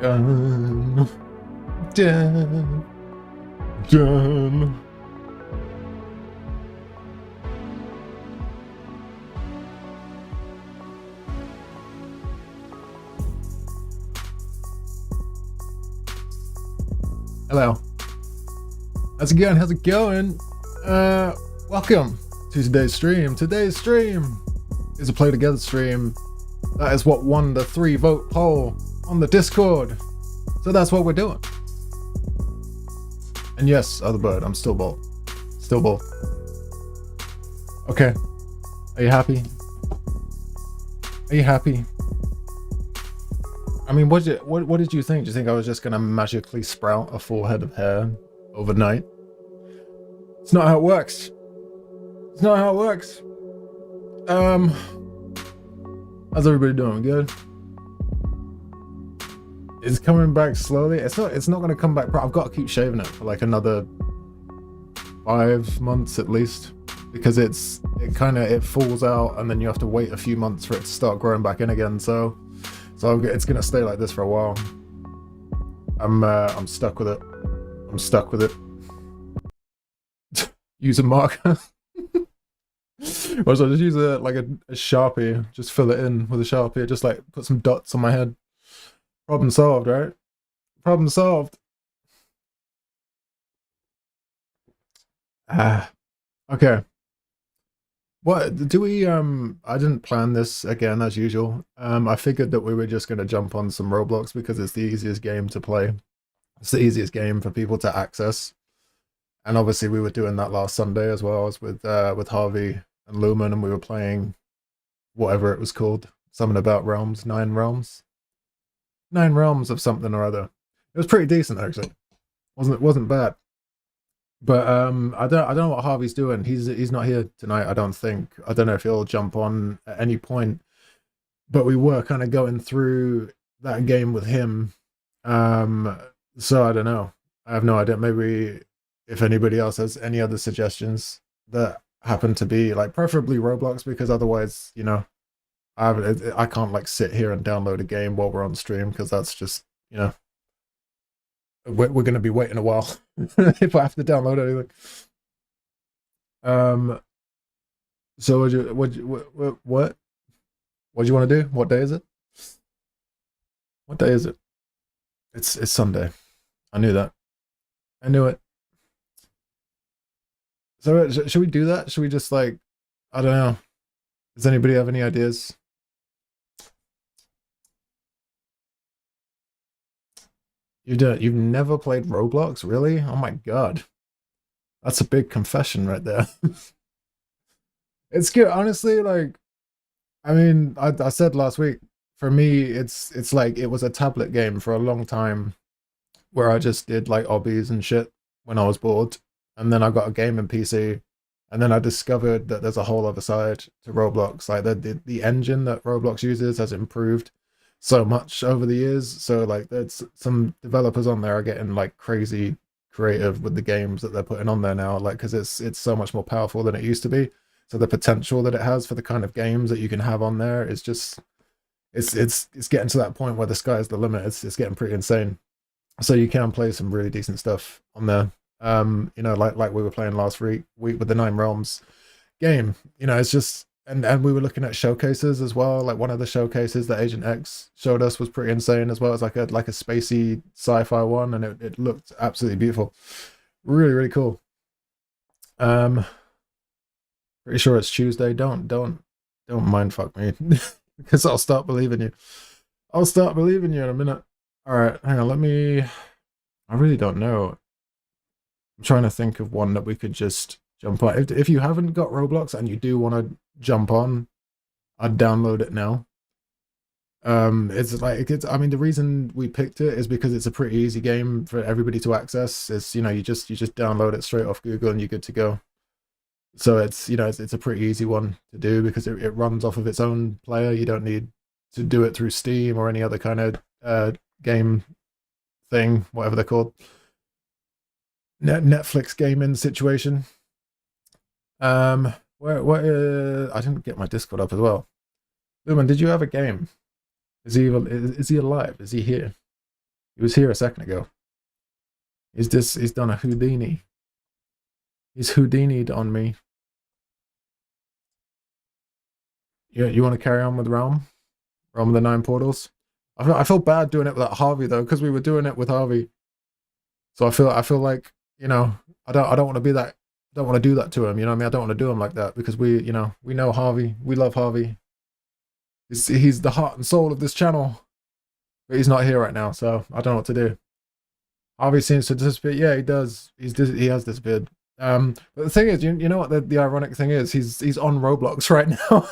Dun, dun, dun. Hello. How's it going? How's it going? Welcome to today's stream. Today's stream is a Play Together stream. That is what won the 3-vote poll on the Discord. So that's what we're doing. And yes, other bird, I'm still bald. Still bald. Okay. Are you happy? Are you happy? I mean, what did you think? Do you think I was just gonna magically sprout a full head of hair overnight? It's not how it works. It's not how it works. How's everybody doing? Good? It's coming back slowly. It's not gonna come back. I've got to keep shaving it for like another 5 months at least, because it falls out and then you have to wait a few months for it to start growing back in again. So it's gonna stay like this for a while. I'm stuck with it. I'm stuck with it. Use a marker. Or so just use a Sharpie. Just fill it in with a Sharpie. Just like put some dots on my head. Problem solved, right? Problem solved. Okay. What do we I didn't plan this again as usual. I figured that we were just gonna jump on some Roblox because it's the easiest game to play. It's the easiest game for people to access. And obviously we were doing that last Sunday as well. I was with Harvey and Lumen, and we were playing whatever it was called. Something about realms, 9 realms. 9 realms of something or other. It was pretty decent actually. Wasn't bad. But I don't know what Harvey's doing. He's not here tonight, I don't think. I don't know if he'll jump on at any point. But we were kind of going through that game with him. So I don't know. I have no idea. Maybe if anybody else has any other suggestions that happen to be like preferably Roblox, because otherwise, you know, I can't like sit here and download a game while we're on stream, because that's just, you know, we're going to be waiting a while if I have to download anything. So what do you want to do? What day is it? What day is it? It's Sunday. I knew that. I knew it. So should we do that? Should we just like, I don't know. Does anybody have any ideas? You've never played Roblox, really? Oh my god. That's a big confession right there. It's good, honestly. Like, I mean, I said last week, for me, it's like it was a tablet game for a long time, where I just did like obbies and shit when I was bored, and then I got a gaming PC, and then I discovered that there's a whole other side to Roblox. Like the engine that Roblox uses has improved so much over the years. So like there's some developers on there are getting like crazy creative with the games that they're putting on there now, like because it's so much more powerful than it used to be. So the potential that it has for the kind of games that you can have on there is just it's getting to that point where the sky is the limit. It's getting pretty insane. So you can play some really decent stuff on there. You know, like we were playing last week with the 9 realms game. You know, it's just, and we were looking at showcases as well. Like one of the showcases that Agent X showed us was pretty insane as well. It's like a spacey sci-fi one, and it looked absolutely beautiful. Really, really cool. Pretty sure it's Tuesday. Don't mind fuck me. Because I'll start believing you. I'll start believing you in a minute. Alright, hang on, I really don't know. I'm trying to think of one that we could just jump on. If you haven't got Roblox and you do want to jump on, I'd download it now. I mean, the reason we picked it is because it's a pretty easy game for everybody to access. It's, you know, you just download it straight off Google and you're good to go. So it's, you know, it's a pretty easy one to do because it runs off of its own player. You don't need to do it through Steam or any other kind of game thing, whatever they're called. Netflix gaming situation. I didn't get my Discord up as well. Lumen, did you have a game? Is he alive? Is he here? He was here a second ago. He's done a Houdini. He's Houdini'd on me. Yeah, you want to carry on with Realm? Realm of the Nine Portals? I feel bad doing it without Harvey though, because we were doing it with Harvey. So I feel like, you know, I don't want to be that, I don't want to do that to him, you know what I mean? I don't want to do him like that because we know Harvey. We love Harvey. He's the heart and soul of this channel. But he's not here right now, so I don't know what to do. Harvey seems to disappear. Yeah, he does. He has disappeared. But the thing is, you know what the ironic thing is? He's on Roblox right now.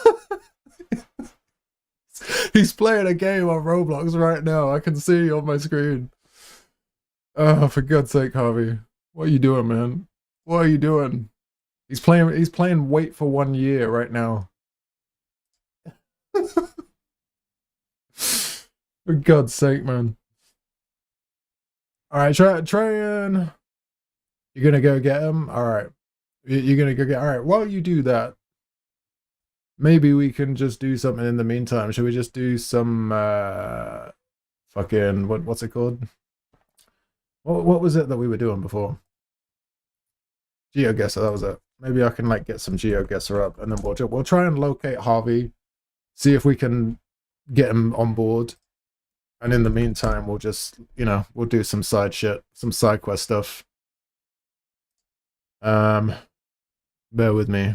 He's playing a game on Roblox right now. I can see on my screen. Oh, for God's sake, Harvey. What are you doing, man? What are you doing? He's playing Wait for 1 year right now. For God's sake, man. Alright, try and you're gonna go get him? Alright. You're gonna go get alright, while you do that, maybe we can just do something in the meantime. Should we just do some fucking what's it called? What was it that we were doing before? GeoGuessr, that was it. Maybe I can like get some GeoGuessr up, and then we'll try and locate Harvey, see if we can get him on board, and in the meantime, we'll just we'll do some side shit, some side quest stuff. Bear with me.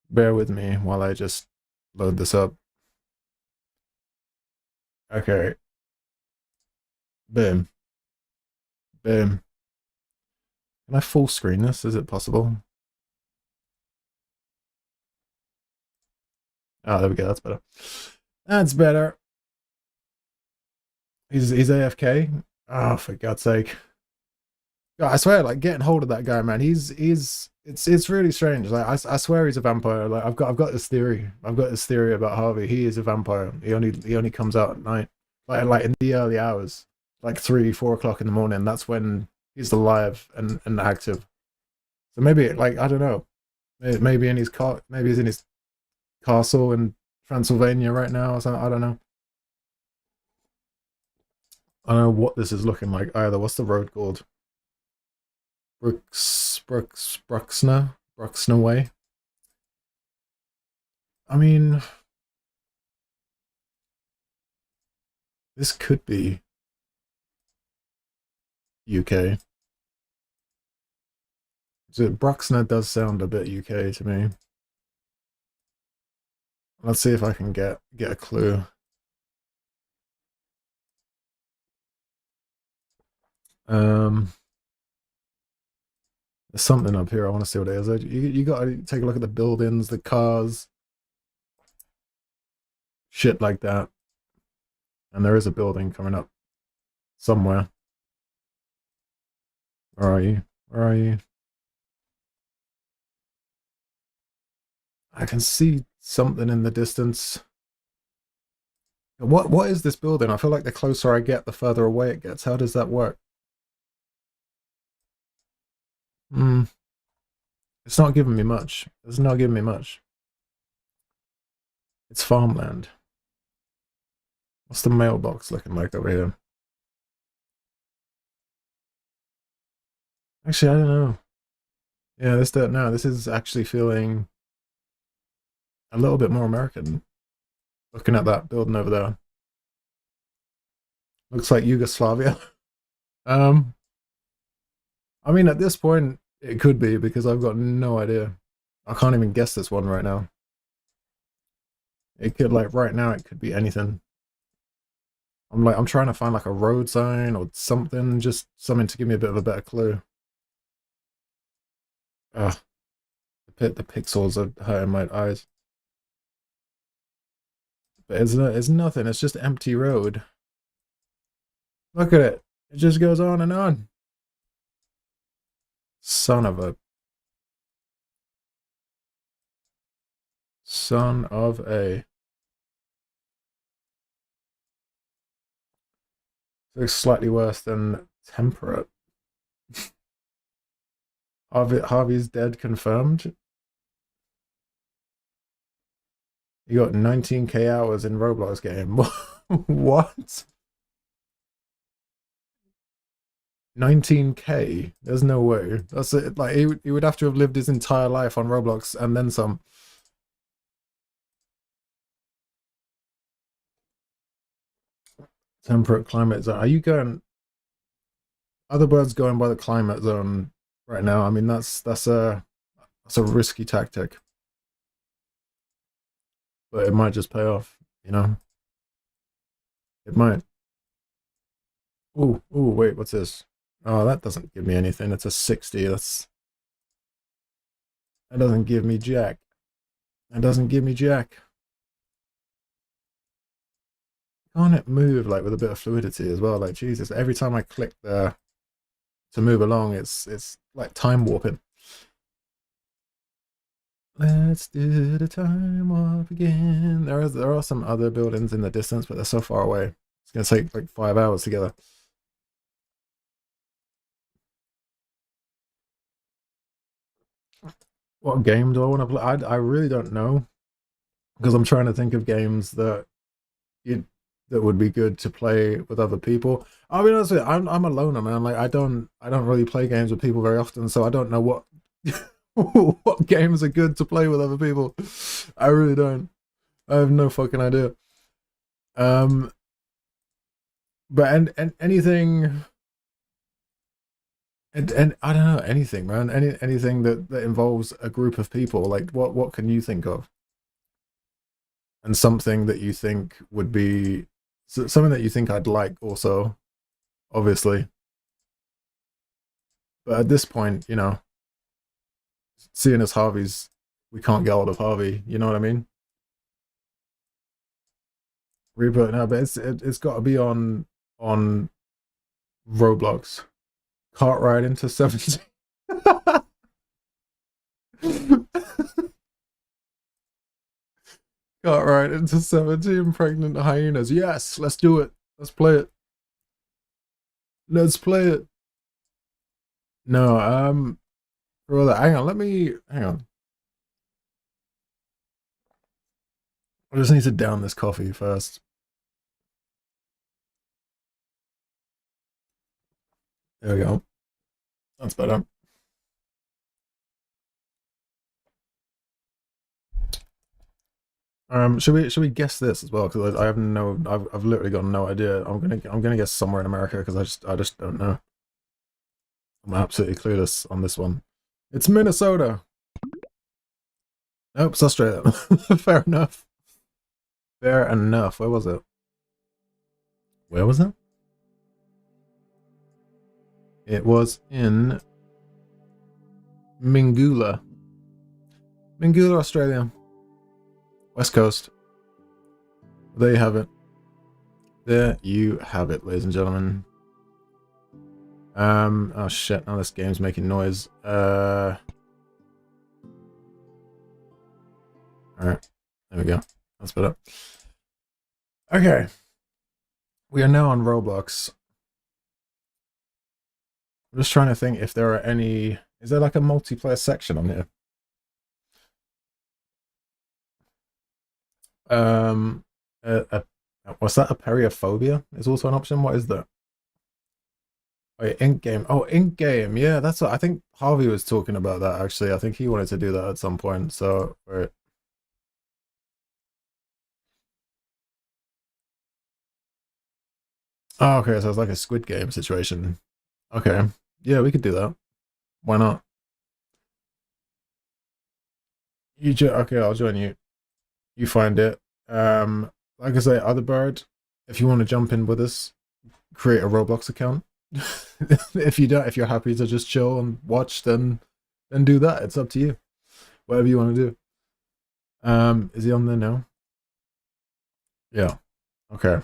Bear with me while I just load this up. Okay. Boom. Boom. Can I full screen this? Is it possible? Oh, there we go. That's better. That's better. He's AFK. Oh, for God's sake! God, I swear, like getting hold of that guy, man. It's really strange. Like I swear he's a vampire. Like I've got this theory. I've got this theory about Harvey. He is a vampire. He only comes out at night, like in the early hours, like 3, 4 o'clock in the morning. That's when he's alive and active. So maybe like I don't know. Maybe in his car. Maybe he's in his castle in Transylvania right now or something. I don't know. I don't know what this is looking like either. What's the road called? Bruxner Way. I mean, this could be UK. So Bruxner does sound a bit UK to me. Let's see if I can get a clue. There's something up here. I want to see what it is. You got to take a look at the buildings, the cars, shit like that. And there is a building coming up somewhere. Where are you? Where are you? I can see something in the distance. What is this building? I feel like the closer I get, the further away it gets. How does that work? Hmm. It's not giving me much. It's not giving me much. It's farmland. What's the mailbox looking like over here? Actually, I don't know. Yeah, this don't know. This is actually feeling a little bit more American. Looking at that building over there. Looks like Yugoslavia. Um, I mean, at this point, it could be because I've got no idea. I can't even guess this one right now. It could, like, right now, it could be anything. I'm trying to find like a road sign or something, just something to give me a bit of a better clue. Ugh, the pixels are hurting my eyes. But it's nothing. It's just empty road. Look at it. It just goes on and on. Son of a. Son of a. Looks slightly worse than temperate. Harvey's dead confirmed. You got 19k hours in Roblox game. What? 19K. There's no way. That's it. Like he would have to have lived his entire life on Roblox and then some. Temperate climate zone. Are you going? Other birds going by the climate zone right now? I mean, that's a risky tactic, but it might just pay off. You know, it might. Oh, wait, what's this? Oh, that doesn't give me anything. It's a 60. That doesn't give me jack. That doesn't give me jack. Can't it move like with a bit of fluidity as well? Like Jesus, every time I click there to move along, it's like time warping. Let's do the time warp again. There are some other buildings in the distance, but they're so far away. It's gonna take like 5 hours together. What game do I want to play? I really don't know because I'm trying to think of games you that would be good to play with other people. I'll be honest with you, I'm a loner, man. Like I don't really play games with people very often, so I don't know what what games are good to play with other people. I really don't. I have no fucking idea. Um, but and anything and I don't know anything, man. Anything that involves a group of people. Like what can you think of? And something that you think would be something that you think I'd like also, obviously. But at this point, seeing as Harvey's, we can't get hold of Harvey. You know what I mean? Reboot now, but it's got to be on Roblox. Cart ride into 17. Cart ride into 17 pregnant hyenas. Yes, let's do it. Let's play it. Let's play it. No, brother, hang on. I just need to down this coffee first. There we go. That's better. Should we guess this as well? Because I have no, I've literally got no idea. I'm gonna guess somewhere in America because I just don't know. I'm absolutely clueless on this one. It's Minnesota. Nope, it's Australia. Fair enough. Fair enough. Where was it? Where was it? It was in Mingula. Mingula, Australia. West Coast. There you have it. There you have it, ladies and gentlemen. Oh shit, now this game's making noise. Alright. There we go. That's better. Okay. We are now on Roblox. I'm just trying to think if there are any... Is there like a multiplayer section on here? Um, what's that? A periophobia is also an option. What is that? Oh, yeah, in game. Oh, in game. Yeah, that's what I think Harvey was talking about that actually. I think he wanted to do that at some point. So, right. Oh, okay. So it's like a Squid Game situation. Okay. Yeah, we could do that. Why not? Okay, I'll join you. You find it. Like I say, other bird, if you want to jump in with us, create a Roblox account. If you don't, if you're happy to just chill and watch, then do that. It's up to you. Whatever you want to do. Is he on there now? Yeah. Okay.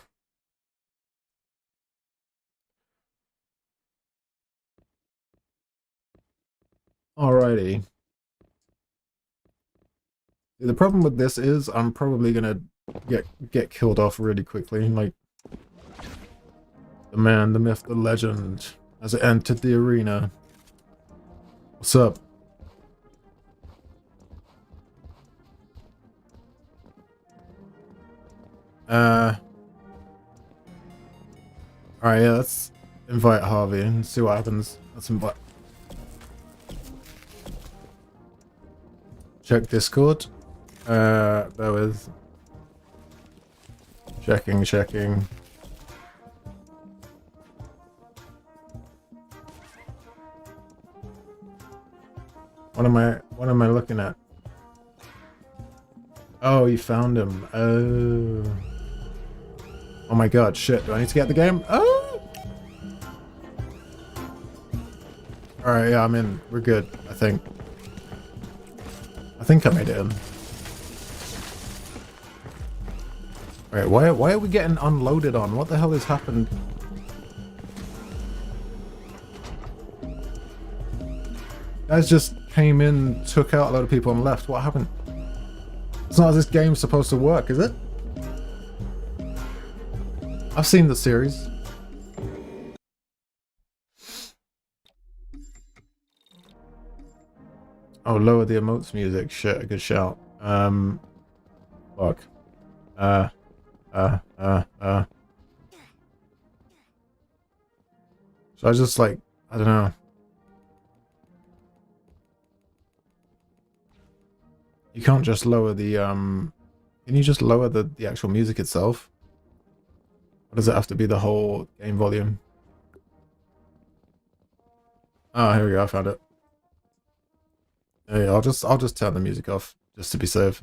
Alrighty. The problem with this is I'm probably gonna get killed off really quickly. Like the man, the myth, the legend has entered the arena. What's up? Alright, yeah, invite Harvey and see what happens. Let's invite. Check Discord. Bear with. Checking. What am I looking at? Oh, you found him. Oh. Oh my god, shit. Do I need to get the game? Oh! Alright, yeah, I'm in. We're good, I think. I think I made it in. Alright, why are we getting unloaded on? What the hell has happened? Guys just came in, took out a load of people and left. What happened? It's not how this game's supposed to work, is it? I've seen the series. Oh, lower the emotes music. Shit, a good shout. Fuck. So I just like, I don't know. You can't just lower the, can you just lower the actual music itself? Or does it have to be the whole game volume? Oh, here we go, I found it. Yeah, I'll just turn the music off, just to be safe.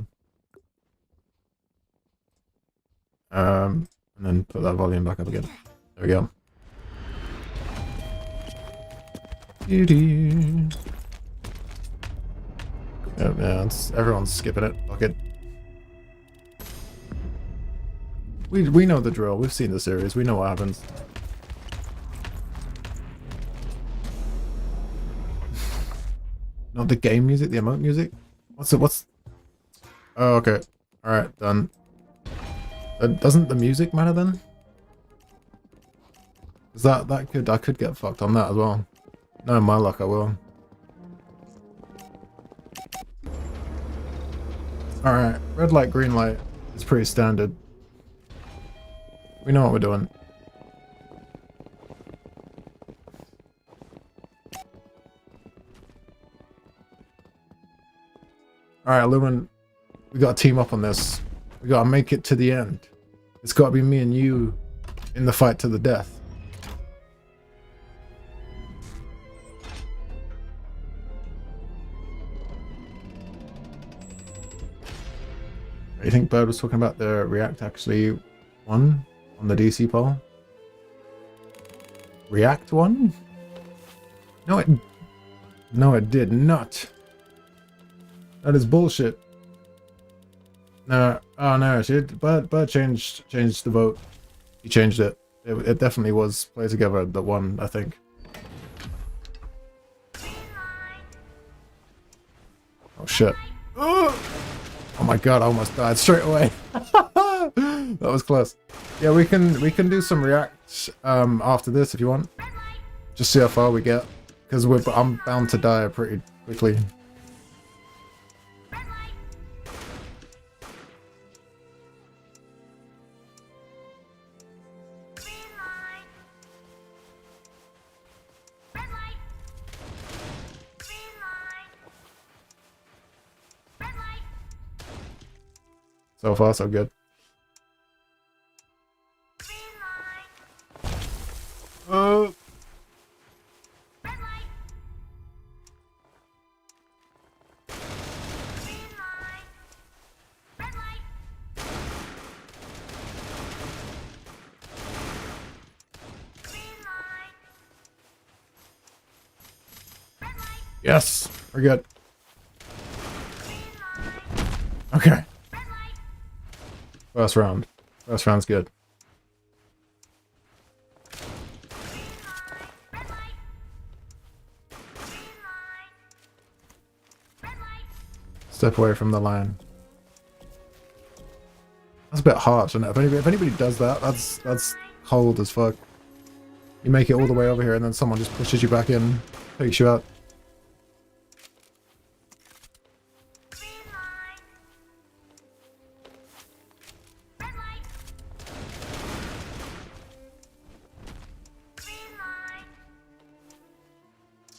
And then put that volume back up again. There we go. Yeah, everyone's skipping it. Fuck it. We know the drill. We've seen the series. We know what happens. Not the game music, the emote music? What's... Oh, okay. Alright, done. Doesn't the music matter then? Is I could get fucked on that as well. No, my luck, I will. Alright, red light, green light is pretty standard. We know what we're doing. Alright, Lumen, we gotta team up on this. We gotta make it to the end. It's gotta be me and you in the fight to the death. You think Bird was talking about the React actually won on the DC poll? React won? No, it did not. That is bullshit. No, oh no, Bird changed the vote. He changed it. It definitely was Play Together that won, I think. Oh shit. Oh my god, I almost died straight away. That was close. Yeah, we can do some React after this if you want. Just see how far we get. Because I'm bound to die pretty quickly. So far, so good. Yes, we're good. Okay. First round. First round's good. Step away from the line. That's a bit harsh, isn't it? If anybody does that, that's cold as fuck. You make it all the way over here and then someone just pushes you back in, takes you out.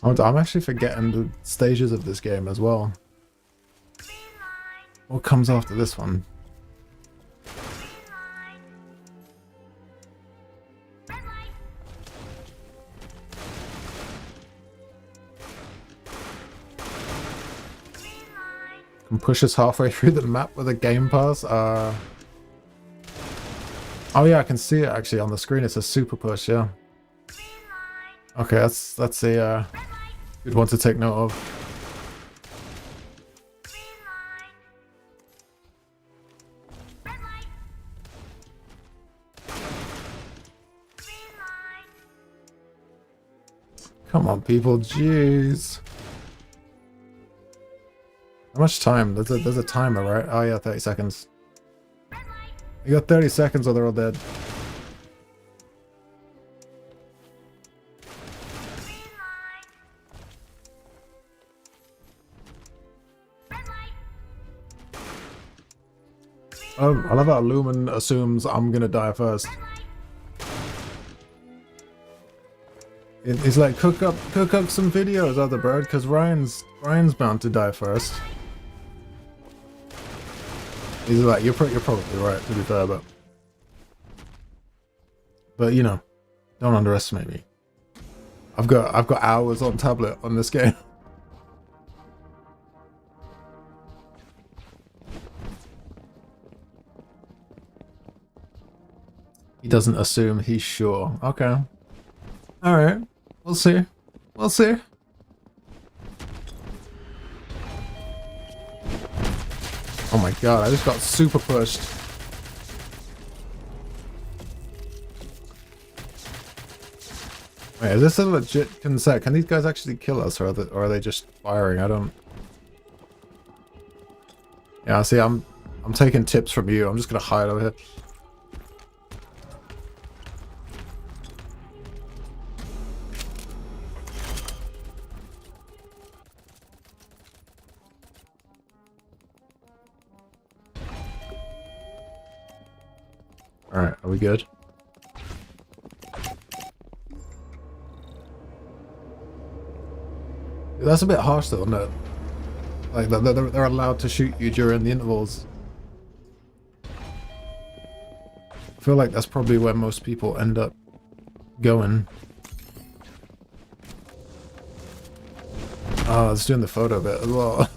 I'm actually forgetting the stages of this game as well. What comes after this one? Can push us halfway through the map with a game pass. Oh yeah, I can see it actually on the screen. It's a super push, yeah. Okay, that's a good one to take note of. Come on, people, jeez. How much time? There's a timer, right? Oh yeah, 30 seconds. You got 30 seconds or they're all dead. Oh, I love how Lumen assumes I'm gonna die first. He's like, cook up some videos, other bird, because Ryan's bound to die first. He's like, you're probably right, to be fair, but you know, don't underestimate me. I've got hours on tablet on this game. He doesn't assume, he's sure. Okay. Alright. We'll see. We'll see. Oh my god, I just got super pushed. Wait, is this a legit consent? Can these guys actually kill us, or are they just firing? I don't... Yeah, see, I'm taking tips from you. I'm just gonna hide over here. Alright, are we good? That's a bit harsh though, isn't it? Like, they're allowed to shoot you during the intervals. I feel like that's probably where most people end up going. Oh, it's doing the photo bit as well.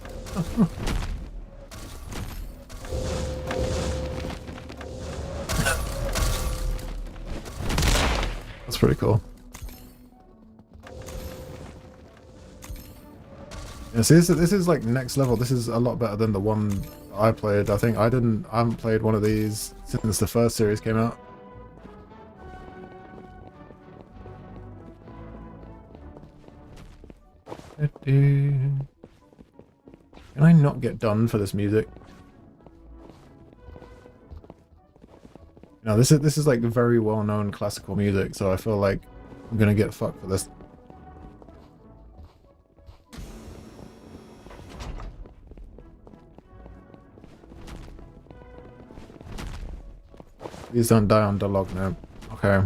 That's pretty cool. Yeah, see, this is like next level. This is a lot better than the one I played. I think I haven't played one of these since the first series came out. Can I not get done for this music? No, this is like very well-known classical music, so I feel like I'm gonna get fucked for this. Please don't die on the log now. Okay.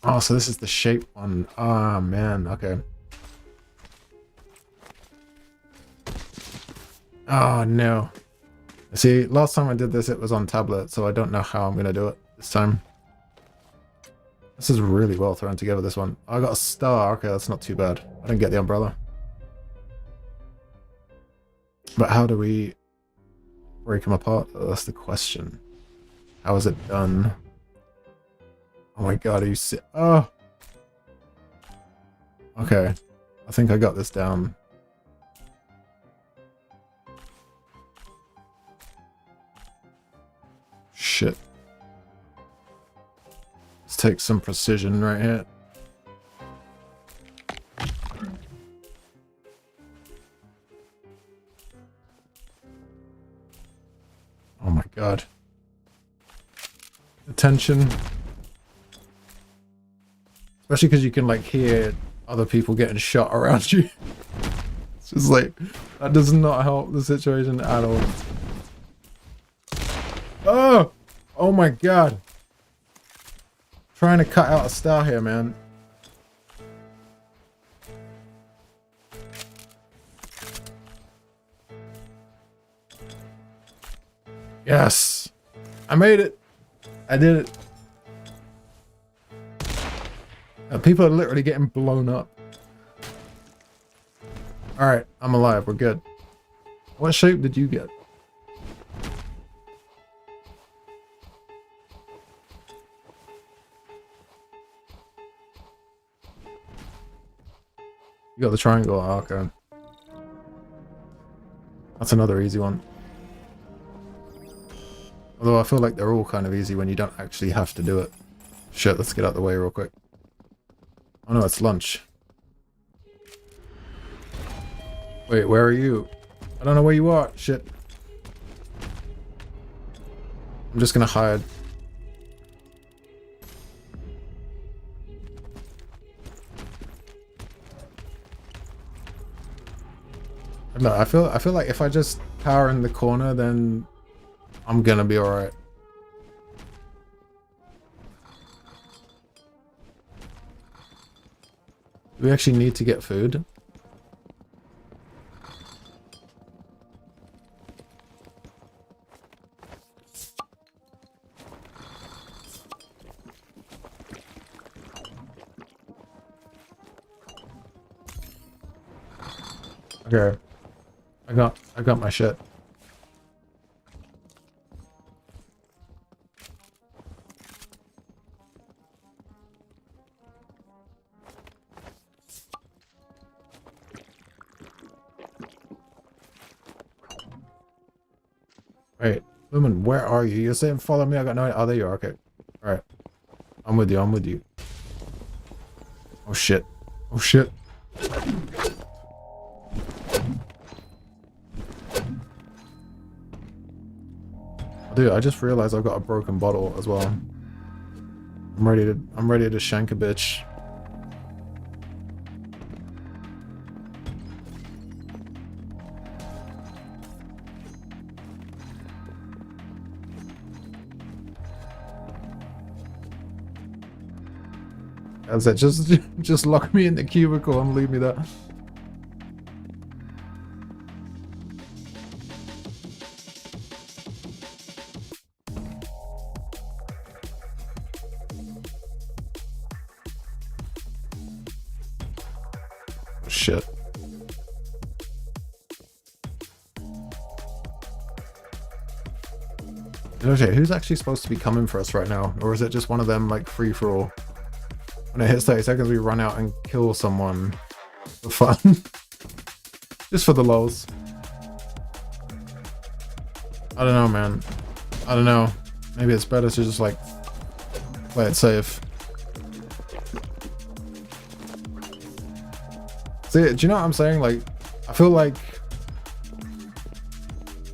Oh, so this is the shape one. Ah, man. Okay. Oh, no. See, last time I did this, it was on tablet, so I don't know how I'm going to do it this time. This is really well thrown together, this one. I got a star. Okay, that's not too bad. I didn't get the umbrella. But how do we break them apart? Oh, that's the question. How is it done? Oh my god, are you oh! Okay. I think I got this down. Shit. Let's take some precision right here. Oh my god. Attention. Especially because you can like hear other people getting shot around you. It's just like, that does not help the situation at all. Oh! Oh my god. Trying to cut out a star here, man. Yes! I made it! I did it. People are literally getting blown up. Alright, I'm alive. We're good. What shape did you get? You got the triangle. Oh, okay. That's another easy one. Although I feel like they're all kind of easy when you don't actually have to do it. Shit, let's get out the way real quick. Oh no, it's lunch. Wait, where are you? I don't know where you are. Shit. I'm just gonna hide. No, I feel like if I just power in the corner, then I'm gonna be alright. Do we actually need to get food? Okay. I got my shit. Wait, Lumen, where are you? You're saying follow me? I got no idea. Oh, there you are. Okay. Alright. I'm with you. I'm with you. Oh shit. Oh shit. Dude, I just realized I've got a broken bottle as well. I'm ready to shank a bitch. As it just lock me in the cubicle and leave me there. Shit. Okay, who's actually supposed to be coming for us right now? Or is it just one of them, like, free-for-all? When it hits 30 seconds, we run out and kill someone for fun. Just for the lols. I don't know, man. I don't know. Maybe it's better to just, like, play it safe. See, do you know what I'm saying? Like, I feel like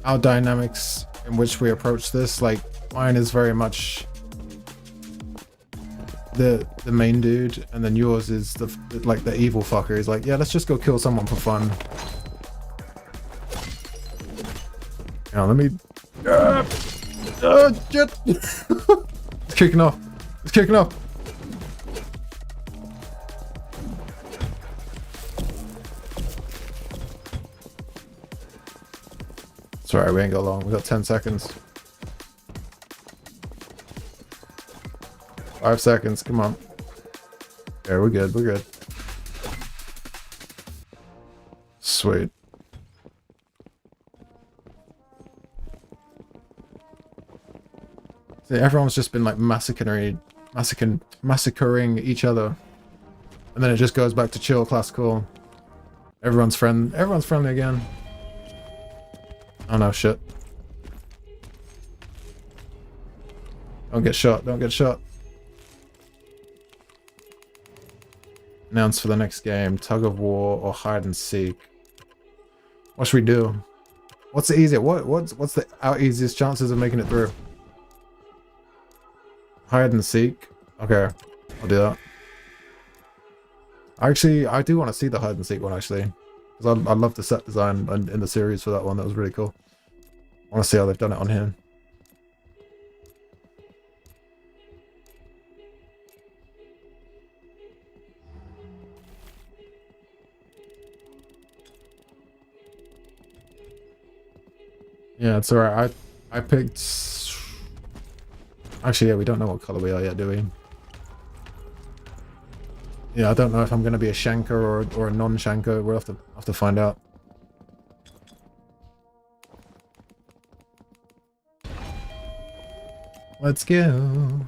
our dynamics in which we approach this, like, mine is very much the main dude, and then yours is the evil fucker. He's like, yeah, let's just go kill someone for fun. Now let me. Shit! It's kicking off. It's kicking off. Sorry, we ain't got long. We got 10 seconds. 5 seconds. Come on. Yeah, we're good. We're good. Sweet. See, everyone's just been like massacring each other, and then it just goes back to chill, classical. Everyone's friendly again. Oh no, shit. Don't get shot. Don't get shot. Announce for the next game: tug of war or hide and seek. What should we do? What's the easiest? What's our easiest chances of making it through? Hide and seek. Okay, I'll do that. Actually, I do want to see the hide and seek one actually, because I love the set design in the series for that one. That was really cool. I want to see how they've done it on here. Yeah, it's alright. I picked... Actually, yeah, we don't know what color we are yet, do we? Yeah, I don't know if I'm going to be a Shanker or a non-Shanker. We'll have to find out. Let's go.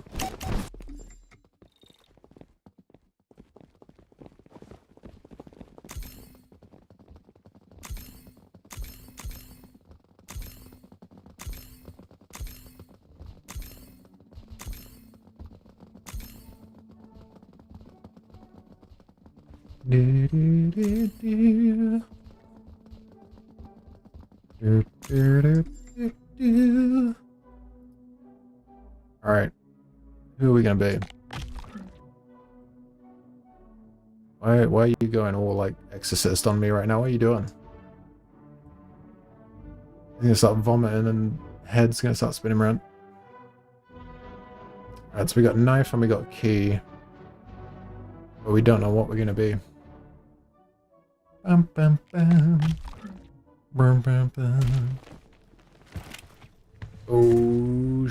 Do, do, do, do. Do, do, do, do, do. All right, who are we gonna be? Why are you going all like exorcist on me right now? What are you doing? You're gonna start vomiting and head's gonna start spinning around. All right, so we got knife and we got key, but we don't know what we're gonna be. Bam, bam, bam. Bam, bam, bam. Oh,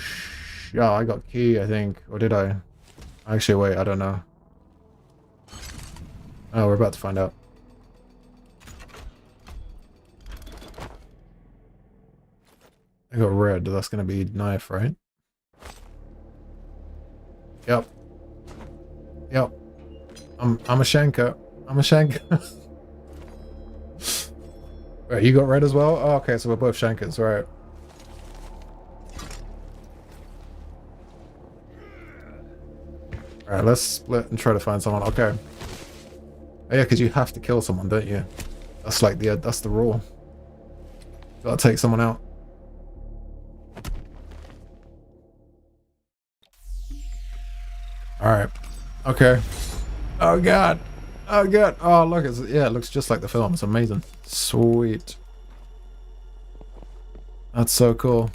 yeah, I got key, I think. Or did I? Actually, wait, I don't know. Oh, we're about to find out. I got red. That's gonna be knife, right? Yep. Yep. I'm a Shanker. I'm a Shanker. Right, you got red as well? Oh, okay, so we're both Shankers, right. Alright, let's split and try to find someone. Okay. Oh, yeah, because you have to kill someone, don't you? That's like that's the rule. Gotta take someone out. Alright. Okay. Oh god. Oh god. Oh look, yeah, it looks just like the film. It's amazing. Sweet. That's so cool.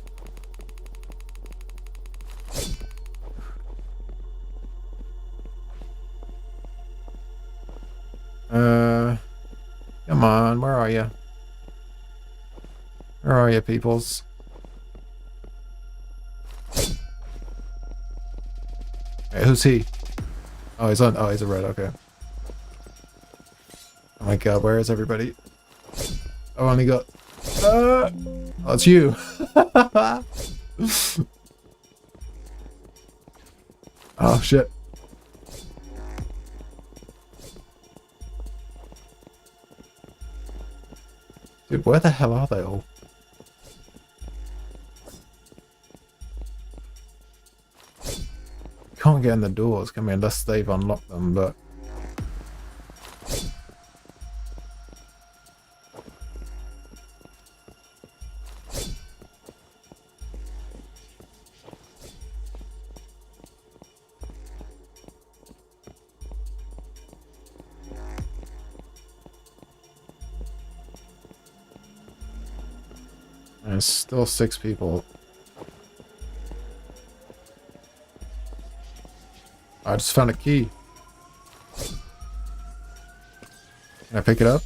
Come on, where are you? Where are you, peoples? Hey, who's he? Oh, he's on. Oh, he's a red. Okay. Oh my god, where is everybody? Oh, I only got. Oh, it's you. Oh shit. Dude, where the hell are they all? Can't get in the doors, can we? Unless they've unlocked them, but... There's still 6 people. I just found a key. Can I pick it up?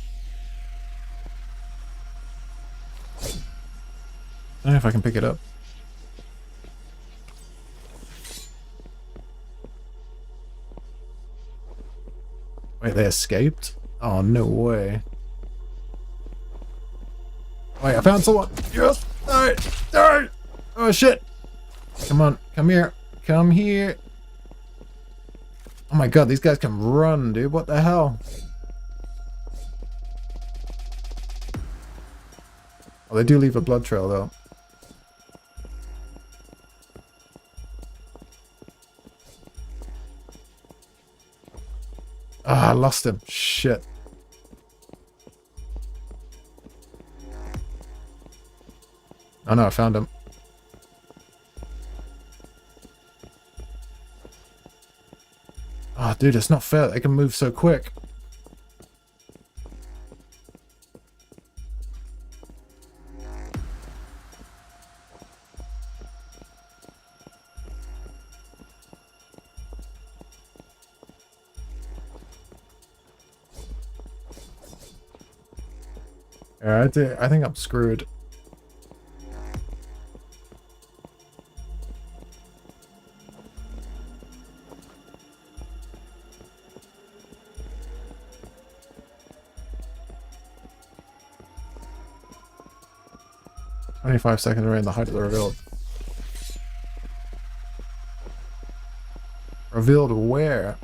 I don't know if I can pick it up. Wait, they escaped? Oh, no way. Wait, I found someone! Yes! Alright! Alright! Oh shit! Come on, come here. Come here. Oh my god, these guys can run, dude. What the hell? Oh, they do leave a blood trail, though. Ah, I lost him. Shit. Oh no, I found him. Oh, dude, it's not fair. They can move so quick. Yeah, I think I'm screwed. 25 seconds away in the height of the reveal. Revealed where?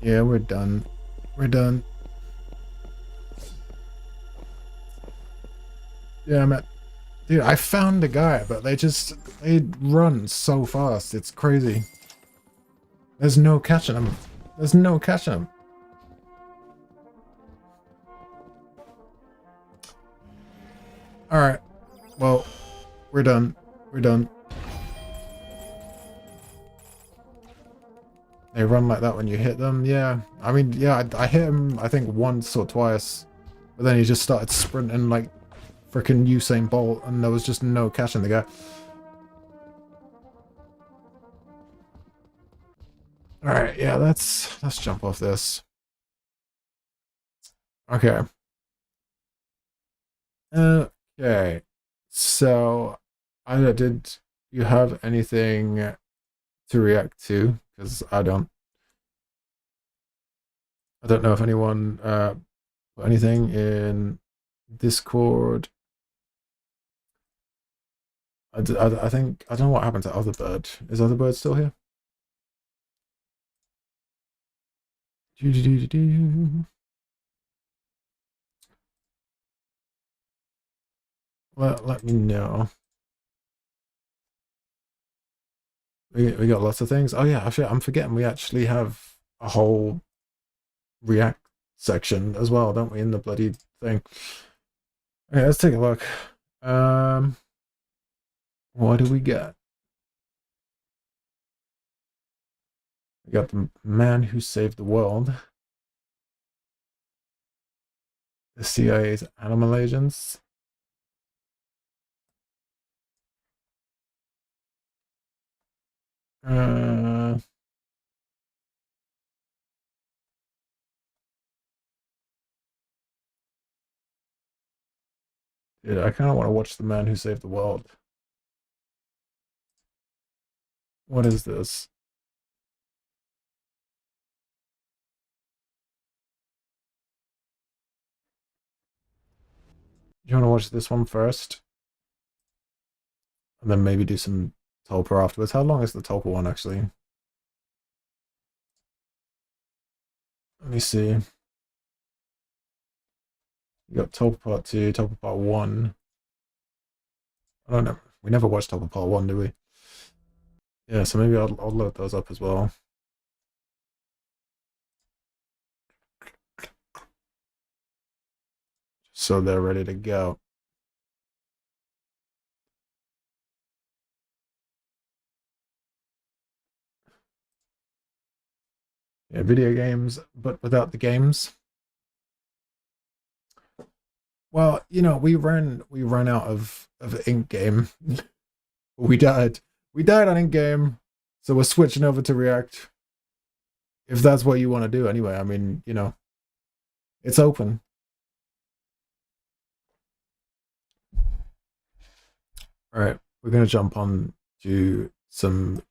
Yeah, we're done. We're done. Yeah, man. Dude, I found a guy, but they run so fast. It's crazy. There's no catching them. There's no catching them. Alright. Well, we're done. We're done. They run like that when you hit them. Yeah. I mean, yeah, I hit him, I think, once or twice. But then he just started sprinting like freaking Usain Bolt, and there was just no catching the guy. Alright, yeah, let's jump off this. Okay. Okay. So, did you have anything to react to? Because I don't know if anyone put anything in Discord. I think I don't know what happened to Otherbird. Is Otherbird still here? Let me know. We got lots of things. Oh yeah, actually, I'm forgetting we actually have a whole React section as well, don't we, in the bloody thing? Okay, let's take a look. What do we got? We got the man who saved the world. The CIA's animal agents. Dude, I kind of want to watch the man who saved the world. What is this? You want to watch this one first? And then maybe do some Tulpa afterwards. How long is the Tulpa one, actually? Let me see. You got Tulpa Part 2, Tulpa Part 1. I don't know. We never watched Tulpa Part 1, did we? Yeah, so maybe I'll load those up as well. So they're ready to go. Yeah, video games, but without the games. Well, you know, we ran out of ink game. We died. We died on ink game, so we're switching over to React. If that's what you want to do, anyway. I mean, you know, it's open. All right, we're gonna jump on to the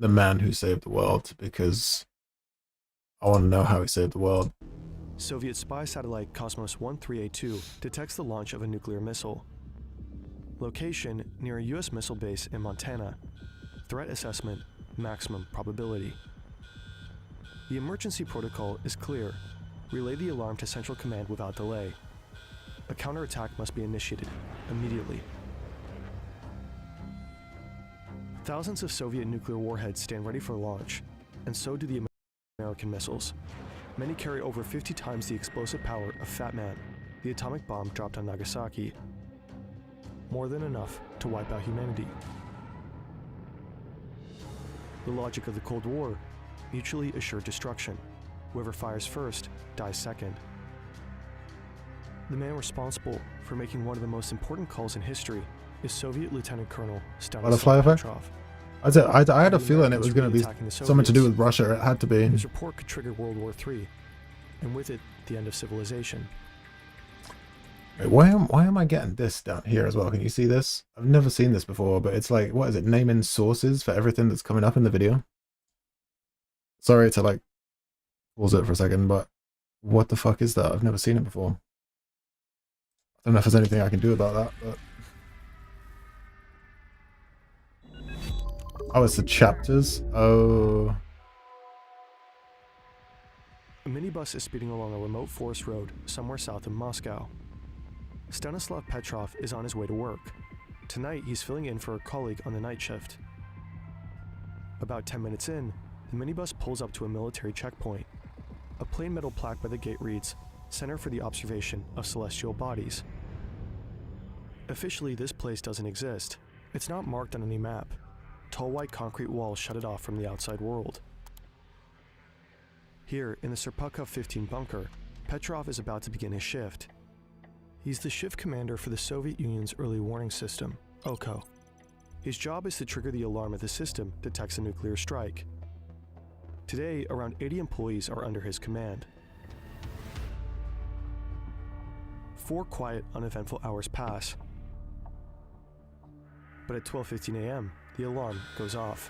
man who saved the world, because I want to know how he saved the world. Soviet spy satellite Cosmos 1382 detects the launch of a nuclear missile. Location near a US missile base in Montana. Threat assessment, maximum probability. The emergency protocol is clear. Relay the alarm to Central Command without delay. A counterattack must be initiated immediately. Thousands of Soviet nuclear warheads stand ready for launch, and so do the American missiles. Many carry over 50 times the explosive power of Fat Man, the atomic bomb dropped on Nagasaki. More than enough to wipe out humanity. The logic of the Cold War: mutually assured destruction. Whoever fires first dies second. The man responsible for making one of the most important calls in history is Soviet Lieutenant Colonel Butterfly effect? I had a feeling it was going to be something to do with Russia. It had to be. His report could trigger World War III, and with it, the end of civilization. Wait, why am I getting this down here as well? Can you see this? I've never seen this before, but it's like, what is it? Naming sources for everything that's coming up in the video. Sorry to like pause it for a second, but what the fuck is that? I've never seen it before. I don't know if there's anything I can do about that, but oh, it's the chapters. Oh, A minibus is speeding along a remote forest road somewhere south of Moscow. Stanislav Petrov is on his way to work. Tonight, he's filling in for a colleague on the night shift. About 10 minutes in, the minibus pulls up to a military checkpoint. A plain metal plaque by the gate reads, Center for the Observation of Celestial Bodies. Officially, this place doesn't exist. It's not marked on any map. Tall white concrete walls shut it off from the outside world. Here, in the Serpukhov 15 bunker, Petrov is about to begin his shift. He's the shift commander for the Soviet Union's early warning system, OKO. His job is to trigger the alarm if the system detects a nuclear strike. Today, around 80 employees are under his command. 4 quiet, uneventful hours pass. But at 12:15 a.m., the alarm goes off.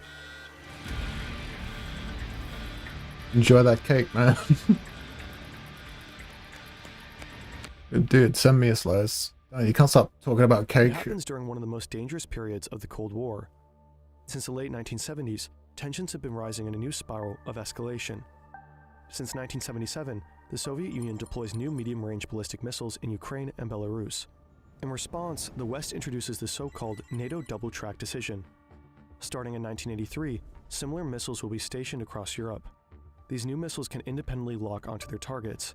enjoy that cake, man. Dude, send me a slice. Oh, you can't stop talking about It cake. happens during one of the most dangerous periods of the Cold War. Since the late 1970s, tensions have been rising in a new spiral of escalation. Since 1977, the Soviet Union deploys new medium-range ballistic missiles in Ukraine and Belarus. In response, the West introduces the so-called NATO double-track decision. Starting in 1983, similar missiles will be stationed across Europe. These new missiles can independently lock onto their targets.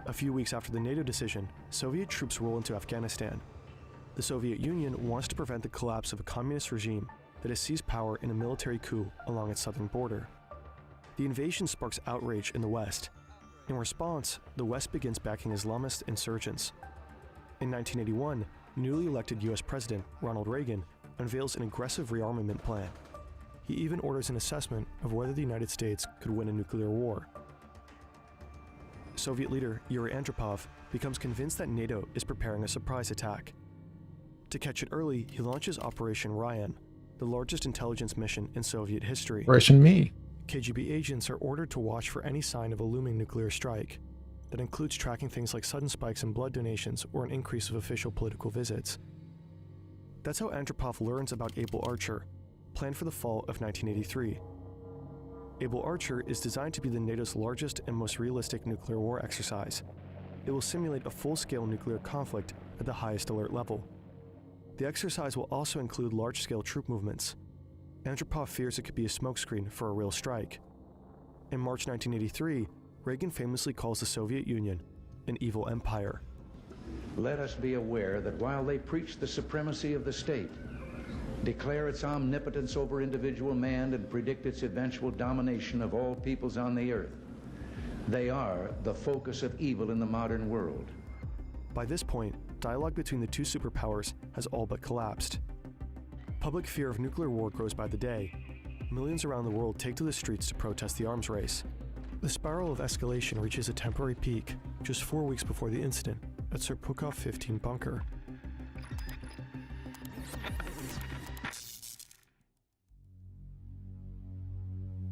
A few weeks after the NATO decision, Soviet troops roll into Afghanistan. The Soviet Union wants to prevent the collapse of a communist regime that has seized power in a military coup along its southern border. The invasion sparks outrage in the West. In response, the West begins backing Islamist insurgents. In 1981, newly elected US President Ronald Reagan unveils an aggressive rearmament plan. He even orders an assessment of whether the United States could win a nuclear war. Soviet leader Yuri Andropov becomes convinced that NATO is preparing a surprise attack. To catch it early, he launches Operation Ryan, the largest intelligence mission in Soviet history. Operation Me. KGB agents are ordered to watch for any sign of a looming nuclear strike. That includes tracking things like sudden spikes in blood donations or an increase of official political visits. That's how Andropov learns about Able Archer, planned for the fall of 1983. Able Archer is designed to be the NATO's largest and most realistic nuclear war exercise. It will simulate a full-scale nuclear conflict at the highest alert level. The exercise will also include large-scale troop movements. Andropov fears it could be a smokescreen for a real strike. In March 1983, Reagan famously calls the Soviet Union an evil empire. Let us be aware that while they preach the supremacy of the state, declare its omnipotence over individual man, and predict its eventual domination of all peoples on the earth, they are the focus of evil in the modern world. By this point, dialogue between the two superpowers has all but collapsed. Public fear of nuclear war grows by the day. Millions around the world take to the streets to protest the arms race. The spiral of escalation reaches a temporary peak just 4 weeks before the incident at Serpukhov 15 bunker.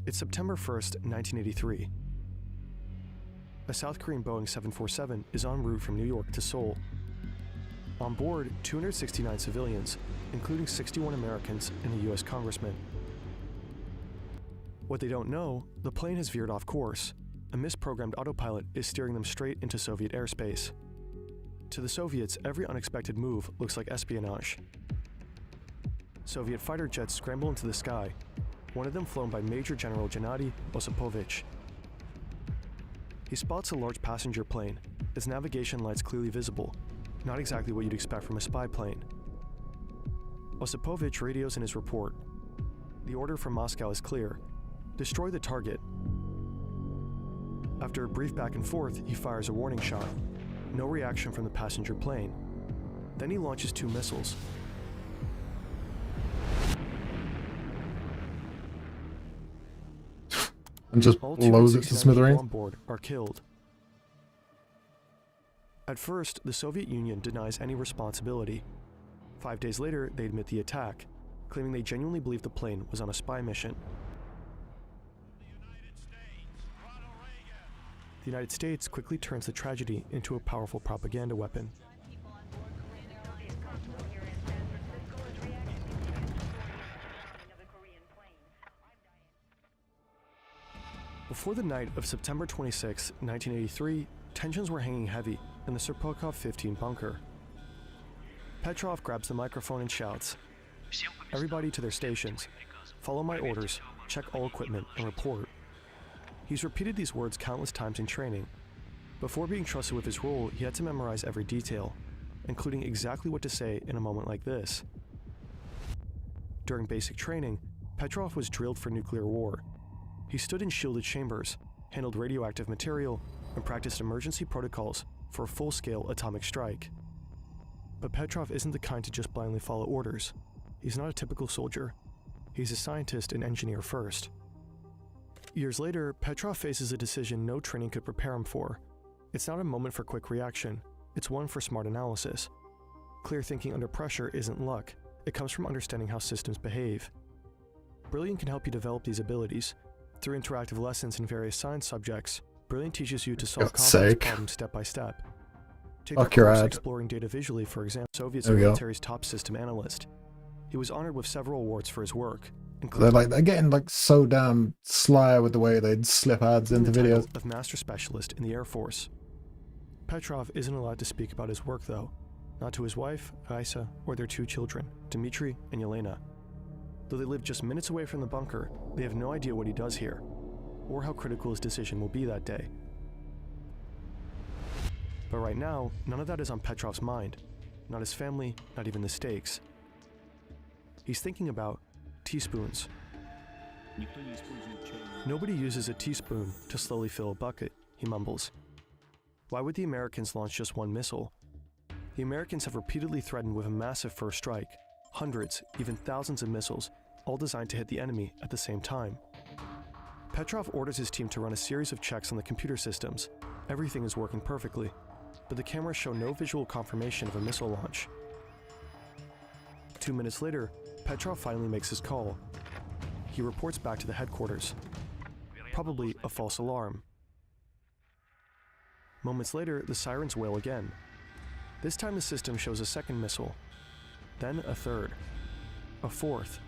It's September 1st, 1983. A South Korean Boeing 747 is en route from New York to Seoul. On board, 269 civilians, including 61 Americans and a US congressman. What they don't know, the plane has veered off course. A misprogrammed autopilot is steering them straight into Soviet airspace. To the Soviets, every unexpected move looks like espionage. Soviet fighter jets scramble into the sky, one of them flown by Major General Gennady Osipovich. He spots a large passenger plane, its navigation lights clearly visible, not exactly what you'd expect from a spy plane. Osipovich radios in his report. The order from Moscow is clear: destroy the target. After a brief back and forth, he fires a warning shot. No reaction from the passenger plane. Then he launches 2 missiles. And just All blows it to 269 people smithereens. on board are killed. At first, the Soviet Union denies any responsibility. 5 days later, they admit the attack, claiming they genuinely believe the plane was on a spy mission. The United States quickly turns the tragedy into a powerful propaganda weapon. Before the night of September 26, 1983, tensions were hanging heavy in the Serpukhov 15 bunker. Petrov grabs the microphone and shouts, "Everybody to their stations. Follow my orders, check all equipment, and report." He's repeated these words countless times in training. Before being trusted with his role, he had to memorize every detail, including exactly what to say in a moment like this. During basic training, Petrov was drilled for nuclear war. He stood in shielded chambers, handled radioactive material, and practiced emergency protocols for a full-scale atomic strike. But Petrov isn't the kind to just blindly follow orders. He's not a typical soldier. He's a scientist and engineer first. Years later, Petrov faces a decision no training could prepare him for. It's not a moment for quick reaction, it's one for smart analysis. Clear thinking under pressure isn't luck, it comes from understanding how systems behave. Brilliant can help you develop these abilities. Through interactive lessons in various science subjects, Brilliant teaches you to solve complex problems step by step. Take a course exploring data visually, for example, Soviet's military's top system analyst. He was honored with several awards for his work. They're getting like so damn sly with the way they'd slip ads into videos. Of master specialist in the Air Force. Petrov isn't allowed to speak about his work though, not to his wife, Raisa, or their 2 children, Dmitry and Yelena. Though they live just minutes away from the bunker, they have no idea what he does here, or how critical his decision will be that day. But right now, none of that is on Petrov's mind. Not his family, not even the stakes. He's thinking about teaspoons. Nobody uses a teaspoon to slowly fill a bucket, he mumbles. Why would the Americans launch just one missile? The Americans have repeatedly threatened with a massive first strike, hundreds, even thousands of missiles, all designed to hit the enemy at the same time. Petrov orders his team to run a series of checks on the computer systems. Everything is working perfectly, but the cameras show no visual confirmation of a missile launch. 2 minutes later, Petrov finally makes his call. He reports back to the headquarters. Probably a false alarm. Moments later, the sirens wail again. This time the system shows a second missile, then a third, a fourth,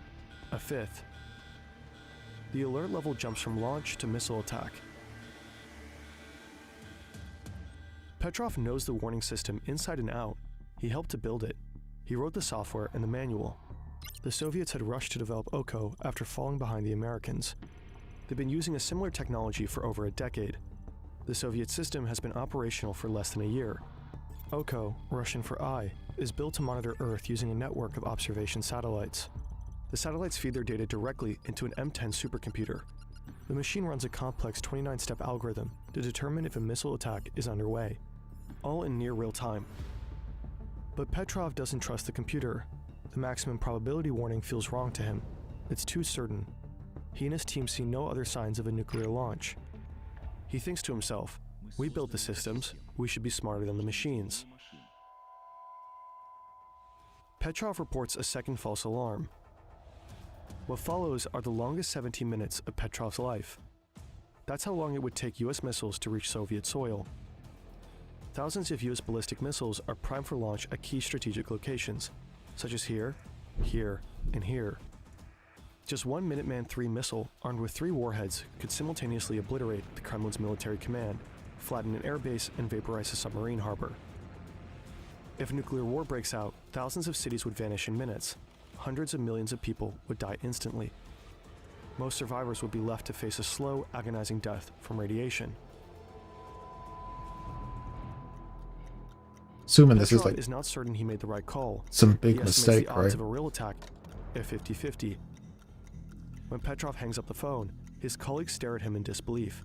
a fifth. The alert level jumps from launch to missile attack. Petrov knows the warning system inside and out. He helped to build it. He wrote the software and the manual. The Soviets had rushed to develop OCO after falling behind the Americans. They've been using a similar technology for over a decade. The Soviet system has been operational for less than a year. OCO, Russian for eye, is built to monitor Earth using a network of observation satellites. The satellites feed their data directly into an M10 supercomputer. The machine runs a complex 29-step algorithm to determine if a missile attack is underway, all in near real time. But Petrov doesn't trust the computer. The maximum probability warning feels wrong to him. It's too certain. He and his team see no other signs of a nuclear launch. He thinks to himself, we built the systems, we should be smarter than the machines. Petrov reports a second false alarm. What follows are the longest 17 minutes of Petrov's life. That's how long it would take US missiles to reach Soviet soil. Thousands of US ballistic missiles are primed for launch at key strategic locations, such as here, here, and here. Just one Minuteman III missile, armed with 3 warheads, could simultaneously obliterate the Kremlin's military command, flatten an airbase, and vaporize a submarine harbor. If nuclear war breaks out, thousands of cities would vanish in minutes. Hundreds of millions of people would die instantly. Most survivors would be left to face a slow, agonizing death from radiation. Assuming this is like is not certain he made the right call. Some big mistake, the odds right? of a real attack at 50-50. When Petrov hangs up the phone, his colleagues stare at him in disbelief.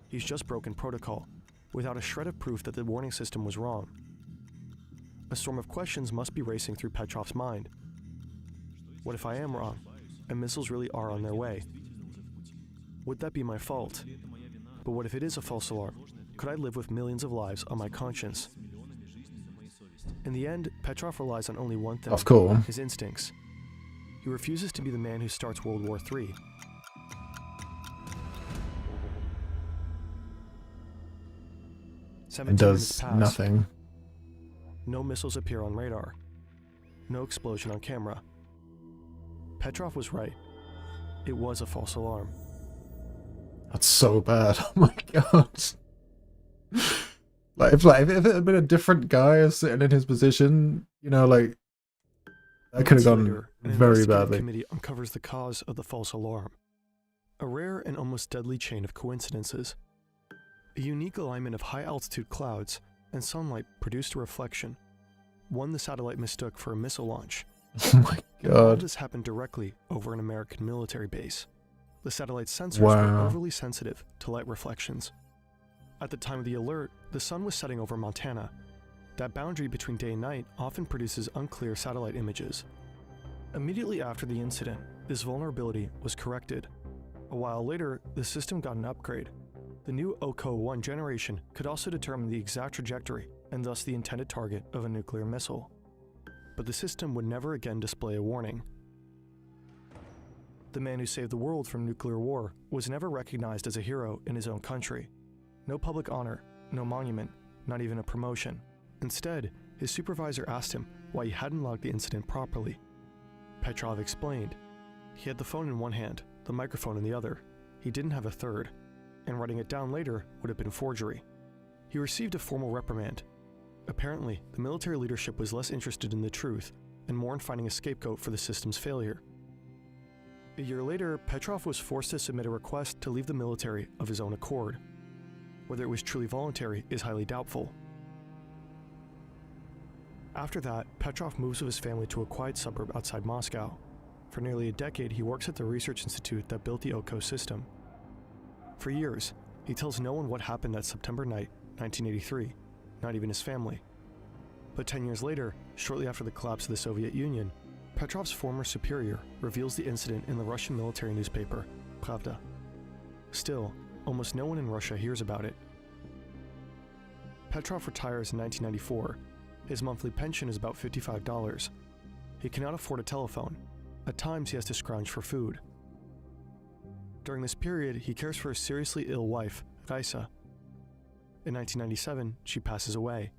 He's just broken protocol, without a shred of proof that the warning system was wrong. A storm of questions must be racing through Petrov's mind. What if I am wrong, and missiles really are on their way? Would that be my fault? But what if it is a false alarm? Could I live with millions of lives on my conscience? In the end, Petrov relies on only one thing: Of course. his instincts. He refuses to be the man who starts World War III. It 17 minutes does pass. nothing. No missiles appear on radar. No explosion on camera. Petrov was right. It was a false alarm. That's so bad. Oh my god. Like if it had been a different guy sitting in his position, you know, like that could have gone Later, an very investigative badly. committee uncovers the cause of the false alarm. A rare and almost deadly chain of coincidences. A unique alignment of high-altitude clouds and sunlight produced a reflection, one the satellite mistook for a missile launch. Oh my And all of god. this happened directly over an American military base. The satellite's sensors Wow. were overly sensitive to light reflections. At the time of the alert, the sun was setting over Montana. That boundary between day and night often produces unclear satellite images. Immediately after the incident, this vulnerability was corrected. A while later, the system got an upgrade. The new OCO-1 generation could also determine the exact trajectory and thus the intended target of a nuclear missile. But the system would never again display a warning. The man who saved the world from nuclear war was never recognized as a hero in his own country. No public honor, no monument, not even a promotion. Instead, his supervisor asked him why he hadn't logged the incident properly. Petrov explained. He had the phone in one hand, the microphone in the other. He didn't have a third, and writing it down later would have been forgery. He received a formal reprimand. Apparently, the military leadership was less interested in the truth and more in finding a scapegoat for the system's failure. A year later, Petrov was forced to submit a request to leave the military of his own accord. Whether it was truly voluntary is highly doubtful. After that, Petrov moves with his family to a quiet suburb outside Moscow. For nearly a decade, he works at the research institute that built the OCO system. For years, he tells no one what happened that September night, 1983, not even his family. But 10 years later, shortly after the collapse of the Soviet Union, Petrov's former superior reveals the incident in the Russian military newspaper, Pravda. Still, almost no one in Russia hears about it. Petrov retires in 1994. His monthly pension is about $55. He cannot afford a telephone. At times, he has to scrounge for food. During this period, he cares for his seriously ill wife, Raisa. In 1997, she passes away.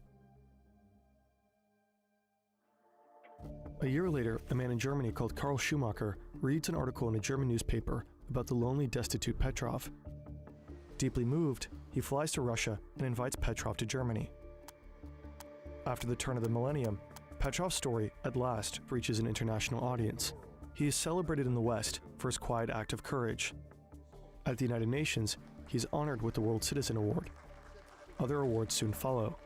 A year later, a man in Germany called Karl Schumacher reads an article in a German newspaper about the lonely, destitute Petrov. Deeply moved, he flies to Russia and invites Petrov to Germany. After the turn of the millennium, Petrov's story, at last, reaches an international audience. He is celebrated in the West for his quiet act of courage. At the United Nations, he is honored with the World Citizen Award. Other awards soon follow.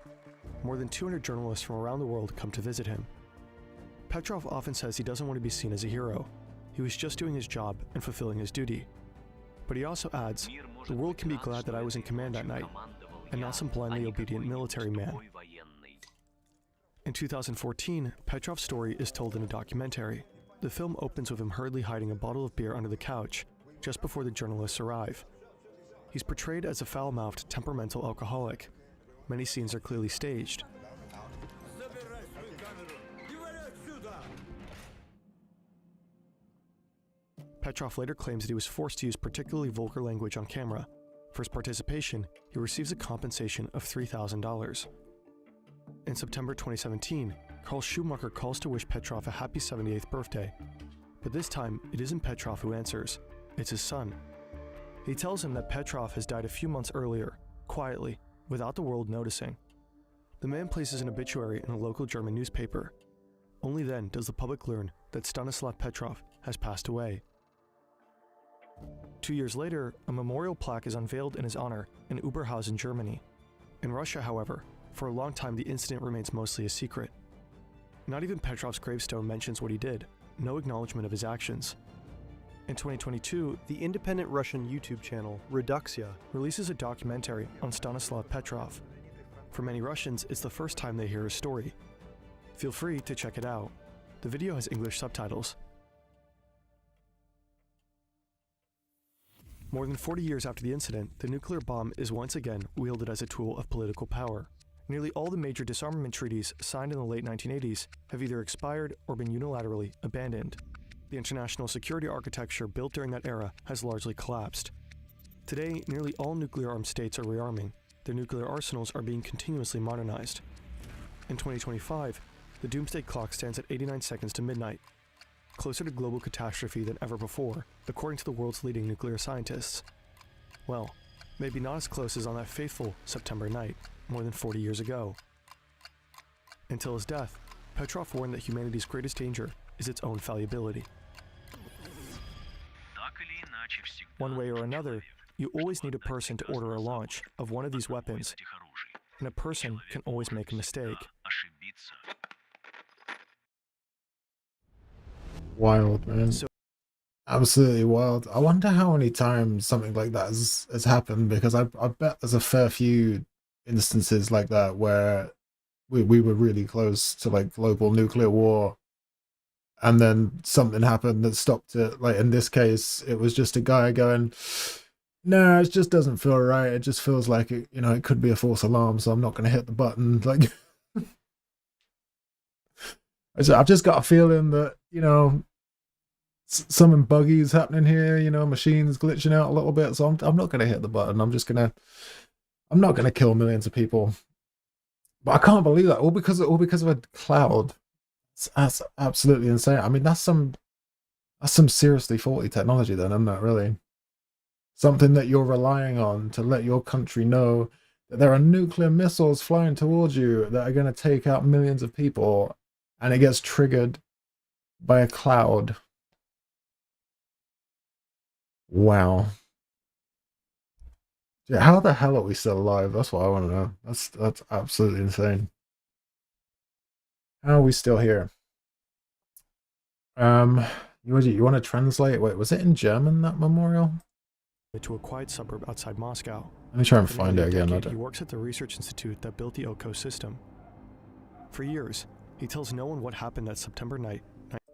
More than 200 journalists from around the world come to visit him. Petrov often says he doesn't want to be seen as a hero. He was just doing his job and fulfilling his duty. But he also adds, "The world can be glad that I was in command that night, and not some blindly obedient military man." In 2014, Petrov's story is told in a documentary. The film opens with him hurriedly hiding a bottle of beer under the couch, just before the journalists arrive. He's portrayed as a foul-mouthed, temperamental alcoholic. Many scenes are clearly staged. Petrov later claims that he was forced to use particularly vulgar language on camera. For his participation, he receives a compensation of $3,000. In September 2017, Karl Schumacher calls to wish Petrov a happy 78th birthday. But this time, it isn't Petrov who answers, it's his son. He tells him that Petrov has died a few months earlier, quietly, without the world noticing. The man places an obituary in a local German newspaper. Only then does the public learn that Stanislav Petrov has passed away. 2 years later, a memorial plaque is unveiled in his honor in Oberhausen, Germany. In Russia, however, for a long time the incident remains mostly a secret. Not even Petrov's gravestone mentions what he did, no acknowledgement of his actions. In 2022, The independent Russian YouTube channel, Reduxia, releases a documentary on Stanislav Petrov. For many Russians, it's the first time they hear his story. Feel free to check it out. The video has English subtitles. More than 40 years after the incident, the nuclear bomb is once again wielded as a tool of political power. Nearly all the major disarmament treaties signed in the late 1980s have either expired or been unilaterally abandoned. The international security architecture built during that era has largely collapsed. Today, nearly all nuclear-armed states are rearming. Their nuclear arsenals are being continuously modernized. In 2025, the doomsday clock stands at 89 seconds to midnight, closer to global catastrophe than ever before, according to the world's leading nuclear scientists. Well, maybe not as close as on that fateful September night, more than 40 years ago. Until his death, Petrov warned that humanity's greatest danger is its own fallibility. One way or another, you always need a person to order a launch of one of these weapons, and a person can always make a mistake. Wild, man. So- Absolutely wild. I wonder how many times something like that has happened, because I bet there's a fair few instances like that where we were really close to like global nuclear war, and then something happened that stopped it. Like in this case, it was just a guy going, "No, it just doesn't feel right. It just feels like it, it could be a false alarm, so I'm not going to hit the button." Like, I've just got a feeling that something buggy is happening here. Machines glitching out a little bit, so I'm not going to hit the button. I'm not going to kill millions of people. But I can't believe that all because of a cloud. That's absolutely insane. I mean, that's some seriously faulty technology then, isn't that, really? Something that you're relying on to let your country know that there are nuclear missiles flying towards you that are going to take out millions of people, and it gets triggered by a cloud. Wow. Yeah, how the hell are we still alive? That's what I want to know. That's absolutely insane. How are we still here? You want to translate? Wait, was it in German, that memorial? To a quiet suburb outside Moscow. Let me try and For find it nearly a again. decade, he works at the research institute that built the Oko system. For years, he tells no one what happened that September night.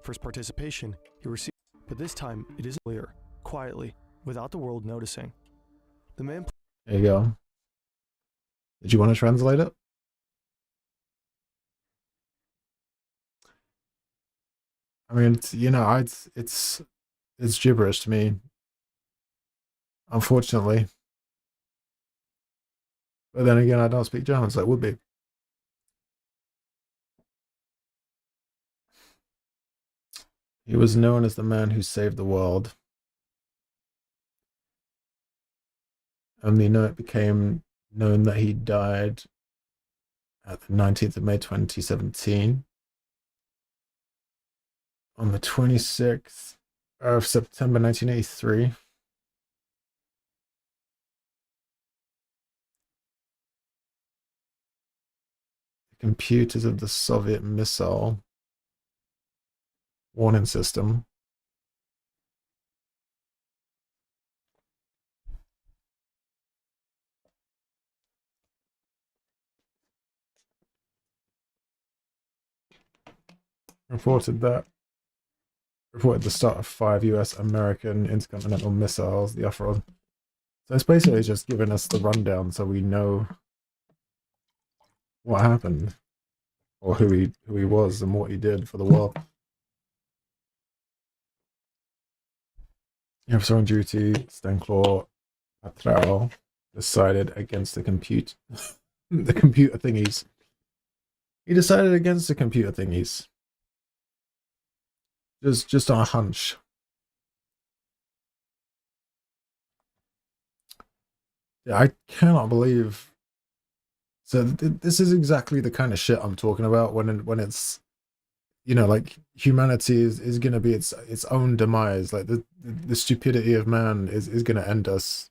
For his participation, he received, but this time it isn't clear, quietly, without the world noticing. The man. There you go. Did you want to translate it? I mean, it's gibberish to me, unfortunately. But then again, I don't speak German, so it would be. He was known as the man who saved the world. Only it became known that he died at the 19th of May 2017. On the 26th of September 1983. The computers of the Soviet missile warning system reported the start of 5 US American intercontinental missiles, the offer. So it's basically just giving us the rundown so we know what happened, or who he was and what he did for the world. The officer on duty, Stanclaw Patrao, decided against the the computer thingies. He decided against the computer thingies. Just on a hunch. Yeah, I cannot believe. So this is exactly the kind of shit I'm talking about when it's, like humanity is going to be its own demise. Like the stupidity of man is going to end us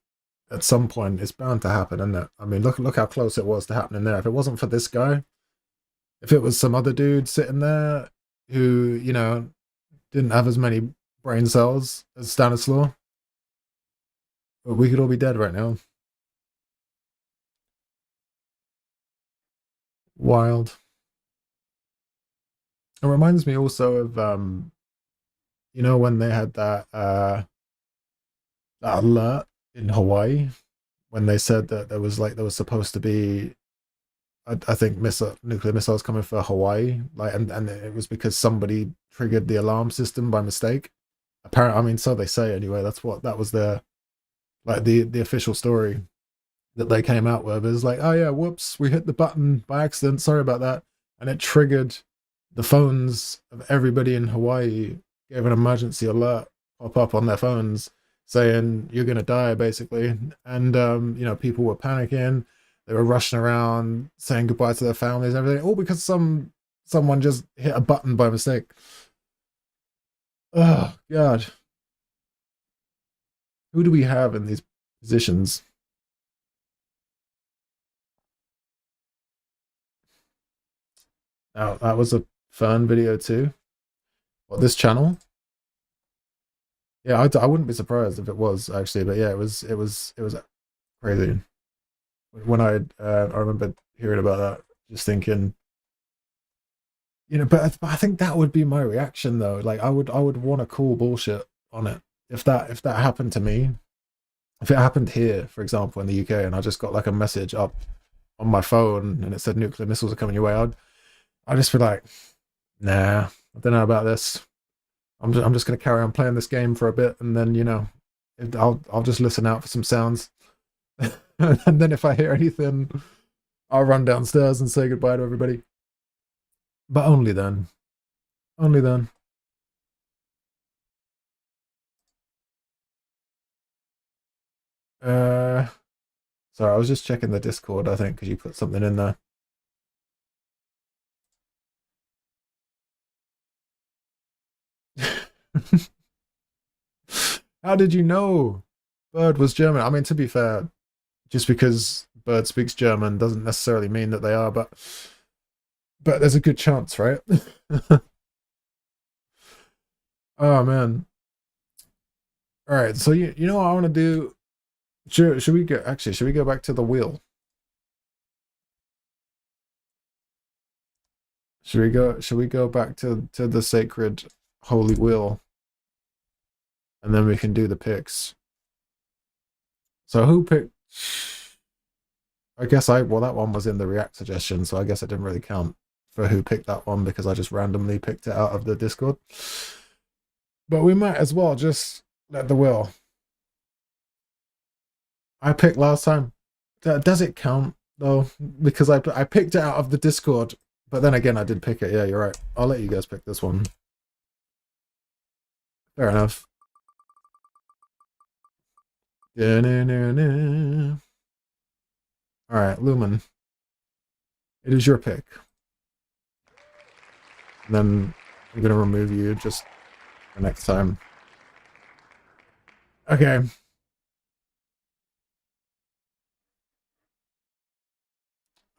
at some point. It's bound to happen, isn't it? I mean, look how close it was to happening there. If it wasn't for this guy, if it was some other dude sitting there who, didn't have as many brain cells as Stanislaw, we could all be dead right now. Wild. It reminds me also of when they had that alert in Hawaii, when they said that there was supposed to be I think nuclear missiles coming for Hawaii, like, and it was because somebody triggered the alarm system by mistake. Apparently, I mean, so they say anyway. That was their like the official story that they came out with. Is like, oh yeah, whoops, we hit the button by accident. Sorry about that, and it triggered the phones of everybody in Hawaii. Gave an emergency alert pop up on their phones saying you're gonna die, basically. And people were panicking. They were rushing around saying goodbye to their families and everything, all because someone just hit a button by mistake. Oh God, who do we have in these positions? Oh, that was a fun video too. What, this channel? Yeah, I wouldn't be surprised if it was actually, but yeah, it was crazy. When I remember hearing about that, just thinking, but I think that would be my reaction though. Like I would want to call bullshit on it if that happened to me. If it happened here, for example, in the UK, and I just got like a message up on my phone and it said nuclear missiles are coming your way, I'd just be like, nah, I don't know about this. I'm just gonna carry on playing this game for a bit, and then I'll just listen out for some sounds, and then if I hear anything, I'll run downstairs and say goodbye to everybody. But only then. Only then. Uh, sorry, I was just checking the Discord, I think, because you put something in there. How did you know Bird was German? I mean, to be fair, just because Bird speaks German doesn't necessarily mean that they are, but there's a good chance, right? Oh man. All right, so you know what I want to do? Should we go? Actually, should we go back to the wheel? Should we go back to the sacred holy wheel, and then we can do the picks. So who picked? I guess well, that one was in the React suggestion, so I guess it didn't really count for who picked that one because I just randomly picked it out of the Discord. But we might as well just let the wheel. I picked last time. Does it count though? Because I picked it out of the Discord, but then again I did pick it. Yeah, you're right. I'll let you guys pick this one. Fair enough. All right, Lumen. It is your pick. And then I'm gonna remove you just for next time. Okay.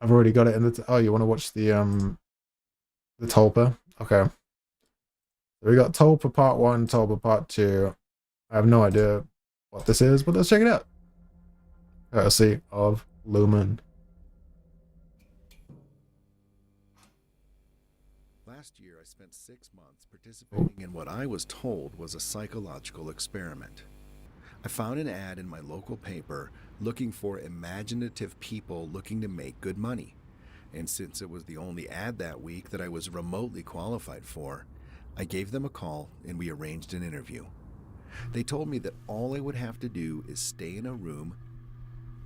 I've already got it in the. Oh, you want to watch the Tulpa? Okay. So we got Tulpa Part 1, Tulpa Part 2. I have no idea what this is, but let's check it out. Courtesy of Lumen. Last year, I spent 6 months participating in what I was told was a psychological experiment. I found an ad in my local paper looking for imaginative people looking to make good money. And since it was the only ad that week that I was remotely qualified for, I gave them a call and we arranged an interview. They told me that all I would have to do is stay in a room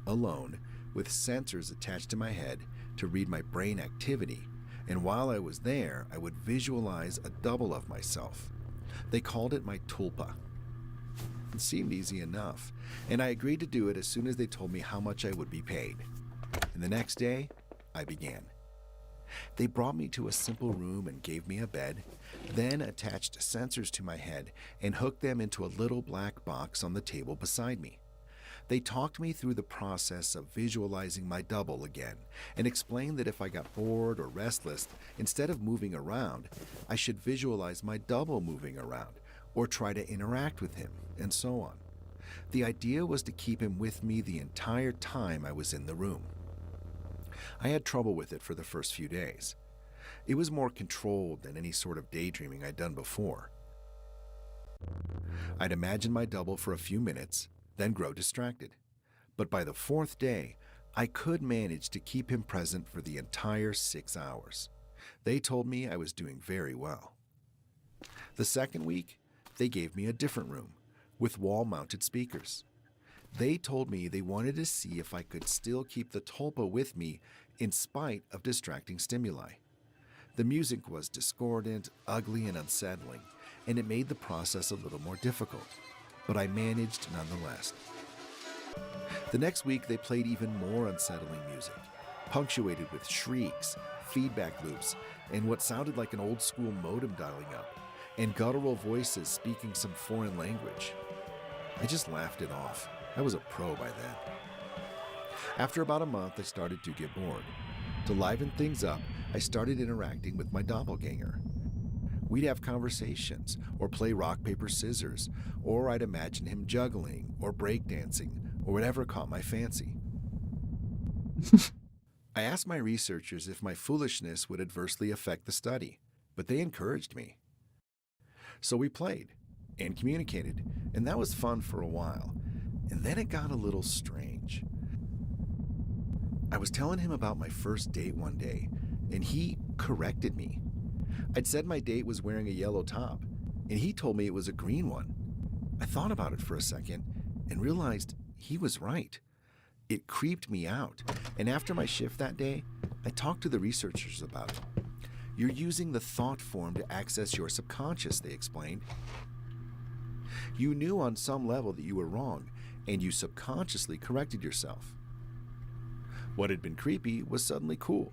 alone with sensors attached to my head to read my brain activity, and while I was there, I would visualize a double of myself. They called it my tulpa. It seemed easy enough, and I agreed to do it as soon as they told me how much I would be paid. And the next day, I began. They brought me to a simple room and gave me a bed, then attached sensors to my head and hooked them into a little black box on the table beside me. They talked me through the process of visualizing my double again and explained that if I got bored or restless, instead of moving around, I should visualize my double moving around or try to interact with him, and so on. The idea was to keep him with me the entire time I was in the room. I had trouble with it for the first few days. It was more controlled than any sort of daydreaming I'd done before. I'd imagine my double for a few minutes, then grow distracted. But by the fourth day, I could manage to keep him present for the entire 6 hours. They told me I was doing very well. The second week, they gave me a different room with wall-mounted speakers. They told me they wanted to see if I could still keep the tulpa with me in spite of distracting stimuli. The music was discordant, ugly, and unsettling, and it made the process a little more difficult, but I managed nonetheless. The next week, they played even more unsettling music, punctuated with shrieks, feedback loops, and what sounded like an old-school modem dialing up, and guttural voices speaking some foreign language. I just laughed it off. I was a pro by then. After about a month, I started to get bored. To liven things up, I started interacting with my doppelganger. We'd have conversations, or play rock, paper, scissors, or I'd imagine him juggling, or breakdancing, or whatever caught my fancy. I asked my researchers if my foolishness would adversely affect the study, but they encouraged me. So we played and communicated, and that was fun for a while. And then it got a little strange. I was telling him about my first date one day, and he corrected me. I'd said my date was wearing a yellow top, and he told me it was a green one. I thought about it for a second and realized he was right. It creeped me out, and after my shift that day, I talked to the researchers about it. You're using the thought form to access your subconscious, they explained. You knew on some level that you were wrong, and you subconsciously corrected yourself. What had been creepy was suddenly cool.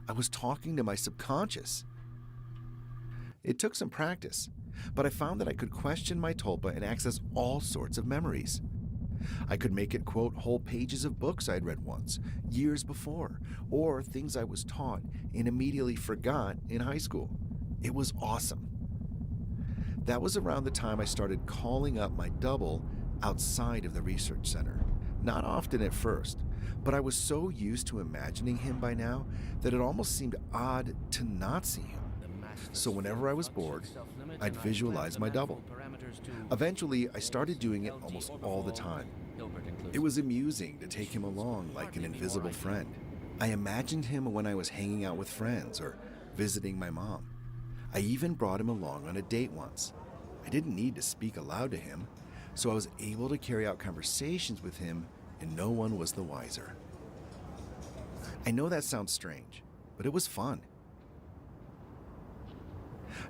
I was talking to my subconscious. It took some practice, but I found that I could question my tulpa and access all sorts of memories. I could make it quote whole pages of books I'd read once, years before, or things I was taught and immediately forgot in high school. It was awesome. That was around the time I started calling up my double outside of the research center. Not often at first, but I was so used to imagining him by now that it almost seemed odd to not see him. So whenever I was bored, I'd visualize my double. Eventually, I started doing it almost all the time. It was amusing to take him along like an invisible friend. I imagined him when I was hanging out with friends or visiting my mom. I even brought him along on a date once. I didn't need to speak aloud to him, so I was able to carry out conversations with him and no one was the wiser. I know that sounds strange, but it was fun.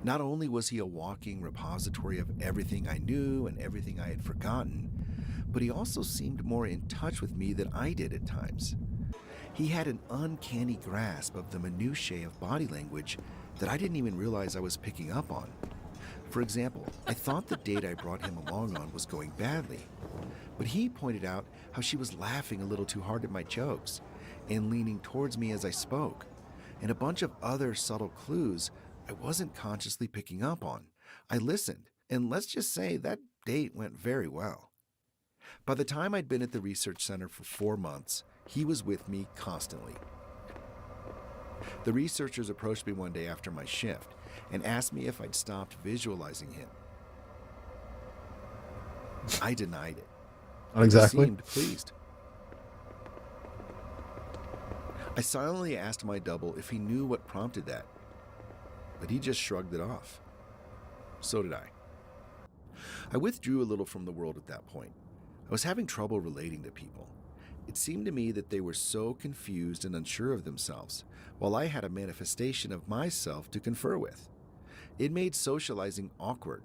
Not only was he a walking repository of everything I knew and everything I had forgotten, but he also seemed more in touch with me than I did at times. He had an uncanny grasp of the minutiae of body language that I didn't even realize I was picking up on. For example, I thought the date I brought him along on was going badly, but he pointed out how she was laughing a little too hard at my jokes and leaning towards me as I spoke, and a bunch of other subtle clues I wasn't consciously picking up on. I listened, and let's just say that date went very well. By the time I'd been at the research center for 4 months, he was with me constantly. The researchers approached me one day after my shift and asked me if I'd stopped visualizing him. I denied it. Not exactly. He seemed pleased. I silently asked my double if he knew what prompted that, but he just shrugged it off. So did I. I withdrew a little from the world at that point. I was having trouble relating to people. It seemed to me that they were so confused and unsure of themselves, while I had a manifestation of myself to confer with. It made socializing awkward.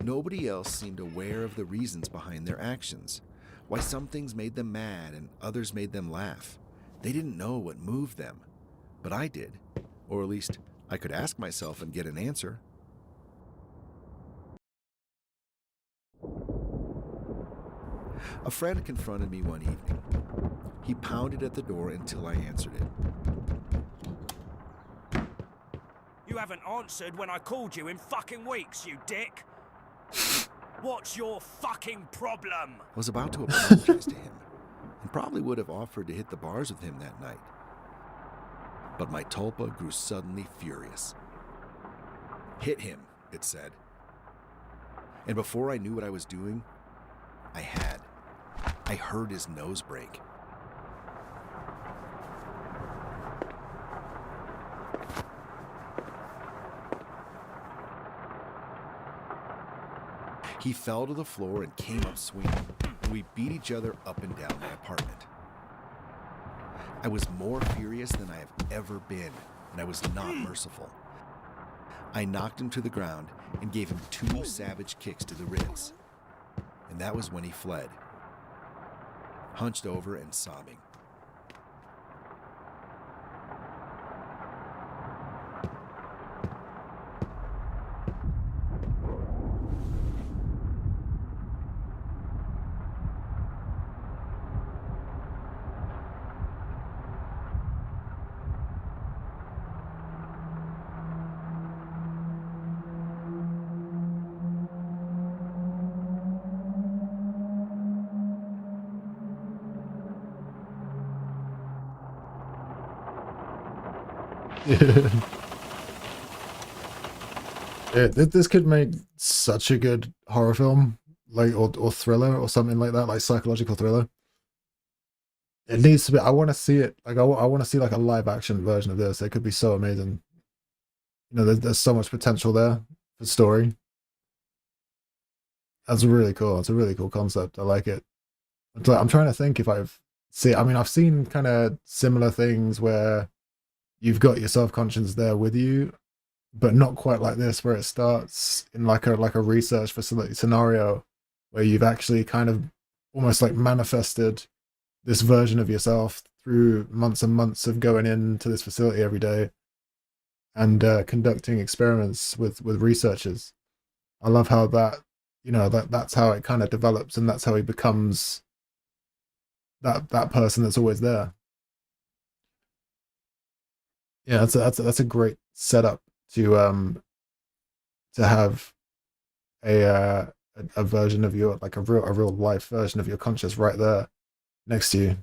Nobody else seemed aware of the reasons behind their actions, why some things made them mad and others made them laugh. They didn't know what moved them, but I did, or at least I could ask myself and get an answer. A friend confronted me one evening. He pounded at the door until I answered it. You haven't answered when I called you in fucking weeks, you dick! What's your fucking problem? I was about to apologize to him, and probably would have offered to hit the bars with him that night. But my tulpa grew suddenly furious. Hit him, it said. And before I knew what I was doing, I heard his nose break. He fell to the floor and came up swinging, and we beat each other up and down my apartment. I was more furious than I have ever been, and I was not merciful. I knocked him to the ground and gave him 2 savage kicks to the ribs. And that was when he fled, hunched over and sobbing. This could make such a good horror film, like or thriller or something like that, like psychological thriller. It needs to be. I want to see it. Like I want to see like a live action version of this. It could be so amazing. You know, there's so much potential there for story. That's really cool. It's a really cool concept. I like it. I'm trying to think if I've seen kind of similar things where you've got your self-conscious there with you, but not quite like this, where it starts in like a research facility scenario where you've actually kind of almost like manifested this version of yourself through months and months of going into this facility every day and conducting experiments with researchers. I love how that, you know, that's how it kind of develops, and that's how he becomes that person that's always there. Yeah, that's a great setup to have a version of your, like a real life version of your conscious right there next to you.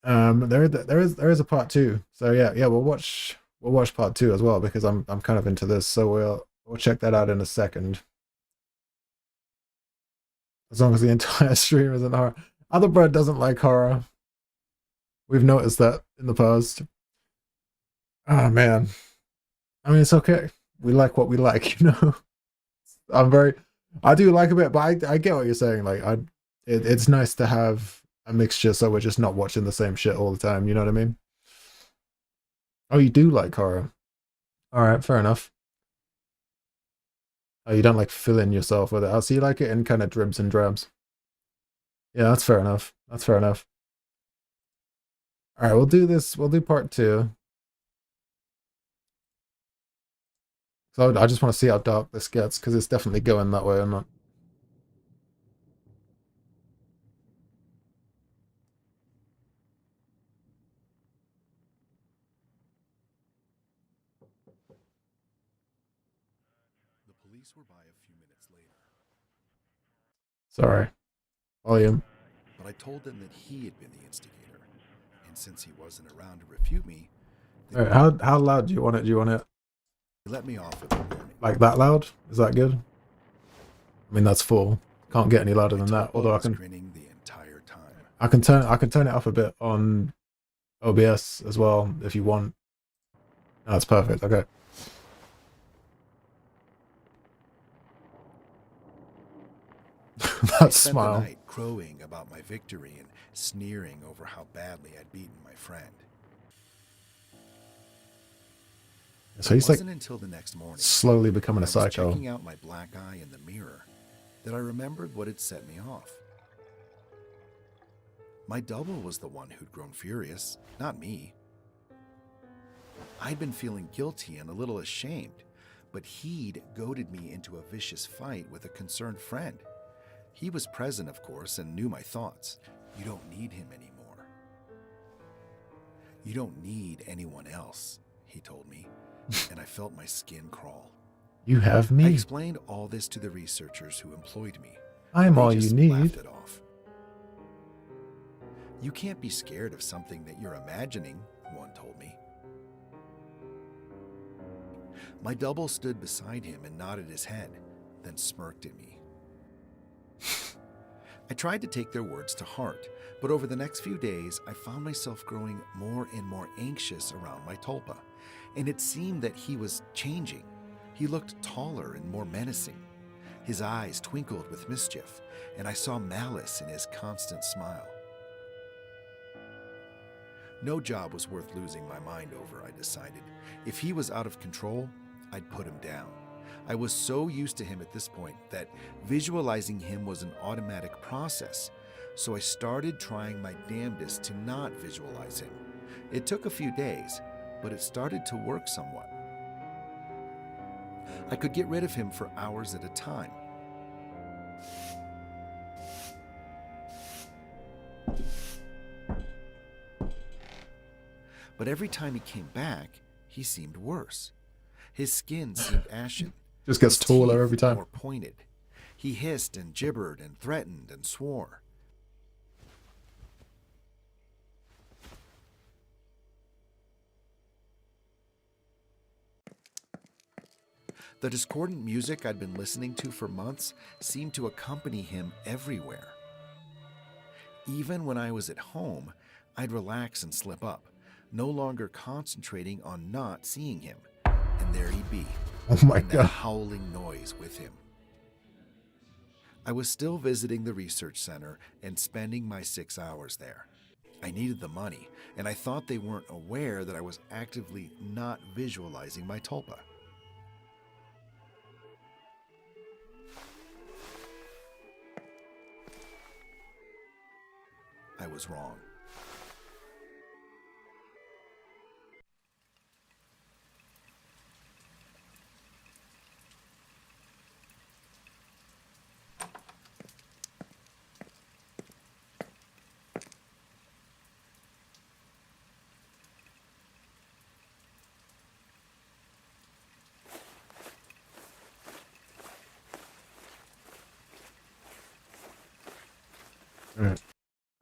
There is a part 2. So yeah, we'll watch part 2 as well, because I'm kind of into this. So we'll check that out in a second. As long as the entire stream isn't horror. Other Bread doesn't like horror. We've noticed that in the past. Oh man. I mean, it's okay. We like what we like, you know. I do like a bit, but I get what you're saying. Like it's nice to have a mixture, so we're just not watching the same shit all the time, you know what I mean? Oh, you do like horror. Alright, fair enough. Oh, you don't like filling yourself with it. Oh, so you like it in kind of dribs and drabs. Yeah, that's fair enough. That's fair enough. Alright, we'll do this. We'll do part 2. So I just want to see how dark this gets, because it's definitely going that way. I'm not. The police were by a few minutes later. Sorry. Volume. But I told them that he had been the instigator, and since he wasn't around to refute me, Alright, how loud do you want it? Do you want it they let me off with a warning. like that loud? Is that good? I mean, that's full. Can't get any louder than that. Topo Although I was can grinning the entire time. I can turn it up a bit on OBS as well if you want. No, that's perfect. Okay. I That spent smile. the night crowing about my victory and sneering over how badly I'd beaten my friend. So he's It like wasn't until the next morning, slowly becoming when a I was psycho. checking out my black eye in the mirror, that I remembered what had set me off. My double was the one who'd grown furious, not me. I'd been feeling guilty and a little ashamed, but he'd goaded me into a vicious fight with a concerned friend. He was present, of course, and knew my thoughts. You don't need him anymore. You don't need anyone else, he told me, and I felt my skin crawl. You have I me. explained all this to the researchers who employed me. I'm They all you just need. laughed it off. You can't be scared of something that you're imagining, one told me. My double stood beside him and nodded his head, then smirked at me. I tried to take their words to heart, but over the next few days, I found myself growing more and more anxious around my tulpa, and it seemed that he was changing. He looked taller and more menacing. His eyes twinkled with mischief, and I saw malice in his constant smile. No job was worth losing my mind over, I decided. If he was out of control, I'd put him down. I was so used to him at this point that visualizing him was an automatic process, so I started trying my damnedest to not visualize him. It took a few days, but it started to work somewhat. I could get rid of him for hours at a time. But every time he came back, he seemed worse. His skin seemed ashen. Just gets His taller teeth every time. more pointed. He hissed and gibbered and threatened and swore. The discordant music I'd been listening to for months seemed to accompany him everywhere. Even when I was at home, I'd relax and slip up, no longer concentrating on not seeing him. And there he'd be, Oh my and that god. howling noise with him. I was still visiting the research center and spending my 6 hours there. I needed the money, and I thought they weren't aware that I was actively not visualizing my tulpa. I was wrong. Alright.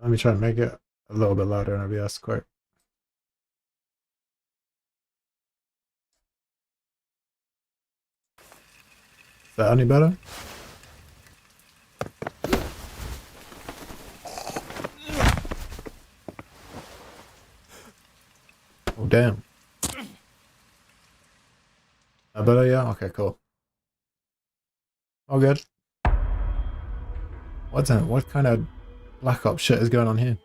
Let me try and make it a little bit louder in OBS quick. Is that any better? Oh damn. That better? Yeah? Okay, cool. Oh good. What kind of Black Ops shit is going on here?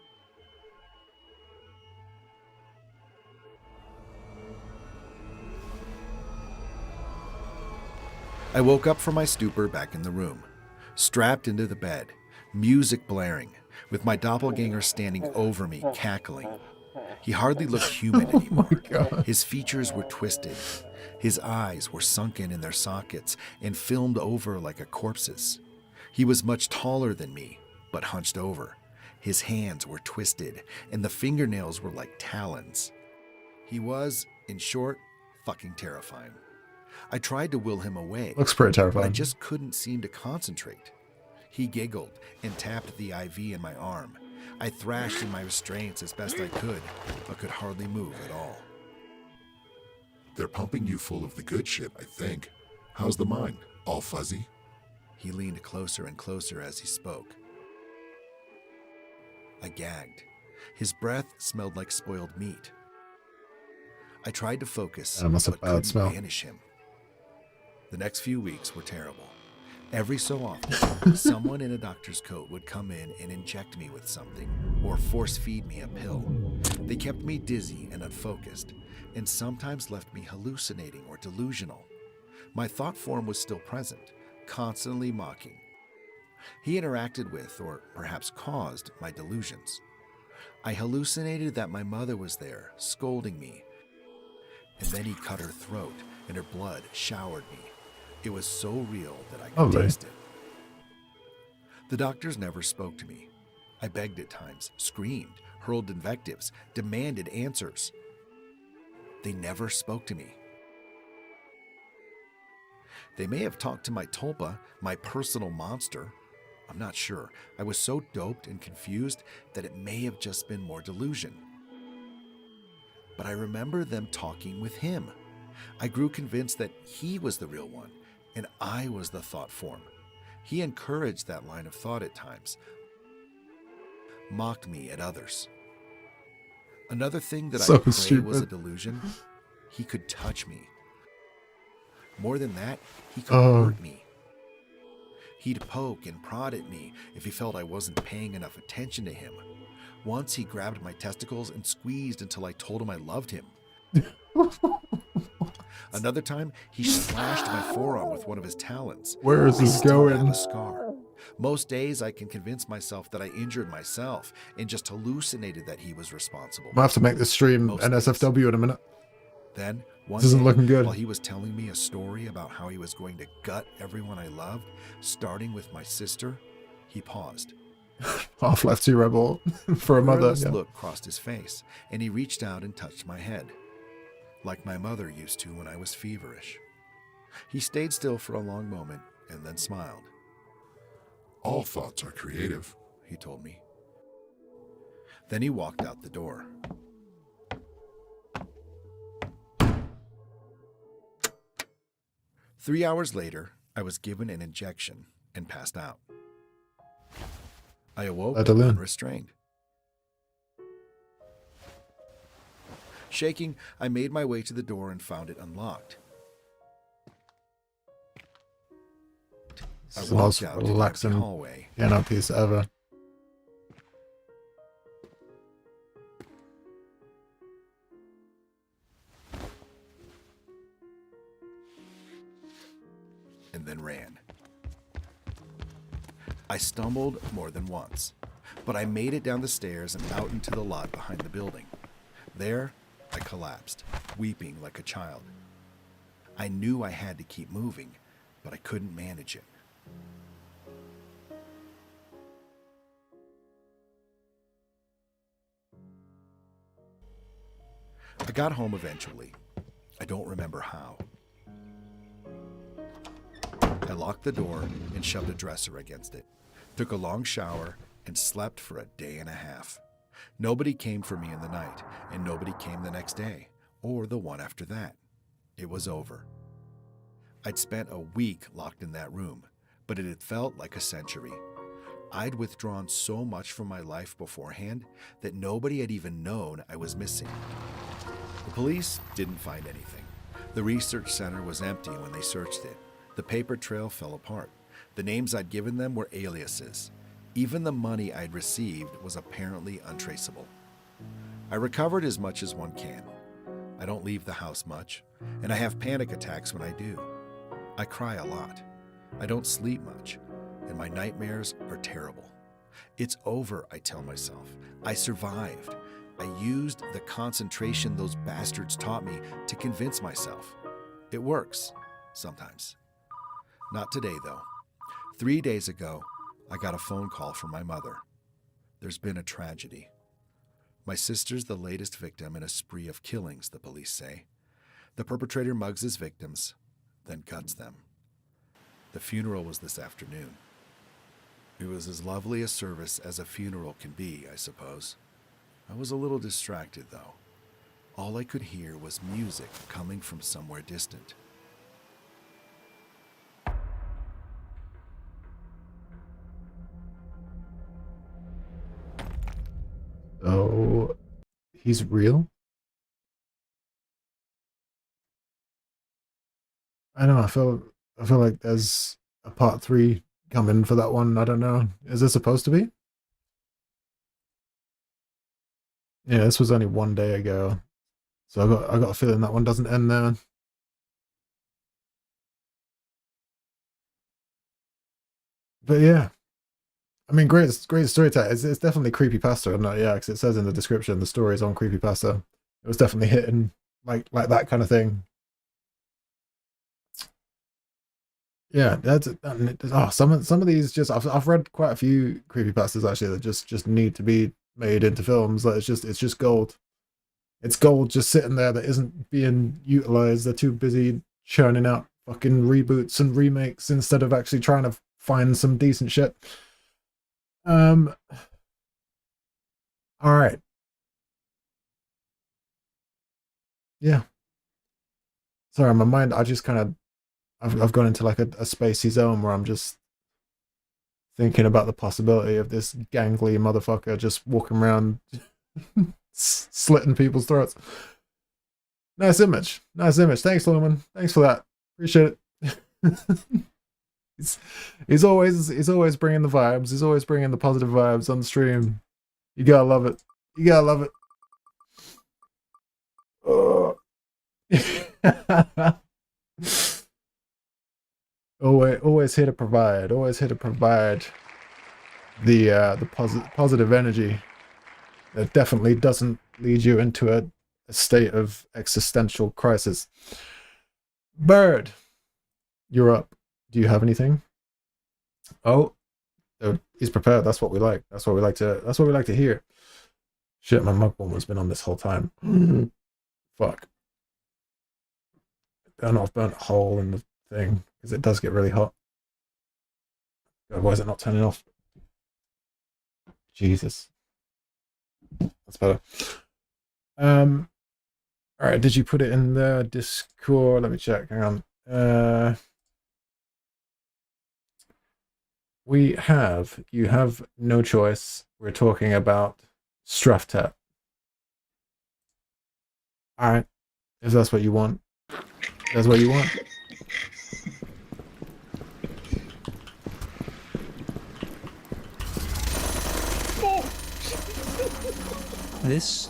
I woke up from my stupor back in the room, strapped into the bed, music blaring, with my doppelganger standing over me, cackling. He hardly looked human Oh anymore. my god. His features were twisted. His eyes were sunken in their sockets and filmed over like a corpse's. He was much taller than me, but hunched over. His hands were twisted, and the fingernails were like talons. He was, in short, fucking terrifying. I tried to will him away, Looks pretty but I terrifying. just couldn't seem to concentrate. He giggled and tapped the IV in my arm. I thrashed in my restraints as best I could, but could hardly move at all. They're pumping you full of the good shit, I think. How's the mind? All fuzzy? He leaned closer and closer as he spoke. I gagged. His breath smelled like spoiled meat. I tried to focus, That must have but bad couldn't smell. banish him. The next few weeks were terrible. Every so often, someone in a doctor's coat would come in and inject me with something, or force feed me a pill. They kept me dizzy and unfocused, and sometimes left me hallucinating or delusional. My thought form was still present, constantly mocking. He interacted with, or perhaps caused, my delusions. I hallucinated that my mother was there, scolding me, and then he cut her throat, and her blood showered me. It was so real that I could Lovely. taste it. The doctors never spoke to me. I begged at times, screamed, hurled invectives, demanded answers. They never spoke to me. They may have talked to my tulpa, my personal monster. I'm not sure. I was so doped and confused that it may have just been more delusion. But I remember them talking with him. I grew convinced that he was the real one, and I was the thought form. He encouraged that line of thought at times, mocked me at others. Another thing that So I pray was a stupid. delusion, he could touch me. More than that, he could Oh. hurt me. He'd poke and prod at me if he felt I wasn't paying enough attention to him. Once he grabbed my testicles and squeezed until I told him I loved him. Another time, he slashed my forearm with one of his talons. Where is I this still have going? a scar. Most days, I can convince myself that I injured myself and just hallucinated that he was responsible. Might have to make this stream Most NSFW in a minute. Then, one This isn't day, looking good. while he was telling me a story about how he was going to gut everyone I loved, starting with my sister, he paused. Half-Life 2 Rebel for a mother. querulous Yeah. look crossed his face, and he reached out and touched my head, like my mother used to when I was feverish. He stayed still for a long moment and then smiled. All thoughts are creative. He told me. Then he walked out the door. Three hours later, I was given an injection and passed out. I awoke Let alone. unrestrained. Shaking, I made my way to the door and found it unlocked. I It's the walked most out to the empty relaxing hallway. piano piece ever. And then ran. I stumbled more than once, but I made it down the stairs and out into the lot behind the building. There, I collapsed, weeping like a child. I knew I had to keep moving, but I couldn't manage it. I got home eventually. I don't remember how. I locked the door and shoved a dresser against it, took a long shower, and slept for a day and a half. Nobody came for me in the night, and nobody came the next day, or the one after that. It was over. I'd spent a week locked in that room, but it had felt like a century. I'd withdrawn so much from my life beforehand that nobody had even known I was missing. The police didn't find anything. The research center was empty when they searched it. The paper trail fell apart. The names I'd given them were aliases. Even the money I'd received was apparently untraceable. I recovered as much as one can. I don't leave the house much, and I have panic attacks when I do. I cry a lot. I don't sleep much, and my nightmares are terrible. It's over, I tell myself. I survived. I used the concentration those bastards taught me to convince myself. It works, sometimes. Not today, though. 3 days ago, I got a phone call from my mother. There's been a tragedy. My sister's the latest victim in a spree of killings, the police say. The perpetrator mugs his victims, then guts them. The funeral was this afternoon. It was as lovely a service as a funeral can be, I suppose. I was a little distracted, though. All I could hear was music coming from somewhere distant. Oh, he's real? I know, I feel like there's a part 3 coming for that one. I don't know. Is it supposed to be? Yeah, this was only 1 day ago. So I got a feeling that one doesn't end there. But yeah. I mean, great storytelling. It's definitely creepypasta, and yeah, because it says in the description the story is on creepypasta. It was definitely hitting like that kind of thing. Yeah, that's some of these just I've read quite a few creepypastas actually that just need to be made into films. Like it's just gold. It's gold just sitting there that isn't being utilized. They're too busy churning out fucking reboots and remakes instead of actually trying to find some decent shit. All right. Yeah. Sorry, my mind, I just kind of I've gone into like a spacey zone where I'm just thinking about the possibility of this gangly motherfucker just walking around slitting people's throats. Nice image. Thanks, Lumen. Thanks for that. Appreciate it. he's always bringing the vibes. He's always bringing the positive vibes on the stream. You gotta love it. You gotta love it. Oh. always here to provide. Always here to provide the positive energy that definitely doesn't lead you into a state of existential crisis. Bird, you're up. Do you have anything? Oh, he's prepared. That's what we like. That's what we like to hear. Shit, my mug bomb has been on this whole time. Fuck. I don't know, I've burnt a hole in the thing because it does get really hot. God, why is it not turning off? Jesus. That's better. Alright, did you put it in the Discord? Let me check. Hang on. You have no choice. We're talking about Straftat. Alright. If that's what you want. That's what you want. This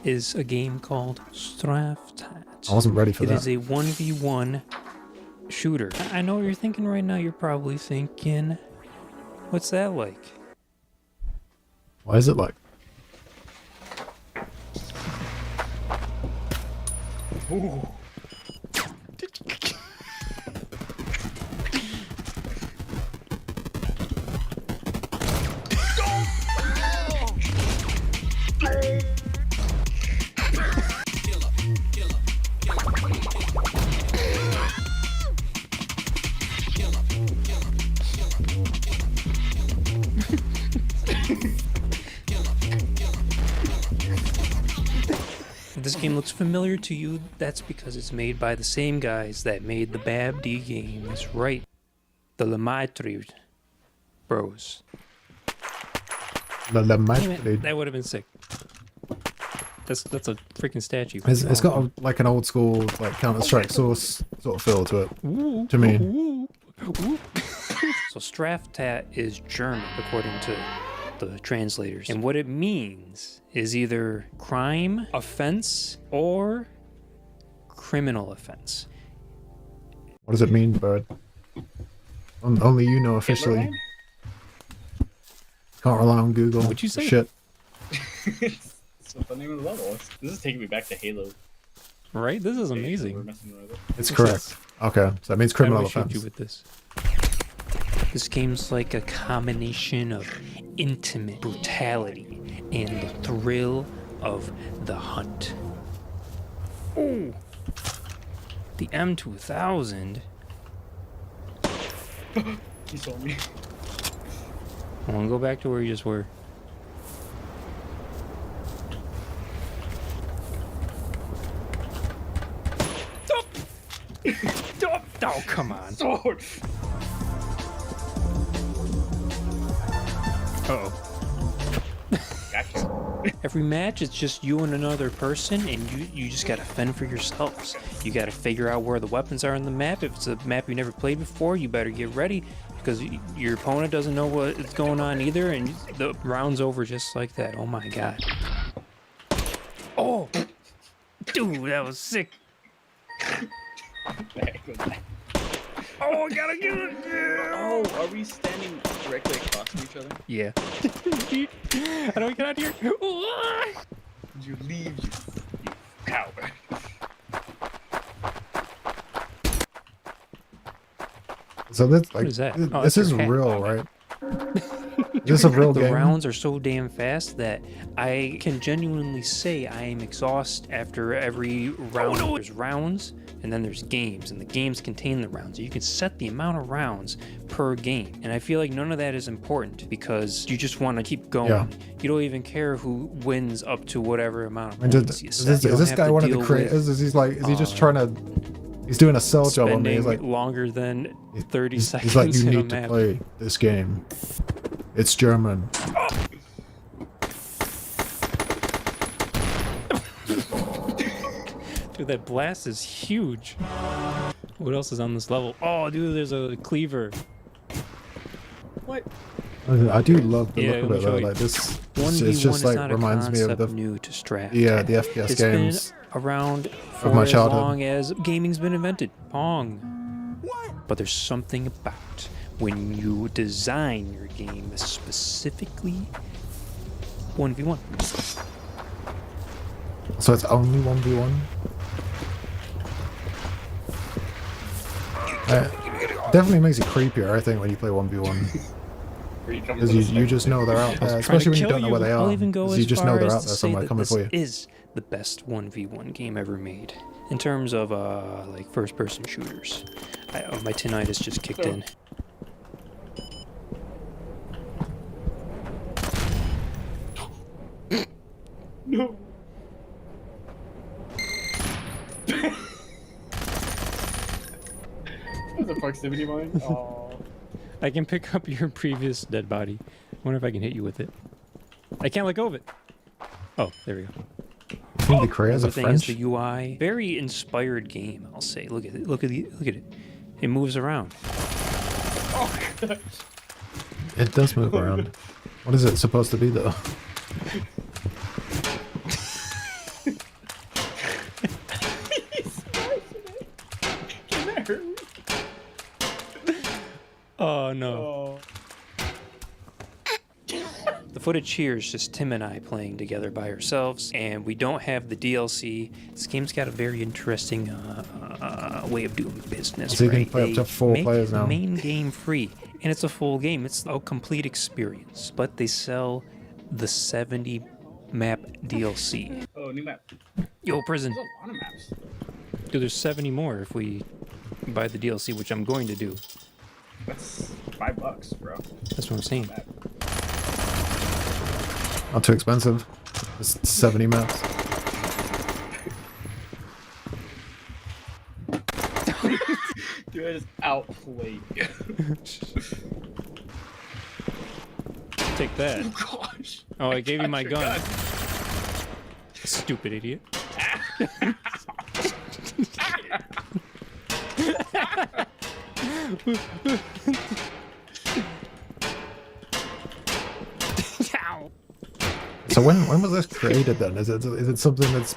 is a game called Straftat. I wasn't ready for that. It is a 1v1 shooter. I know what you're thinking right now. You're probably thinking, what's that like? Why is it like? Ooh. If this game looks familiar to you, that's because it's made by the same guys that made the BABD game. That's right. The Lemaitre Bros. The Damn it, that would have been sick. That's a freaking statue. It's got like an old school like Counter-Strike source sort of feel to it. To me. So Straftat is German according to the translators. And what it means is either crime, offense, or criminal offense. What does it mean, Bird? Only you know officially. Can't rely on Google. What'd you say? Shit. It's the name of the level. This is taking me back to Halo. Right? This is We're amazing. messing with it. It's correct. Okay, so that means criminal I wish you'd offense. do with this. This game's like a combination of intimate brutality and the thrill of the hunt. Ooh! The M2000. He saw me. I want to go back to where you just were. Oh, come on. Sword. Uh-oh. Gotcha. Every match, it's just you and another person, and you just gotta fend for yourselves. You gotta figure out where the weapons are on the map. If it's a map you never played before, you better get ready, because your opponent doesn't know what's going on either, and the round's over just like that. Oh my god. Oh! Dude, that was sick. Oh, I gotta get it! Yeah. Oh, are we standing directly across from each other? Yeah. How do I get out of here? Did you leave, you coward? So that's like What is that? Oh, this that's is your hat. real, right? Is this a real The game? rounds are so damn fast that I can genuinely say I am exhausted after every round. There's rounds, and then there's games, and the games contain the rounds. You can set the amount of rounds per game, and I feel like none of that is important because you just want to keep going. Yeah. You don't even care who wins up to whatever amount of I mean, points you is set. this, You is don't this have guy to one of the deal creators? with Is he just trying to? He's doing a sell job on me. spending He's like longer than 30 seconds he's like, you in a need to map. play this game. It's German. Dude, that blast is huge. What else is on this level? Oh, dude, there's a cleaver. What? I do love the Yeah, look of let me it show though. you. Like this, 1v1 it's just is like not a reminds me of concept the new to Strat. the FPS It's games. been around of for my as childhood. long as gaming's been invented. Pong. But there's something about when you design your game specifically 1v1. So it's only 1v1. Definitely makes it creepier, I think, when you play 1v1. Because you just know they're out there, especially when you don't know where they are. I'll even go 'Cause as you just far know they're as out to there say somewhere that coming this for you. is the best 1v1 game ever made in terms of like first-person shooters. My tinnitus just kicked in. No. That's a proximity mine. Oh. I can pick up your previous dead body. I wonder if I can hit you with it. I can't let go of it. Oh, there we go. I think the creators The are thing is French. the UI. Very inspired game, I'll say. Look at it. Look at it. It moves around. Oh gosh. It does move around. What is it supposed to be though? Can that hurt me? Oh no. Oh. The footage here is just Tim and I playing together by ourselves, and we don't have the DLC. This game's got a very interesting way of doing business. So you can right? play up to 4 make players the now. main game free, and it's a full game. It's a complete experience, but they sell the 70 map DLC. Oh, new map. Yo, prison. There's a lot of maps. Dude, there's 70 more if we buy the DLC, which I'm going to do. That's $5, bro. That's what I'm saying. Map. Not too expensive. It's 70 maps. Dude, I just outplayed you. Take that. Oh gosh. Oh, I gave you my got your gun. Stupid idiot. So when was this created then? Is it something that's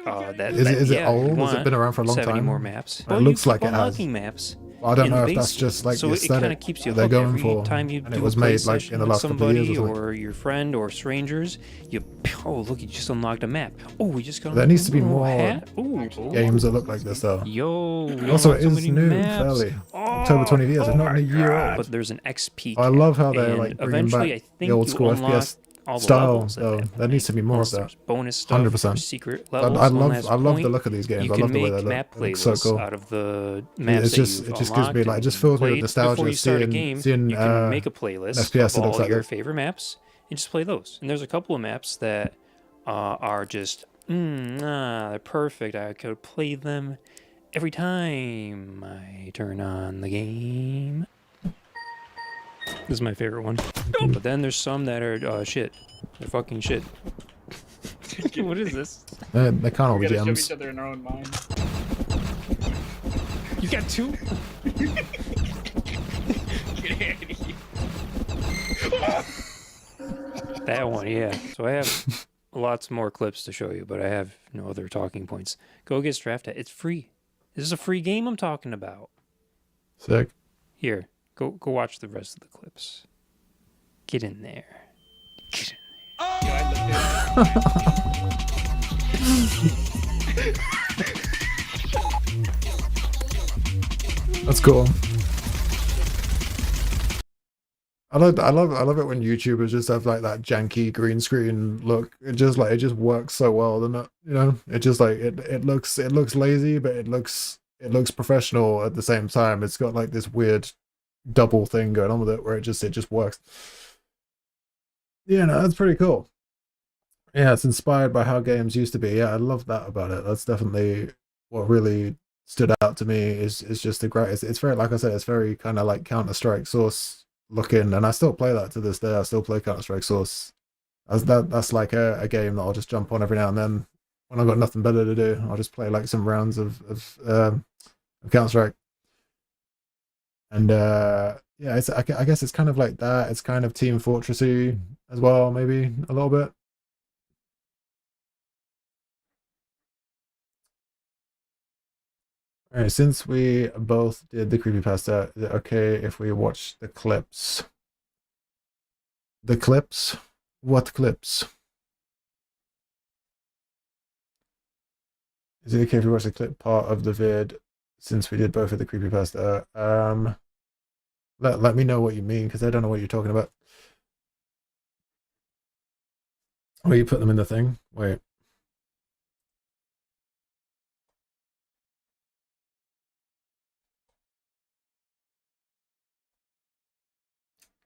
is it yeah, old? Has it been around for a long 70 time? more maps. It looks you like keep it has. unlocking maps. I don't in know the if that's base, just like so the it kind of aesthetic keeps you they're hooked going every for, time you and do it was a play made like session in the with last couple of somebody years or something. or your friend or strangers. You look, you just unlocked a map. Oh, we just got. There needs to be more hat. Ooh, games that look like this though. Yo, we Also, unlocked it so is many new, maps. fairly. October 20th. It's not even a year old. But there's an XP. I love how they're and like bringing eventually, back I think the old you school unlock FPS all the style. levels Though at there needs to be more of Plus, that. there's bonus stuff, 100%. there's secret levels. I one last love the point, look of these games. You I can love the way make they look. map It looks so playlists cool. out of the maps It's that just you've it just gives me unlocked like it and just fills me with played. nostalgia Before you start a game, seeing you can make a playlist FPS that of looks all like your this. favorite maps and just play those. And there's a couple of maps that are just they're perfect. I could play them every time I turn on the game. This is my favorite one. But then there's some that are shit. They're fucking shit. What is this? They can't all We be gotta shove gems. each other in our own minds. You got two? That one, yeah. So I have lots more clips to show you, but I have no other talking points. Go get Draft. It's free. This is a free game I'm talking about. Sick. Here, go watch the rest of the clips. Get in there. Get in That's cool. I love it when YouTubers just have like that janky green screen look. It just works so well, doesn't it? You know, it just like it looks lazy, but it looks professional at the same time. It's got like this weird double thing going on with it where it just works. Yeah, no, that's pretty cool. Yeah, it's inspired by how games used to be. Yeah, I love that about it. That's definitely what really stood out to me is just the great. It's very, like I said, it's very kind of like Counter-Strike Source looking, and I still play that to this day. I still play Counter-Strike Source. That's like a game that I'll just jump on every now and then when I've got nothing better to do. I'll just play like some rounds of Counter Strike. And yeah, I guess it's kind of like that. It's kind of Team Fortressy as well, maybe a little bit. All right, since we both did the creepypasta, is it okay if we watch the clips? The clips? What clips? Is it okay if we watch the clip part of the vid since we did both of the creepypasta? Let me know what you mean, because I don't know what you're talking about. Oh, you put them in the thing? Wait.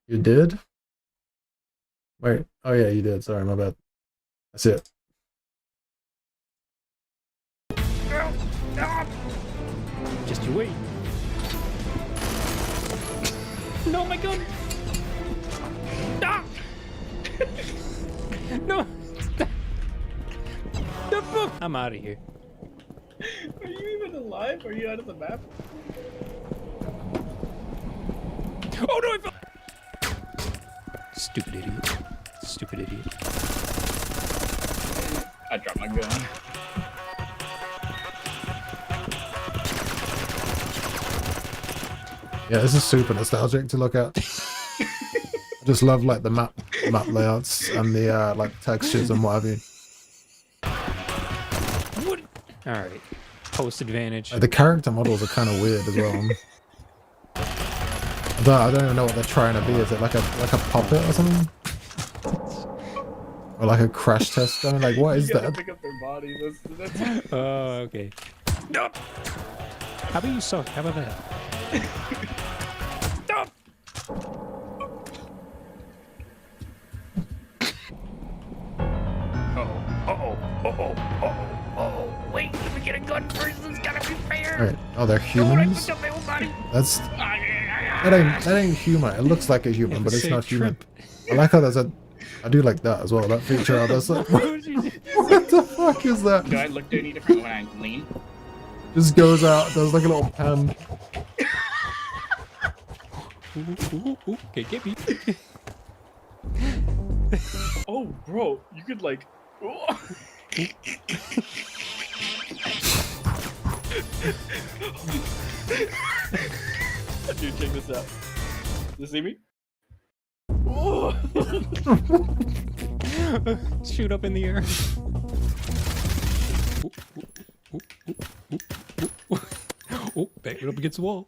You did? Wait. Oh yeah, you did. Sorry, my bad. That's it. Just you wait. No, my gun! Ah! No! Stop. No! I'm out of here. Are you even alive? Are you out of the map? Oh no! I fell. Stupid idiot. Stupid idiot. I dropped my gun. Yeah, this is super nostalgic to look at. I just love like the map layouts and the like textures and what have you. What? All right. Post advantage. Like, the character models are kind of weird as well. I don't even know what they're trying to be. Is it like a puppet or something? Or like a crash test dummy? Like, what is You gotta that? pick up their body. That's Oh, okay. Nope. How about you suck? How about that? Stop! Wait, let me get a gun first. It's gotta be fair. Alright. Oh, they're humans? My own body. That's that ain't human. It looks like a human, but it's not human. I like how there's a I do like that as well, that feature of this. Like, what the fuck is that? Do I look any different when I lean? Just goes out, does like a little pan. Okay, get me. Oh, bro, you could like. Dude, check this out. You see me? Shoot up in the air. Oh, back it up against the wall.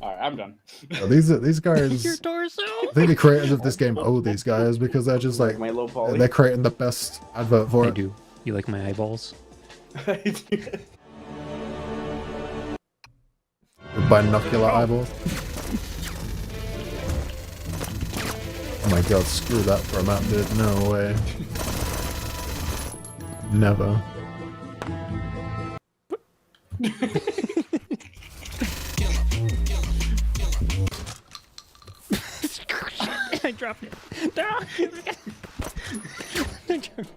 Alright, I'm done. Oh, these guys. Your torso. I think the creators of this game owe these guys because they're just like My low poly. they're creating the best advert for I it. do. You like my eyeballs? With binocular eyeballs. Oh my god, screw that for a map, dude. No way. Never. I dropped it. No! I dropped it.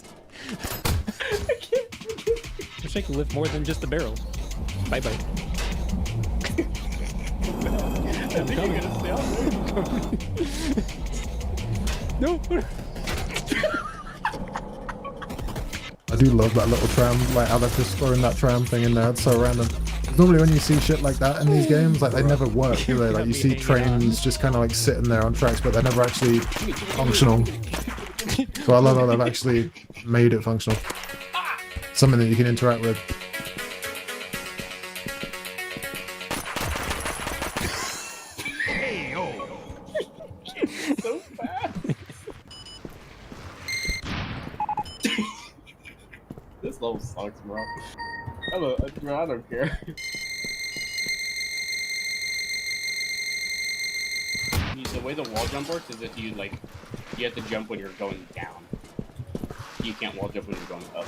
Wish I could lift more than just the barrels. Bye bye. I think you're gonna stay on there. No! I do love that little tram, like how they're just throwing that tram thing in there. It's so random. Normally when you see shit like that in these games, like they never work, do they? Like you see trains just kind of like sitting there on tracks, but they're never actually functional. So I love how they've actually made it functional. Something that you can interact with. So fast. This level sucks, bro. I don't care. The way the wall jump works is if you you have to jump when you're going down. You can't wall jump when you're going up.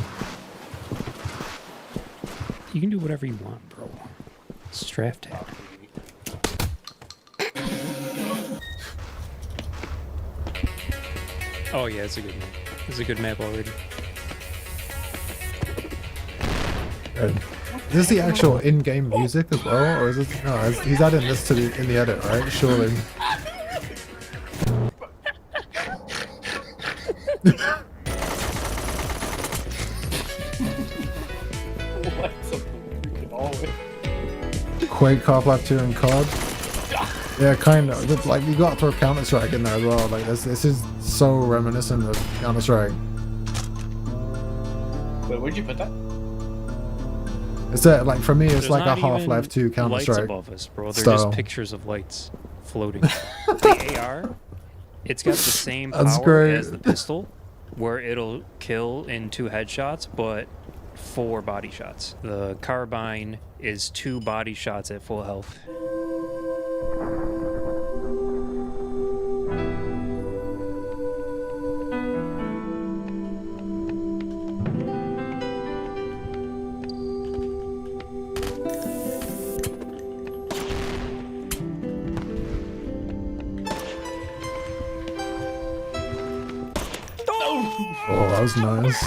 You can do whatever you want, bro. It's draft tag. Oh yeah, it's a good map. It's a good map already. Good. Is this the actual in-game music as well, or is it? No, he's adding this to in the edit, right? Surely. What's up the freaking hallway? Quake, Half-Life 2, and COD. Yeah, kind of. But, like, you got to throw Counter-Strike in there as well. Like, this is so reminiscent of Counter-Strike. Wait, where'd you put that? It's that, like, for me, it's There's like a not even Half-Life 2 lights Counter-Strike. above us, bro. They're style. just pictures of lights floating. The AR, it's got the same That's power great. as the pistol, where it'll kill in 2 headshots, but 4 body shots. The carbine is 2 body shots at full health. Oh, that was nice.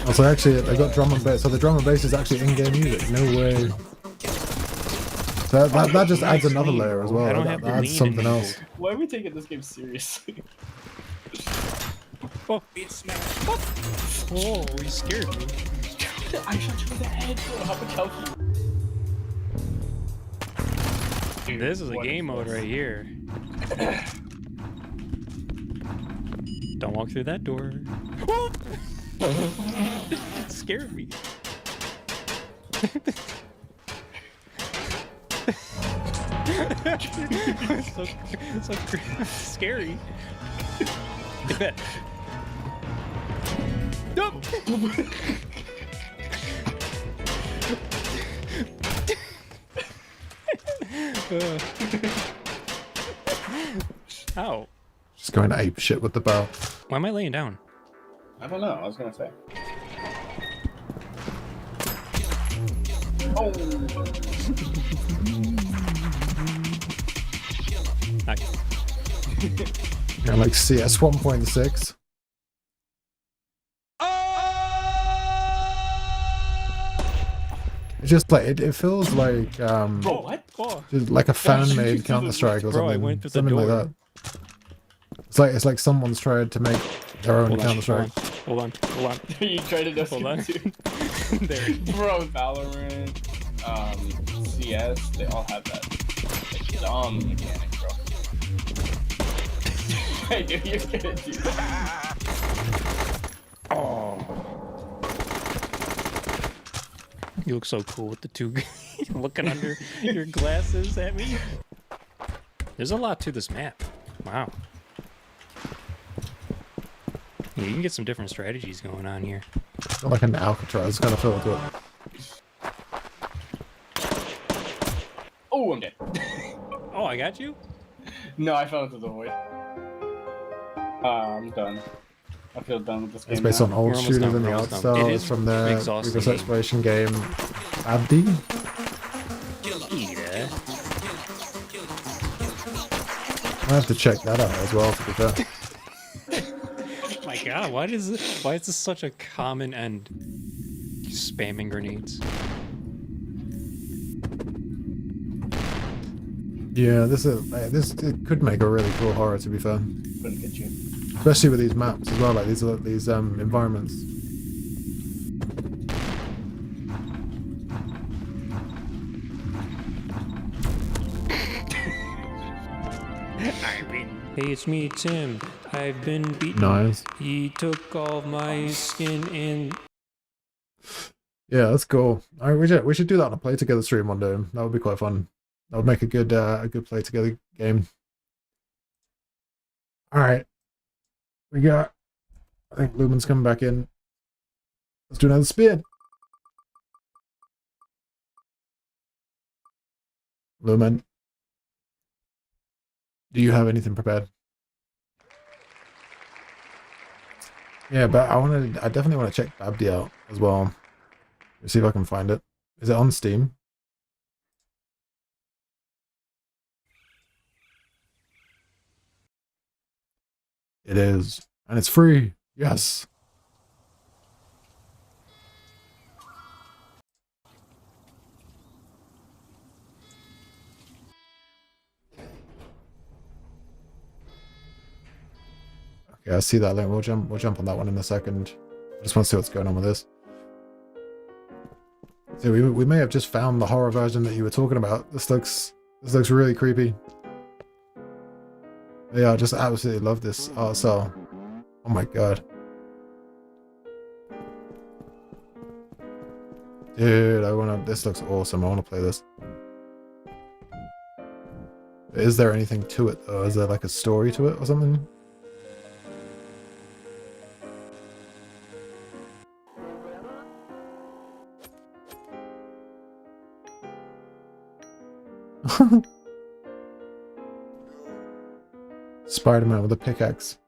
Also, actually, they got drum and bass. So the drum and bass is actually in-game music. No way. So that just adds another layer as well. I don't have That the adds lean something anymore. else. Why are we taking this game seriously? Oh, you scared me. I shot you in the head. How much health you... This is a game mode right here. Don't walk through that door. It scared me. it's so scary. I bet. Nope. Ow. Just going ape shit with the barrel. Why am I laying down? I don't know. I was gonna say. Oh. Nice. Yeah, like CS 1.6. It's just like it feels like Bro, what? Oh, just like a fan-made through the- Counter-Strike or Bro, I something. went through the Something like door. that. It's like someone's tried to make their own Counter-Strike. Hold on. You tried to Hold on. too. There. Bro, Valorant, CS, they all have that. Dumb mechanic, bro. I knew you were gonna do that. Oh. You look so cool with the 2 looking under your glasses at me. There's a lot to this map. Wow. Yeah, you can get some different strategies going on here. Got like an Alcatraz kind of feel to it. Oh, I'm dead. Oh, I got you? No, I fell into the void. I'm done. I feel done with this game. It's based now. on old We're almost shooters done, in the we're art almost done. style. It It's is from the exhausting previous game. exploration game Abdi. Yeah. I have to check that out as well, to be fair. My god, why is this such a common end? Spamming grenades. Yeah, this it could make a really cool horror, to be fair. Couldn't get you. Especially with these maps as well, like these environments. Hey, it's me, Tim. I've been beaten. Nice. He took all my skin and... Yeah, that's cool. All right, we should do that on a play together stream one day. That would be quite fun. That would make a good play together game. All right, we got. I think Lumen's coming back in. Let's do another spin. Lumen, do you have anything prepared? Yeah, but I definitely want to check Babdi out as well. Let's see if I can find it. Is it on Steam? It is. And it's free. Yes. Okay, I see that link. We'll jump on that one in a second. I just want to see what's going on with this. So we may have just found the horror version that you were talking about. This looks really creepy. Yeah, I just absolutely love this art style. Oh my god. Dude, this looks awesome. I wanna play this. Is there anything to it though? Is there like a story to it or something? Spider-Man with a pickaxe.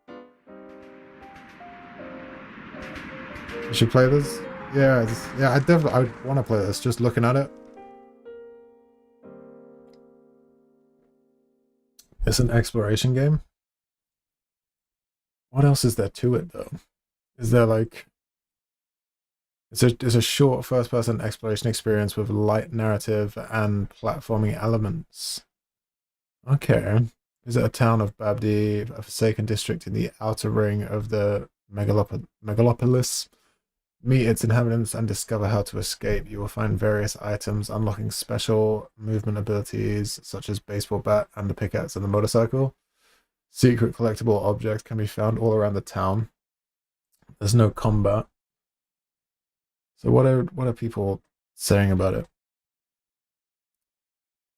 You should play this? Yeah, I would want to play this, just looking at it. It's an exploration game. What else is there to it though? Is there like... It's a short first-person exploration experience with light narrative and platforming elements. Okay. Visit a town of Babdi, a forsaken district in the outer ring of the megalopolis. Meet its inhabitants and discover how to escape. You will find various items unlocking special movement abilities such as baseball bat and the pickaxe and the motorcycle. Secret collectible objects can be found all around the town. There's no combat. So what are people saying about it?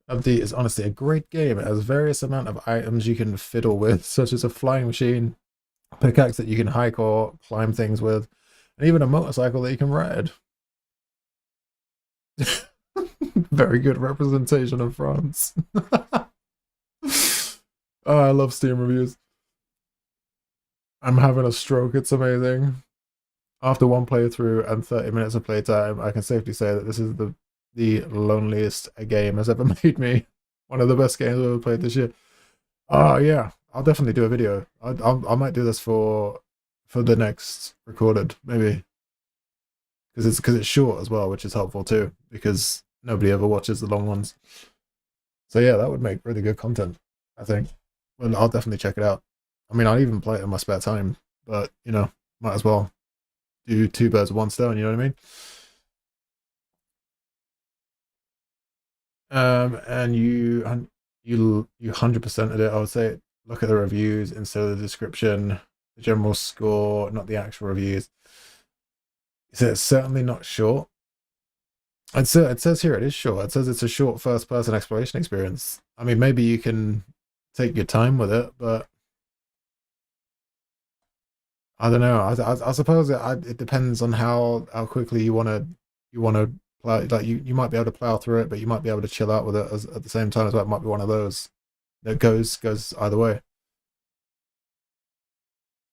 Babdi is honestly a great game. It has various amount of items you can fiddle with, such as a flying machine, a pickaxe that you can hike or climb things with, and even a motorcycle that you can ride. Very good representation of France. Oh, I love Steam reviews. I'm having a stroke. It's amazing. After one playthrough and 30 minutes of playtime, I can safely say that this is the loneliest a game has ever made me. One of the best games I've ever played this year. Oh yeah, I'll definitely do a video. I might do this for the next recorded, maybe, because it's short as well, which is helpful too, because nobody ever watches the long ones. So yeah, that would make really good content, I think. Well, I'll definitely check it out. I mean, I'll even play it in my spare time, but you know, might as well do two birds with one stone. You know what I mean? And you 100%ed it. I would say look at the reviews instead of the description, the general score, not the actual reviews. So it's certainly not short. It says here it is short. It says it's a short first-person exploration experience. I mean, maybe you can take your time with it, but I don't know. I suppose it depends on how quickly you want to plow. Like you might be able to plow through it, but you might be able to chill out with it at the same time as well. It might be one of those that goes either way.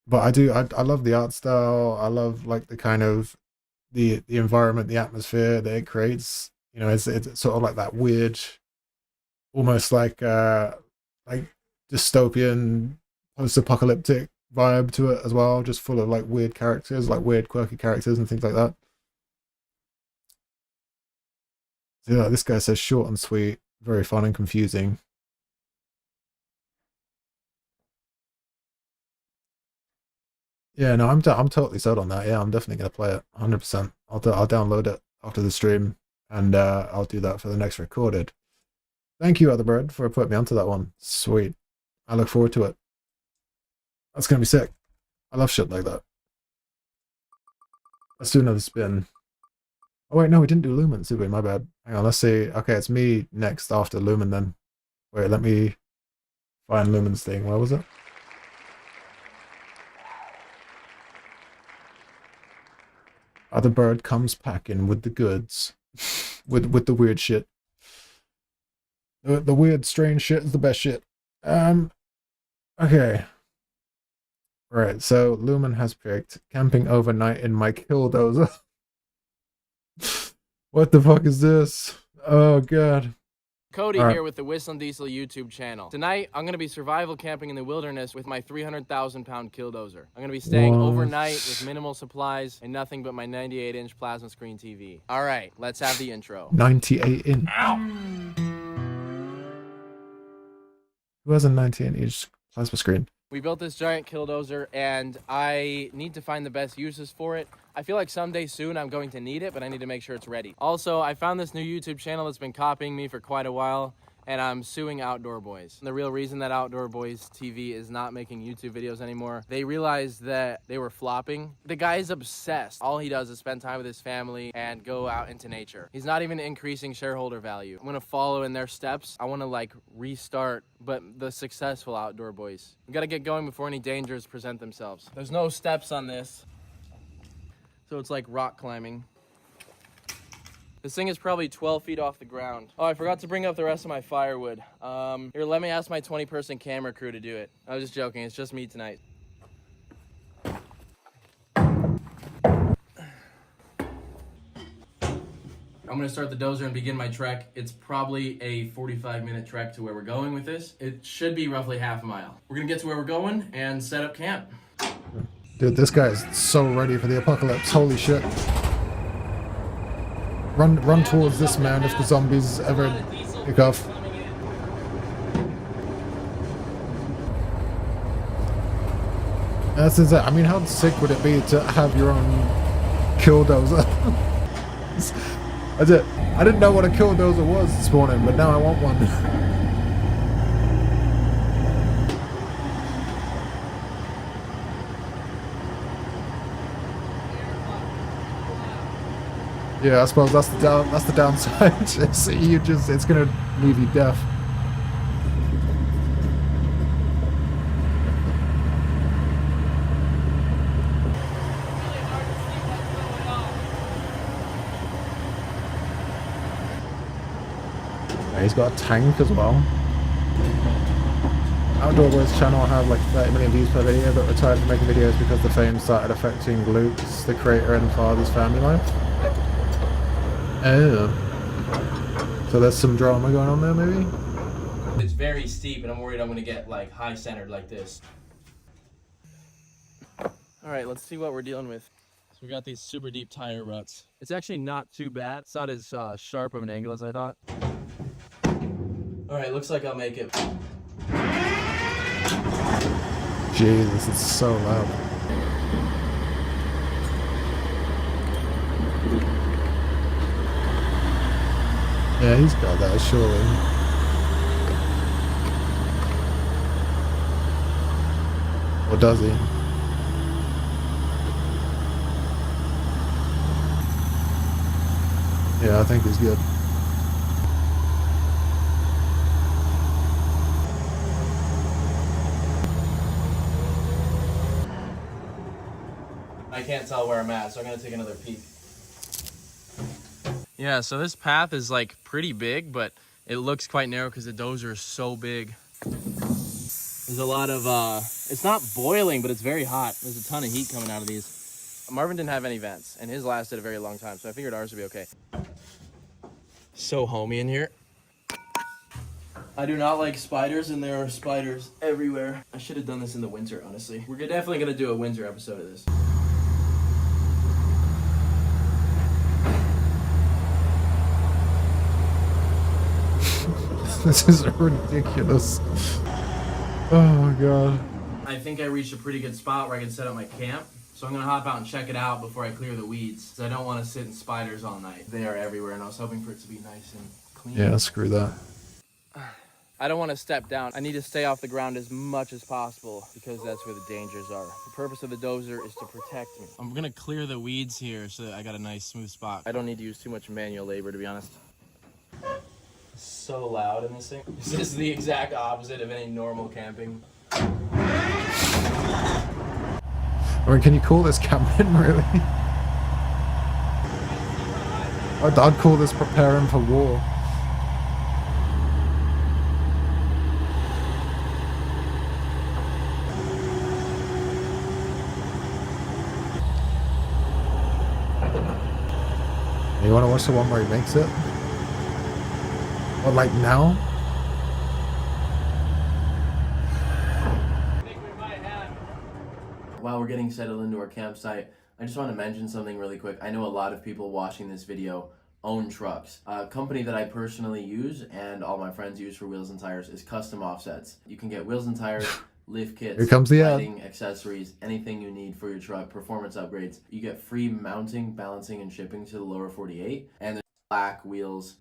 But I love the art style. I love like the kind of the environment, the atmosphere that it creates. You know, it's sort of like that weird, almost like dystopian, post-apocalyptic vibe to it as well. Just full of like weird characters, like weird quirky characters and things like that. So, yeah, this guy says short and sweet, very fun and confusing. Yeah, no, I'm totally sold on that. Yeah, I'm definitely gonna play it 100%. I'll download it after the stream, and I'll do that for the next recorded. Thank you, Otherbird, for putting me onto that one. Sweet. I look forward to it. That's gonna be sick. I love shit like that. Let's do another spin. Oh wait, no, we didn't do Lumen, did we? My bad. Hang on, let's see. Okay, it's me next after Lumen then. Wait, let me find Lumen's thing. Where was it? Other bird comes packing with the goods. with the weird shit. The weird, strange shit is the best shit. Okay. Right, so Lumen has picked camping overnight in my killdozer. What the fuck is this? Oh god. Cody All right. here with the Whistle and Diesel YouTube channel. Tonight, I'm gonna be survival camping in the wilderness with my 300,000-pound killdozer. I'm gonna be staying What? overnight with minimal supplies and nothing but my 98-inch plasma screen TV. All right, let's have the intro. 98 inch. Who has a 98 inch plasma screen? We built this giant killdozer and I need to find the best uses for it. I feel like someday soon I'm going to need it, but I need to make sure it's ready. Also, I found this new YouTube channel that's been copying me for quite a while, and I'm suing Outdoor Boys. The real reason that Outdoor Boys TV is not making YouTube videos anymore, they realized that they were flopping. The guy is obsessed. All he does is spend time with his family and go out into nature. He's not even increasing shareholder value. I'm gonna follow in their steps. I wanna like restart, but the successful Outdoor Boys. We gotta get going before any dangers present themselves. There's no steps on this, so it's like rock climbing. This thing is probably 12 feet off the ground. Oh, I forgot to bring up the rest of my firewood. Here, let me ask my 20-person camera crew to do it. I was just joking, it's just me tonight. I'm gonna start the dozer and begin my trek. It's probably a 45-minute trek to where we're going with this. It should be roughly half a mile. We're gonna get to where we're going and set up camp. Dude, this guy is so ready for the apocalypse. Holy shit. Run towards this man if the zombies ever pick off. That's insane. I mean, how sick would it be to have your own killdozer? That's it. I didn't know what a killdozer was this morning, but now I want one. Yeah, I suppose that's the downside. It's gonna leave you deaf. Yeah, he's got a tank as well. Outdoor Boys channel had like 30 million views per video, but retired from making videos because the fame started affecting Luke's, the creator and father's family life. Oh. So there's some drama going on there, maybe? It's very steep and I'm worried I'm gonna get like high centered like this. All right, let's see what we're dealing with. So we got these super deep tire ruts. It's actually not too bad. It's not as sharp of an angle as I thought. All right, looks like I'll make it. Jesus, it's so loud. Yeah, he's got that, surely. Or does he? Yeah, I think he's good. I can't tell where I'm at, so I'm gonna take another peek. Yeah, so this path is like pretty big, but it looks quite narrow because the dozer is so big. There's a lot of, it's not boiling, but it's very hot. There's a ton of heat coming out of these. Marvin didn't have any vents, and his lasted a very long time, so I figured ours would be okay. So homey in here. I do not like spiders, and there are spiders everywhere. I should have done this in the winter, honestly. We're definitely gonna do a winter episode of this. This is ridiculous. Oh my god. I think I reached a pretty good spot where I can set up my camp. So I'm gonna hop out and check it out before I clear the weeds. Because I don't want to sit in spiders all night. They are everywhere and I was hoping for it to be nice and clean. Yeah, screw that. I don't want to step down. I need to stay off the ground as much as possible because that's where the dangers are. The purpose of the dozer is to protect me. I'm gonna clear the weeds here so that I got a nice smooth spot. I don't need to use too much manual labor, to be honest. It's so loud in this thing. This is the exact opposite of any normal camping. I mean, can you call this camping, really? I'd call this preparing for war. You want to watch the one where he makes it? What, like now? While we're getting settled into our campsite, I just want to mention something really quick. I know a lot of people watching this video own trucks. A company that I personally use and all my friends use for wheels and tires is Custom Offsets. You can get wheels and tires, lift kits, Here comes the ad. lighting, accessories, anything you need for your truck, performance upgrades. You get free mounting, balancing, and shipping to the lower 48. And there's black wheels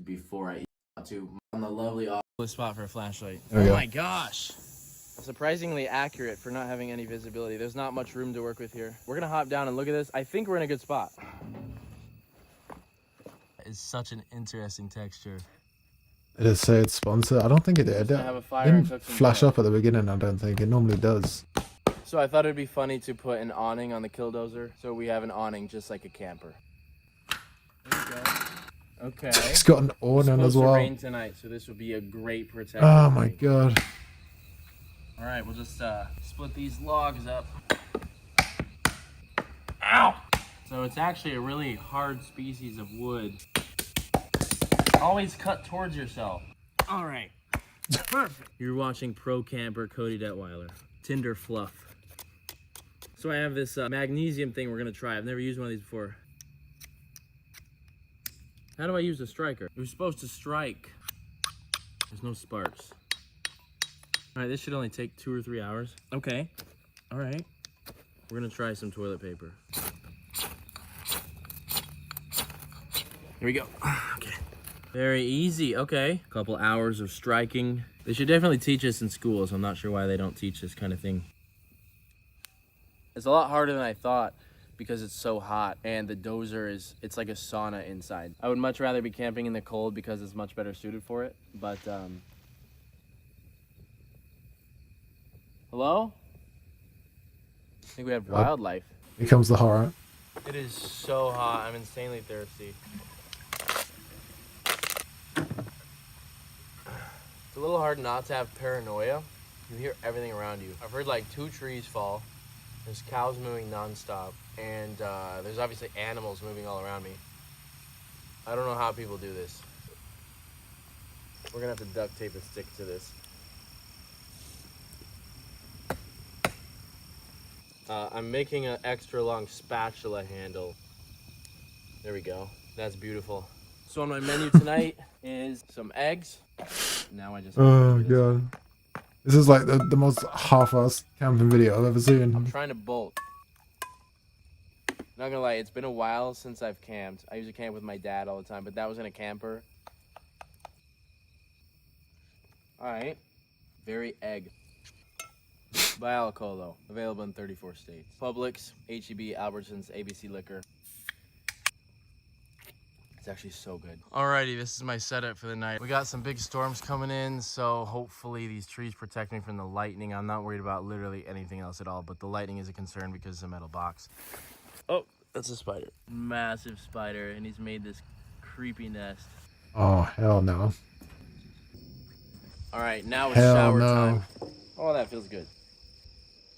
before I eat to on the lovely spot for a flashlight. There we go. My gosh. Surprisingly accurate for not having any visibility. There's not much room to work with here. We're gonna hop down and look at this. I think we're in a good spot. It's such an interesting texture. Did it say it's sponsored? I don't think it did. It Have a fire and didn't cook some flash dinner. up at the beginning, I don't think. It normally does. So I thought it'd be funny to put an awning on the killdozer, so we have an awning just like a camper. There you go. Okay. It's got an awning as Supposed to well. rain tonight, so this would be a great protection. Oh my god. All right, we'll just split these logs up. Ow! So it's actually a really hard species of wood. Always cut towards yourself. All right. Perfect. You're watching pro camper Cody Detweiler. Tinder fluff. So I have this magnesium thing we're gonna try. I've never used one of these before. How do I use a striker? We're supposed to strike. There's no sparks. All right, this should only take 2 or 3 hours. Okay. All right. We're gonna try some toilet paper. Here we go. Okay. Very easy. Okay. A couple hours of striking. They should definitely teach us in school, so I'm not sure why they don't teach this kind of thing. It's a lot harder than I thought because it's so hot, and the dozer it's like a sauna inside. I would much rather be camping in the cold because it's much better suited for it, but hello? I think we have wildlife. Here comes the horror. It is so hot. I'm insanely thirsty. It's a little hard not to have paranoia. You hear everything around you. I've heard like 2 trees fall. There's cows moving nonstop. And there's obviously animals moving all around me. I don't know how people do this. We're gonna have to duct tape a stick to this. I'm making an extra long spatula handle. There we go. That's beautiful. So on my menu tonight is some eggs. Now I just. Oh god. This is like the most half-assed camping video I've ever seen. I'm trying to bolt. Not gonna lie, it's been a while since I've camped. I usually camp with my dad all the time, but that was in a camper. Alright. Very egg. By Alcolo. Available in 34 states. Publix, H-E-B, Albertsons, ABC Liquor. It's actually so good. Alrighty, this is my setup for the night. We got some big storms coming in, so hopefully these trees protect me from the lightning. I'm not worried about literally anything else at all, but the lightning is a concern because it's a metal box. Oh, that's a spider. Massive spider, and he's made this creepy nest. Oh, hell no. Alright, now it's Hell shower no. time. Oh, that feels good.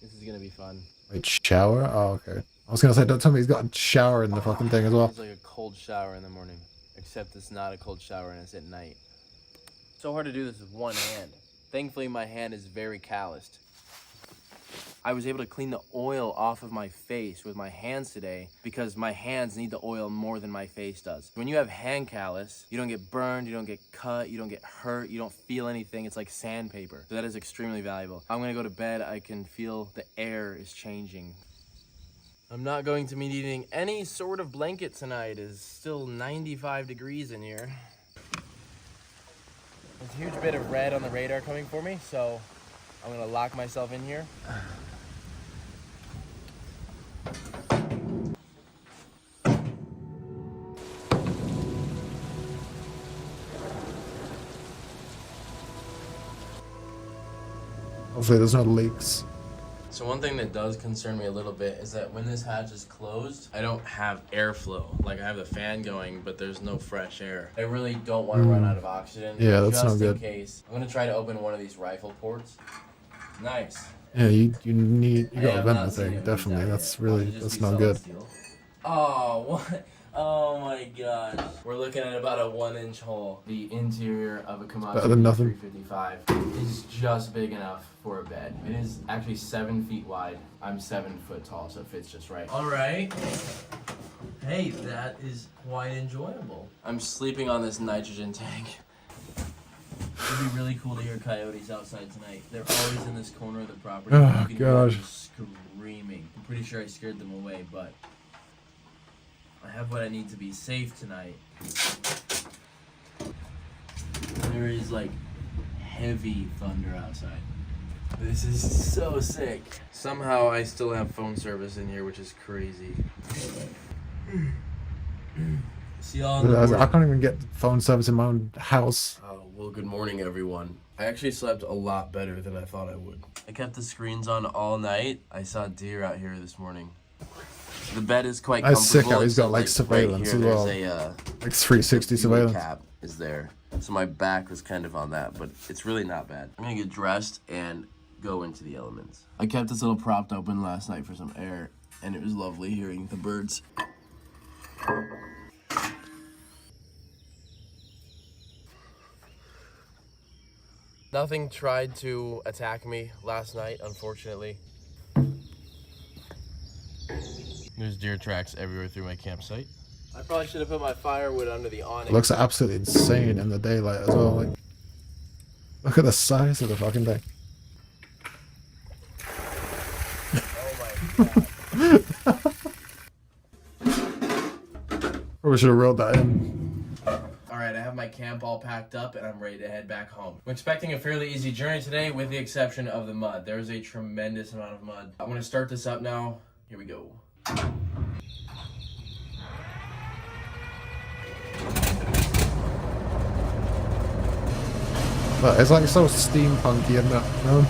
This is gonna be fun. Wait, shower? Oh, okay. I was gonna say, don't tell me he's got a shower in the fucking thing as well. It's like a cold shower in the morning, except it's not a cold shower and it's at night. So hard to do this with one hand. Thankfully, my hand is very calloused. I was able to clean the oil off of my face with my hands today because my hands need the oil more than my face does. When you have hand callus, you don't get burned, you don't get cut, you don't get hurt, you don't feel anything. It's like sandpaper. So that is extremely valuable. I'm gonna go to bed. I can feel the air is changing. I'm not going to be needing any sort of blanket tonight. It's still 95 degrees in here. There's a huge bit of red on the radar coming for me, so I'm gonna lock myself in here. Hopefully there's no leaks. So one thing that does concern me a little bit is that when this hatch is closed, I don't have airflow. Like I have the fan going, but there's no fresh air. I really don't want to run out of oxygen. Yeah, that's just not in good. case. I'm gonna try to open one of these rifle ports. Nice. Yeah, you gotta I'm vent not the seeing thing, it definitely. down That's here. really, Watch it just that's be not solid good. steel. Oh, what? Oh my gosh. We're looking at about a 1-inch hole. The interior of a better Komatsu than nothing. 355 is just big enough for a bed. It is actually 7 feet wide. I'm 7 foot tall, so it fits just right. All right. Hey, that is quite enjoyable. I'm sleeping on this nitrogen tank. It'd be really cool to hear coyotes outside tonight. They're always in this corner of the property. Oh, You can hear them God. screaming. I'm pretty sure I scared them away, but I have what I need to be safe tonight. There is like heavy thunder outside. This is so sick. Somehow I still have phone service in here, which is crazy. See y'all in the morning. I can't even get phone service in my own house. Oh, well, good morning, everyone. I actually slept a lot better than I thought I would. I kept the screens on all night. I saw deer out here this morning. The bed is quite That's sick comfortable. how he's got So, like surveillance right here, as well. there's Like 360 a surveillance. cap is there. So my back was kind of on that, but it's really not bad. I'm gonna get dressed and go into the elements. I kept this little propped open last night for some air, and it was lovely hearing the birds. Nothing tried to attack me last night, unfortunately. There's deer tracks everywhere through my campsite. I probably should have put my firewood under the awning. It looks absolutely insane in the daylight as well. Like, look at the size of the fucking thing. Oh my god. Probably should have reeled that in. Alright, I have my camp all packed up and I'm ready to head back home. I'm expecting a fairly easy journey today with the exception of the mud. There's a tremendous amount of mud. I'm gonna start this up now. Here we go. But it's like so steampunky, isn't it? You know?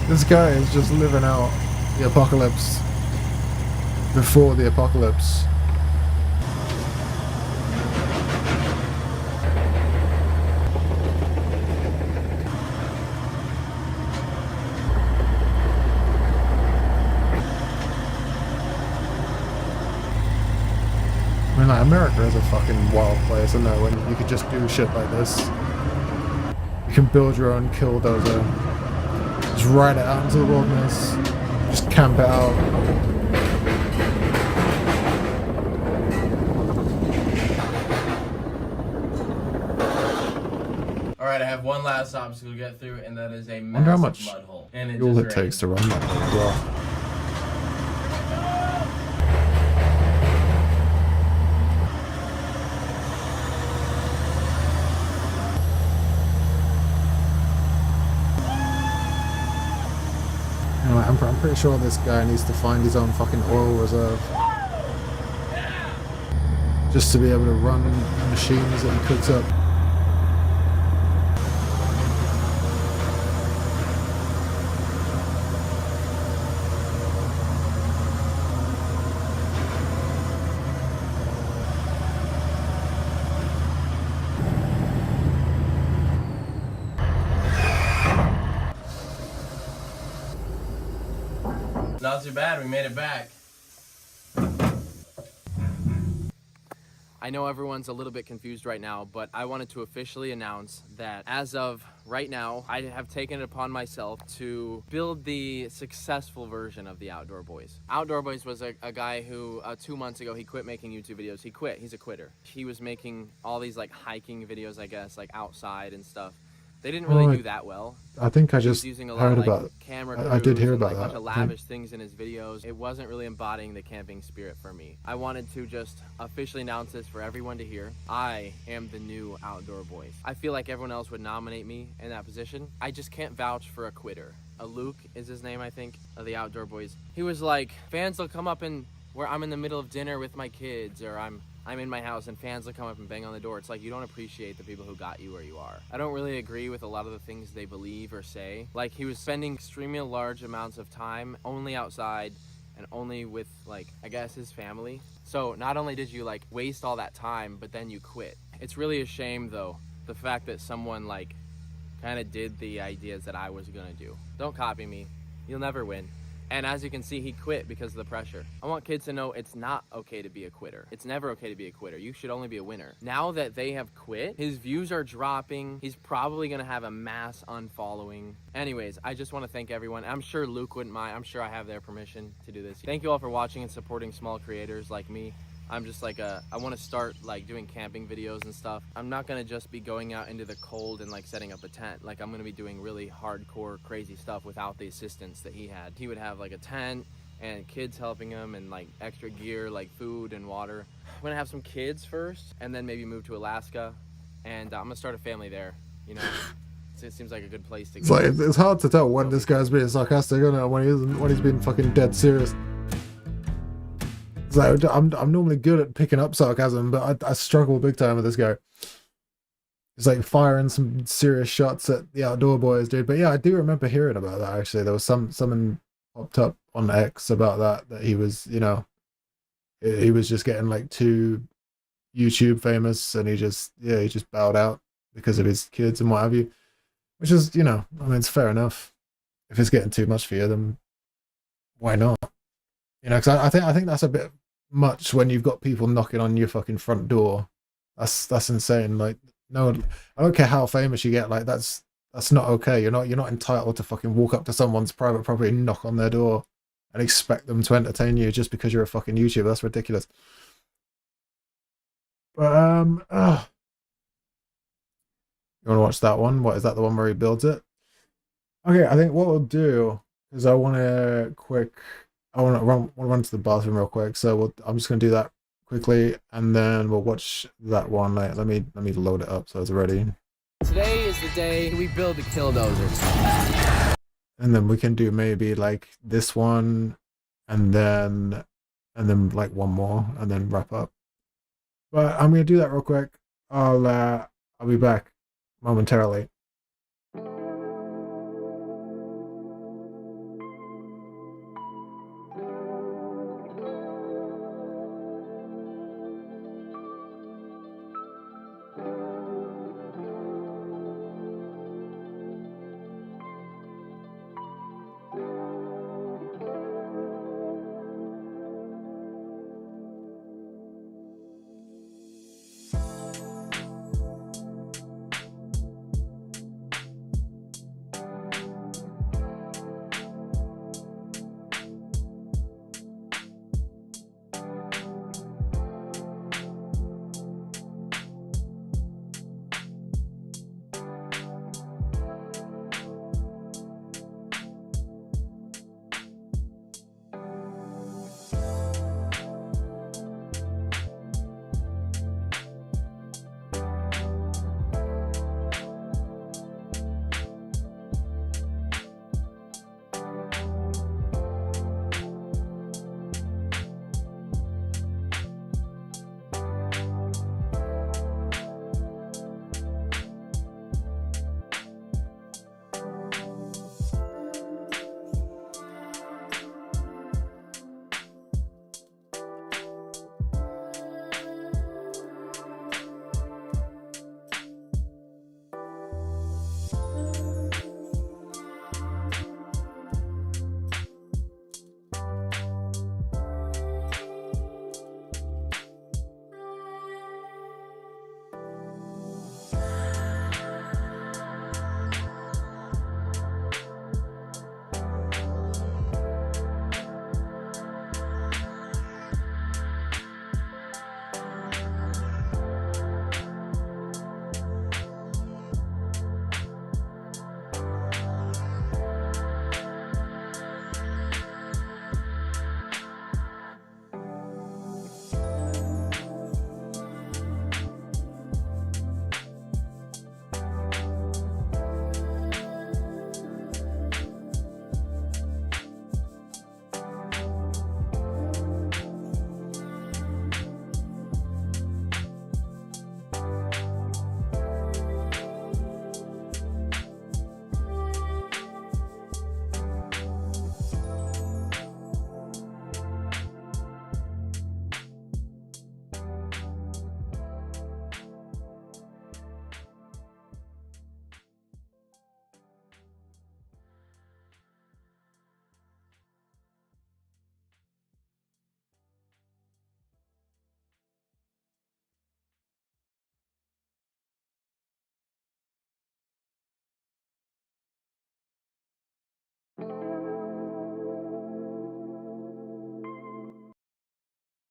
This guy is just living out the apocalypse before the apocalypse. I mean, like, America is a fucking wild place, I know, when you could just do shit like this. You can build your own killdozer. Just ride it out into the wilderness. Just camp it out. Alright, I have one last obstacle to get through, and that is a Wonder how massive much mud hole. And it fuel just it takes to run that thing as well. Anyway, I'm pretty sure this guy needs to find his own fucking oil reserve. Just to be able to run machines that he cooks up. Not too bad, we made it back. I know everyone's a little bit confused right now, but I wanted to officially announce that as of right now, I have taken it upon myself to build the successful version of the Outdoor Boys. Outdoor Boys was a guy who 2 months ago, he quit making YouTube videos. He quit, he's a quitter. He was making all these like hiking videos, I guess, like outside and stuff. They didn't really do that well. I think I He was just using a lot heard of, about like, camera I did crews hear and, about like, a bunch that. of lavish things in his videos. It wasn't really embodying the camping spirit for me. I wanted to just officially announce this for everyone to hear. I am the new Outdoor Boys. I feel like everyone else would nominate me in that position. I just can't vouch for a quitter. Luke is his name, I think, of the Outdoor Boys. He was like, fans will come up and where I'm in the middle of dinner with my kids, or I'm I'm in my house and fans will come up and bang on the door. It's like you don't appreciate the people who got you where you are. I don't really agree with a lot of the things they believe or say. Like, he was spending extremely large amounts of time only outside and only with, like, I guess his family. So not only did you, like, waste all that time, but then you quit. It's really a shame, though, the fact that someone, like, kind of did the ideas that I was gonna do. Don't copy me. You'll never win. And as you can see, he quit because of the pressure. I want kids to know it's not okay to be a quitter. It's never okay to be a quitter. You should only be a winner. Now that they have quit, his views are dropping. He's probably gonna have a mass unfollowing. Anyways, I just want to thank everyone. I'm sure Luke wouldn't mind. I'm sure I have their permission to do this. Thank you all for watching and supporting small creators like me. I'm just like I want to start like doing camping videos and stuff. I'm not gonna just be going out into the cold and like setting up a tent. Like, I'm gonna be doing really hardcore crazy stuff without the assistance that he had. He would have like a tent and kids helping him and like extra gear like food and water. I'm gonna have some kids first and then maybe move to Alaska, and I'm gonna start a family there, you know. It seems like a good place to It's go. like it's hard to tell when this guy's being sarcastic, isn't it? When he's being fucking dead serious. It's like, I'm normally good at picking up sarcasm, but I struggle big time with this guy. It's like firing some serious shots at the outdoor boys, dude. But yeah, I do remember hearing about that. Actually, there was something popped up on X about that he was, you know, he was just getting like too YouTube famous, and he just bowed out because of his kids and what have you. Which is, you know, I mean, it's fair enough. If it's getting too much for you, then why not? You know, because I think that's a bit much when you've got people knocking on your fucking front door. That's insane. Like, no, I don't care how famous you get. Like, that's not okay. You're not entitled to fucking walk up to someone's private property and knock on their door and expect them to entertain you just because you're a fucking YouTuber. That's ridiculous. But you want to watch that one? What is that? The one where he builds it? Okay, I think what we'll do is I want to run to the bathroom real quick. So I'm just gonna do that quickly, and then we'll watch that one. Like, let me load it up so it's ready, Today is the day we build the killdozer. and then we can do maybe like this one, and then like one more, and then wrap up. But I'm gonna do that real quick. I'll be back momentarily.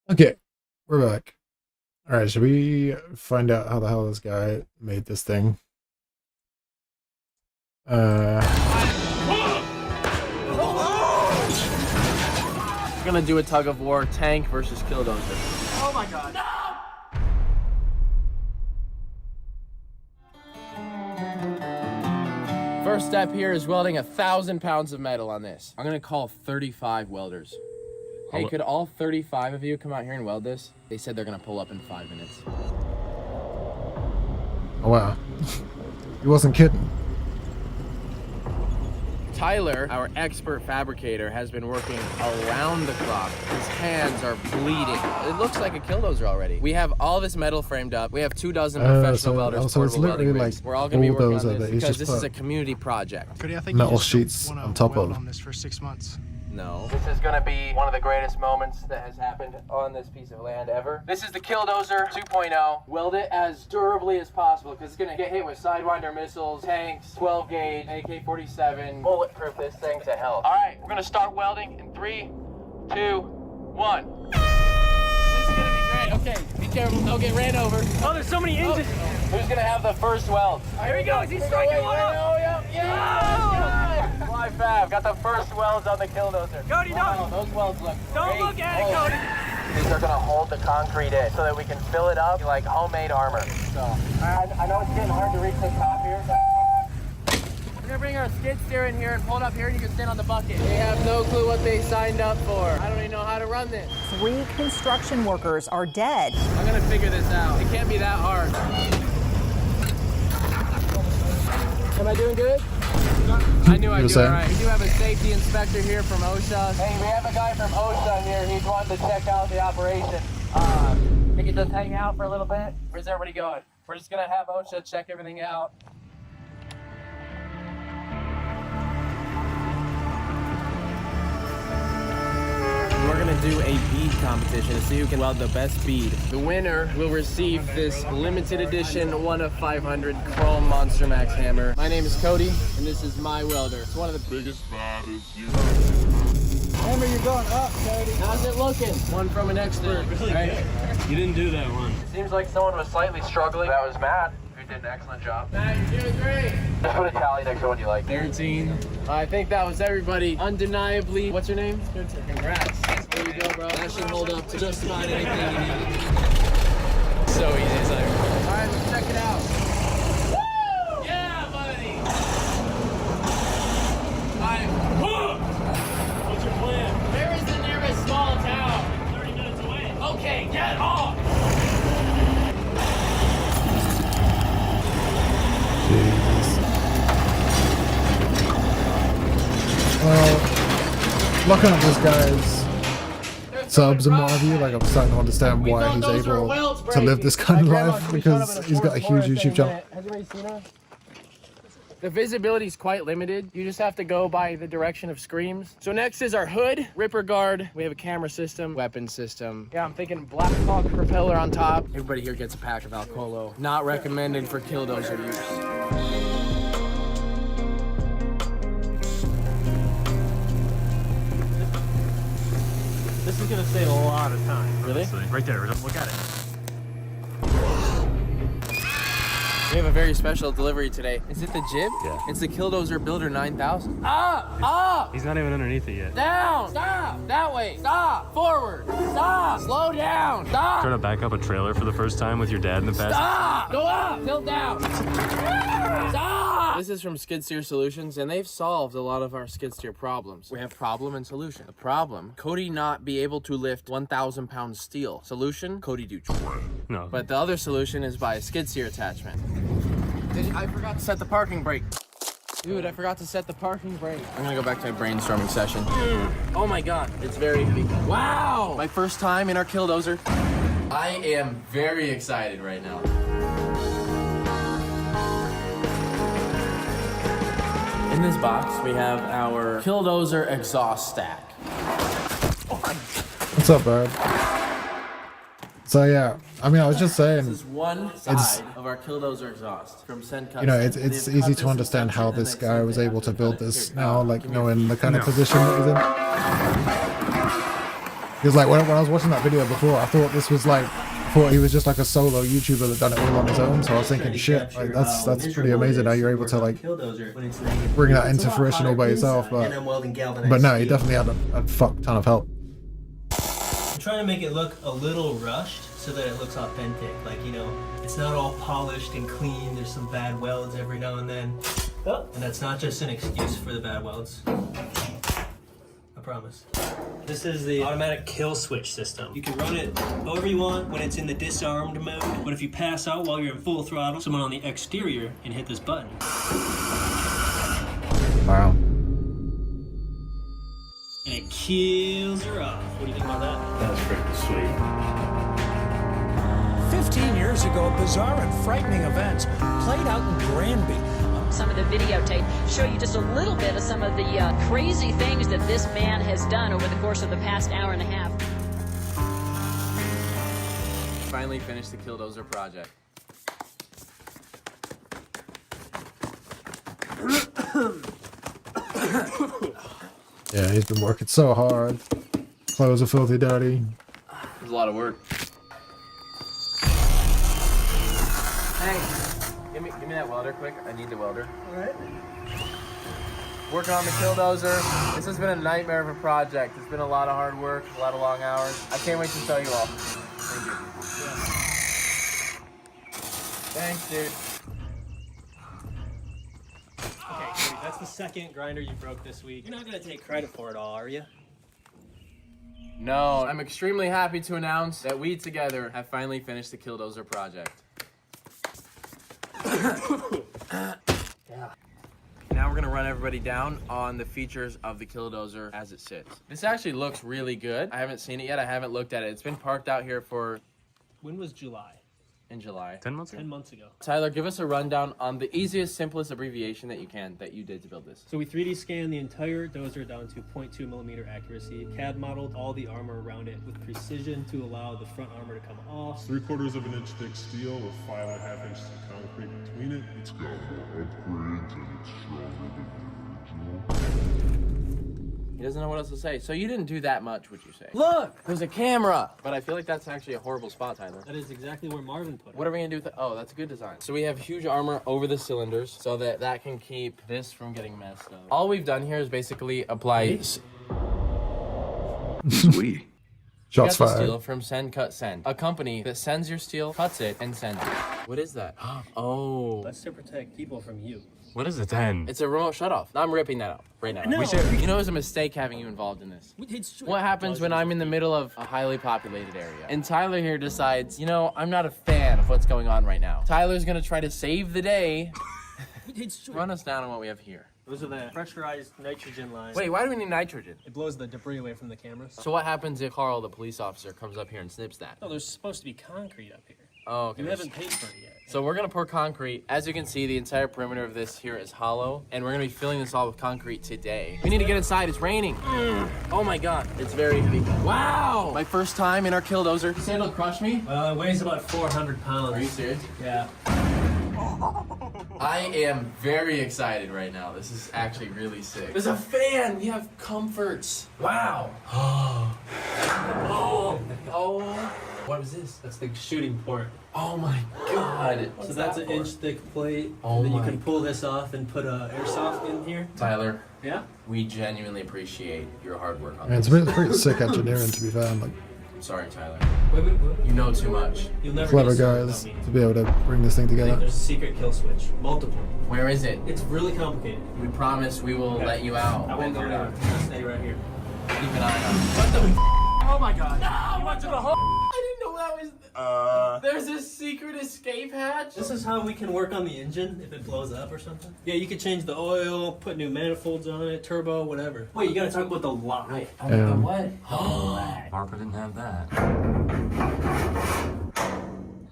Okay, we're back. All right, should we find out how the hell this guy made this thing? We're gonna do a tug of war, tank versus Killdozer. Oh my god. No! First step here is welding 1,000 pounds of metal on this. I'm gonna call 35 welders. Hey, could all 35 of you come out here and weld this? They said they're gonna pull up in 5 minutes. Oh wow, he wasn't kidding. Tyler, our expert fabricator, has been working around the clock. His hands are bleeding. It looks like a Killdozer already. We have all this metal framed up. We have 24 professional welders, so it's portable welding literally rigs. like We're all gonna be working on bulldozer this that he's because just this is put a community project. Cody, I think metal you just sheets wanna on top weld of. on this for 6 months. No. This is gonna be one of the greatest moments that has happened on this piece of land ever. This is the Killdozer 2.0. Weld it as durably as possible because it's gonna get hit with Sidewinder missiles, tanks, 12 gauge, AK-47. Bulletproof this thing to hell. All right, we're gonna start welding in 3, 2, 1. This is gonna be great. Okay, be careful, don't get ran over. Oh, there's so many engines. Who's gonna have the first weld? Here he goes. He's striking one up. Oh, yeah. Fly fab. Got the first welds on the Killdozer. Cody, wow, those welds look Don't great. look at it, Cody. These are gonna hold the concrete in so that we can fill it up like homemade armor. So, I know it's getting hard to reach the top here. We're gonna bring our skid steer in here and pull it up here and you can stand on the bucket. They have no clue what they signed up for. I don't even know how to run this. 3 construction workers are dead. I'm gonna figure this out. It can't be that hard. Am I doing good? I knew I'd do it right. We do have a safety inspector here from OSHA. Hey, we have a guy from OSHA here. He's wanting to check out the operation. Think you just hang out for a little bit? Where's everybody going? We're just gonna have OSHA check everything out. We're gonna do a bead competition to see who can weld the best bead. The winner will receive this limited edition 1 of 500 chrome Monster Max hammer. My name is Cody, and this is my welder. It's one of the biggest, baddest. Hammer, you're going up, Cody. How's it looking? One from an expert, right? You didn't do that one. It seems like someone was slightly struggling. That was Matt, who did an excellent job. Matt, you're doing great. Just put a tally next to one you like. 13. I think that was everybody. Undeniably. What's your name? Congrats. There you go, bro. That should hold up to just about anything you need. So easy, it's like. All right, let's check it out. Woo! Yeah, buddy. I'm hooked. What's your plan? Where is the nearest small town? 30 minutes away. Okay, get off. Jesus. Well, looking at this guy's subs and what have you, like I'm starting to understand why he's able to live this kind of life because he's got a huge YouTube channel. Has anybody seen her? The visibility is quite limited. You just have to go by the direction of screams. So next is our hood, ripper guard. We have a camera system, weapon system. Yeah, I'm thinking Black Hawk propeller on top. Everybody here gets a pack of Alcolo. Not recommended for Killdozer use. This is gonna save a lot of time. Really? Honestly. Right there, look at it. We have a very special delivery today. Is it the jib? Yeah. It's the Killdozer Builder 9000. Up! Up! He's not even underneath it yet. Down! Stop! That way! Stop! Forward! Stop! Slow down! Stop! Trying to back up a trailer for the first time with your dad in the past. Stop! Go up! Tilt down! Stop! This is from Skid Steer Solutions, and they've solved a lot of our skid steer problems. We have problem and solution. The problem, Cody not be able to lift 1,000 pounds steel. Solution, Cody do. No. But the other solution is by a skid steer attachment. I forgot to set the parking brake. Dude, I forgot to set the parking brake. I'm gonna go back to my brainstorming session. Oh my god, it's very big. Wow! My first time in our Killdozer. I am very excited right now. In this box, we have our Killdozer exhaust stack. What's up, bud? So yeah, I mean, I was just saying, This is one side of our Killdozer exhaust from Sencut. you know, it's easy to understand how this guy was able to build this now, like knowing the kind of position that he's in. Because like when I was watching that video before, I thought this was like, I thought he was just like a solo YouTuber that done it all on his own. So I was thinking, shit, like that's pretty amazing how you're able to like bring that into fruition all by yourself. But no, he definitely had a fuck ton of help. I'm trying to make it look a little rushed so that it looks authentic. Like, you know, it's not all polished and clean. There's some bad welds every now and then. And that's not just an excuse for the bad welds. I promise. This is the automatic kill switch system. You can run it however you want when it's in the disarmed mode. But if you pass out while you're in full throttle, someone on the exterior can hit this button. Wow. And it kills her off. What do you think about that? That's freaking sweet. 15 years ago, bizarre and frightening events played out in Granby. Some of the videotape show you just a little bit of some of the crazy things that this man has done over the course of the past hour and a half. Finally finished the Killdozer project. Yeah, he's been working so hard. Clothes are filthy dirty. It was a lot of work. Hey, give me that welder quick. I need the welder. Alright. Working on the Killdozer. This has been a nightmare of a project. It's been a lot of hard work, a lot of long hours. I can't wait to show you all. Thank you. Thanks, dude. Okay, so that's the second grinder you broke this week. You're not gonna take credit for it all, are you? No, I'm extremely happy to announce that we together have finally finished the Killdozer project. Now we're gonna run everybody down on the features of the Killdozer as it sits. This actually looks really good. I haven't seen it yet. I haven't looked at it. It's been parked out here for... When was July? In July. 10 months ago? 10 months ago. Tyler, give us a rundown on the easiest, simplest abbreviation that you can that you did to build this. So we 3D scanned the entire dozer down to 0.2 millimeter accuracy, CAD modeled all the armor around it with precision to allow the front armor to come off. 3/4 of an inch thick steel with 5.5 inches of concrete between it. It's got more upgrades and it's stronger than the original. He doesn't know what else to say. So you didn't do that much, would you say? Look! There's a camera! But I feel like that's actually a horrible spot, Tyler. That is exactly where Marvin put it. What are we gonna do with it? Oh, that's a good design. So we have huge armor over the cylinders so that that can keep this from getting messed up. All we've done here is basically apply... Sweet. Shots fired. fired. Steel from Send Cut Send, a company that sends your steel, cuts it, and sends it. What is that? Oh. That's to protect people from you. What is it then? It's a remote shutoff. I'm ripping that out right now. No. You know, it was a mistake having you involved in this. What happens when I'm in the middle of a highly populated area? And Tyler here decides, you know, I'm not a fan of what's going on right now. Tyler's gonna try to save the day. Run us down on what we have here. Those are the pressurized nitrogen lines. Wait, why do we need nitrogen? It blows the debris away from the cameras. So what happens if Carl, the police officer, comes up here and snips that? No, there's supposed to be concrete up here. Oh, okay. You haven't paid for it yet. So we're gonna pour concrete. As you can see, the entire perimeter of this here is hollow, and we're gonna be filling this all with concrete today. We need to get inside, it's raining. Oh my God, it's very heavy. Wow! My first time in our Killdozer. This handle crushed me? Well, it weighs about 400 pounds. Are you serious? Yeah. I am very excited right now. This is actually really sick. There's a fan, we have comforts. Wow. Oh. What was this? That's the shooting port. Oh my God. So that's an inch thick plate. Oh and then you my can pull this off and put airsoft in here. Tyler. Yeah? We genuinely appreciate your hard work on Man, this. it's pretty sick engineering, to be fair. Like, I'm sorry, Tyler. Wait. You know too much. You'll never clever get a guys without me. to be able to bring this thing together. There's a secret kill switch. Multiple. Where is it? It's really complicated. We promise we will let you out. I won't go there. I'll stay right here. Keep an eye on. What the? Oh my God! No! You went to the hole. I didn't know that was. There's a secret escape hatch. This is how we can work on the engine if it blows up or something. Yeah, you could change the oil, put new manifolds on it, turbo, whatever. Wait, you gotta talk about the lock. Wait, Yeah. what? Harper didn't have that.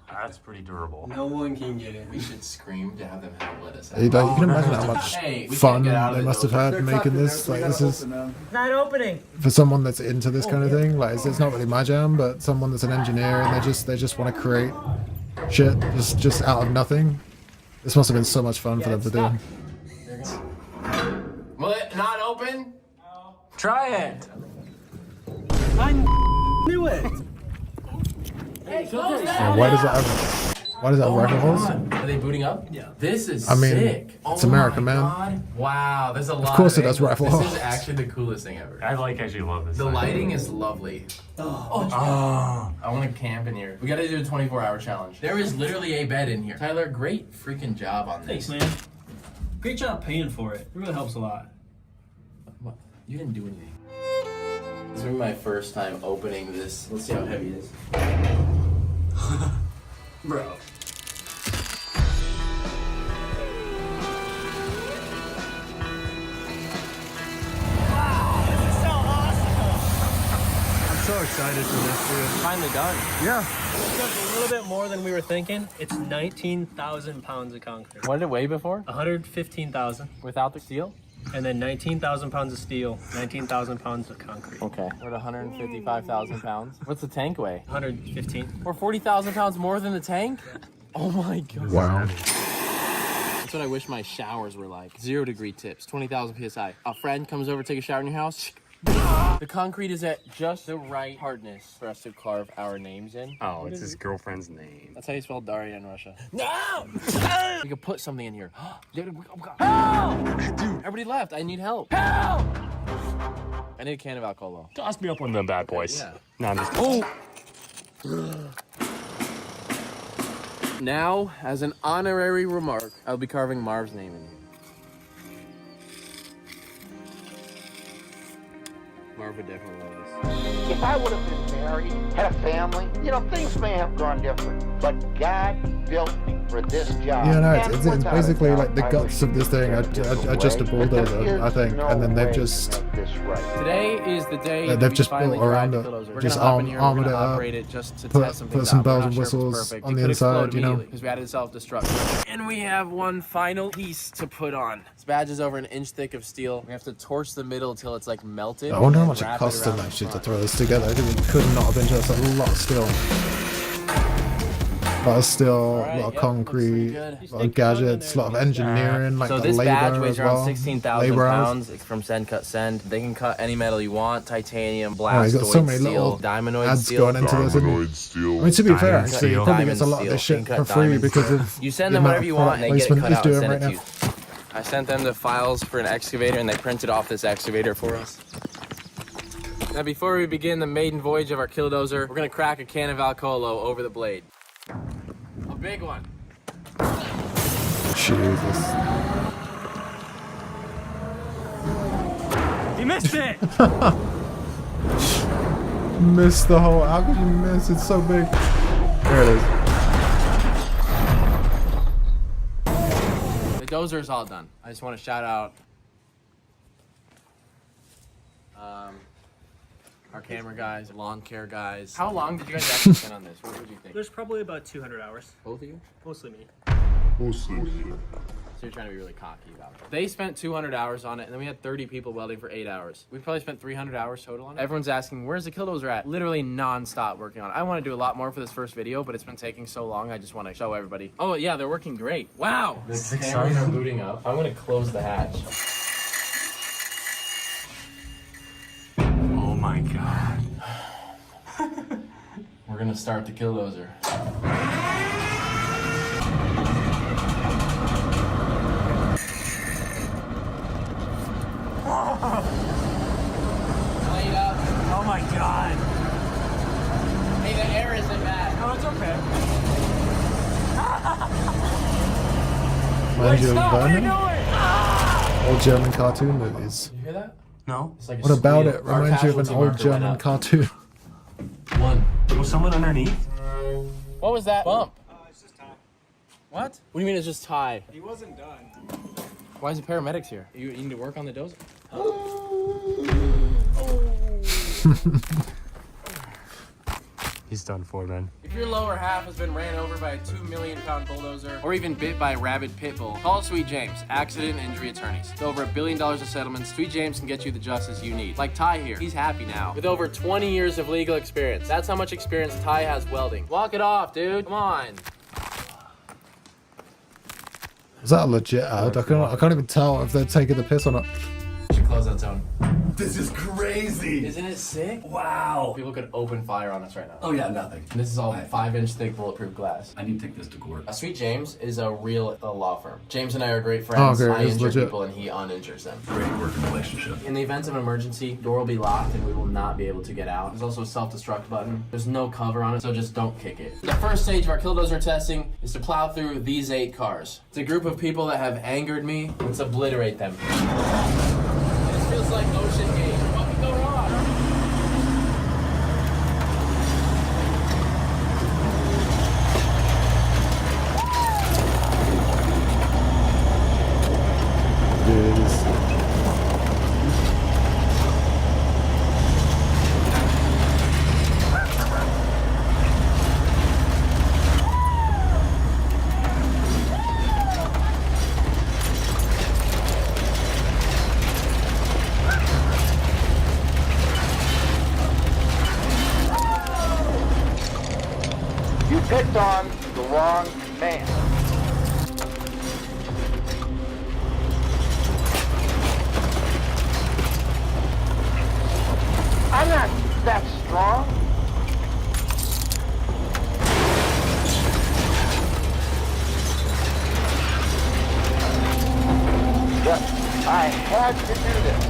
That's pretty durable. No one can get it. We should scream to have them help let us out. You can imagine how much Hey, we fun can't get out of they the must have dozer. had making this. Like, this is Not opening. for someone that's into this kind of thing. Like, it's not really my jam, but someone that's an engineer and they just want to create shit just out of nothing. This must have been so much fun for them to do. Will it not open? Try it. I'm Do it. Yeah, why does that have rifle holes? Are they booting up? Yeah. This is I mean, sick. it's America, man. God. Wow, there's a lot. Of course of it does angles. rifle This holes. is actually the coolest thing ever. I actually love this. The lighting is lovely. I want to camp in here. We got to do a 24-hour challenge. There is literally a bed in here. Tyler, great freaking job on this. Thanks, man. Great job paying for it. It really helps a lot. What? You didn't do anything. This will be my first time opening this. Let's see how heavy it is. Bro. So excited for this, dude. Finally done. Yeah. It took a little bit more than we were thinking. It's 19,000 pounds of concrete. What did it weigh before? 115,000. Without the steel? And then 19,000 pounds of steel, 19,000 pounds of concrete. Okay. We're at 155,000 pounds. What's the tank weigh? 115. We're 40,000 pounds more than the tank? Oh my god. Wow. That's what I wish my showers were like. 0-degree tips, 20,000 PSI. A friend comes over to take a shower in your house. The concrete is at just the right hardness for us to carve our names in. Oh, it's his girlfriend's name. That's how you spell Daria in Russia. No! We could put something in here. Help! Dude, everybody left. I need help. Help! I need a can of alcohol. Toss me up one of them bad boys. Yeah. No, I'm just. Oh! Now, as an honorary remark, I'll be carving Marv's name in here. Marv would definitely love this. If I would have been married, had a family, things may have gone different. But God built me for this job. Yeah, no, it's And without basically a like the doubt, guts of this thing are just a bulldozer, I think, and then they've just Today is the day they've that we just finally built around tried it, the Killdozer. We're just gonna hop in here, we're armored gonna it up, operate it just to test some put things some out. We're bells not and sure if it's whistles perfect. on It the could inside, explode you know. immediately, because we added self-destruct. And we have one final piece to put on. This badge is over an inch thick of steel. We have to torch the middle till it's like melted. I wonder how and much it wrap cost around them the actually to front. throw this together, because it could not have been just a lot of steel. A lot of steel, a lot of concrete, a lot of gadgets, a lot of engineering, like So the this badge labor weighs as around well. 16,000 Labor hours. pounds. It's from Send Cut Send. They can cut any metal you want: titanium, Oh, he's blastoid got so many steel, little diamoid ads steel. going into this. Isn't he? I mean, to be fair, Diamond actually, he steel. probably gets a Diamond lot of this steel. shit Cut for free diamond because steel. of You send the them amount whatever of you want, and product they get it placement cut he's out and doing send right it to now. you. I sent them the files for an excavator, and they printed off this excavator for us. Now, before we begin the maiden voyage of our Killdozer, we're gonna crack a can of Alcolo over the blade. A big one. Jesus. You missed it! Missed the whole. How could you miss? It's so big. There it is. The dozer is all done. I just want to shout out our camera guys, lawn care guys. How long did you guys actually spend on this? What would you think? There's probably about 200 hours. Both of you? Mostly me. So you're trying to be really cocky about it. They spent 200 hours on it, and then we had 30 people welding for 8 hours. We probably spent 300 hours total on it. Everyone's asking, where's the Killdozer at? Literally non-stop working on it. I want to do a lot more for this first video, but it's been taking so long, I just want to show everybody. Oh yeah, they're working great. Wow! The cameras are booting up. I'm going to close the hatch. Oh my god. We're going to start the Killdozer. Oh my god. Hey, the air isn't bad. No, it's okay. Mind you, Stop, what are you Vernon? doing? Old German cartoon movies. You hear that? No. It's like a What about squeal. it? Our Reminds you of an casualty old marker went German up. cartoon. One. Was someone underneath? What was that bump? It's just time. What? What do you mean it's just Ty? He wasn't done. Why is the paramedics here? You need to work on the dozer? He's done for, man. If your lower half has been ran over by a 2 million pound bulldozer or even bit by a rabid pit bull, call Sweet James, accident and injury attorneys. With over $1 billion of settlements, Sweet James can get you the justice you need. Like Ty here, he's happy now. With over 20 years of legal experience. That's how much experience Ty has welding. Walk it off, dude. Come on. Is that a legit ad? I can't even tell if they're taking the piss or not. closeout zone. This is crazy. Isn't it sick? Wow. People could open fire on us right now. Oh yeah, nothing. And this is all 5-inch thick bulletproof glass. I need to take this to court. Sweet James is a real law firm. James and I are great friends. Okay, I it's injure legit. people and he uninjures them. Great working relationship. In the event of an emergency, door will be locked and we will not be able to get out. There's also a self-destruct button. There's no cover on it, so just don't kick it. The first stage of our Killdozer testing is to plow through these 8 cars. It's a group of people that have angered me. Let's obliterate them. This feels like Ocean Gate. What could go wrong? You picked on the wrong man. I'm not that strong. But I had to do this.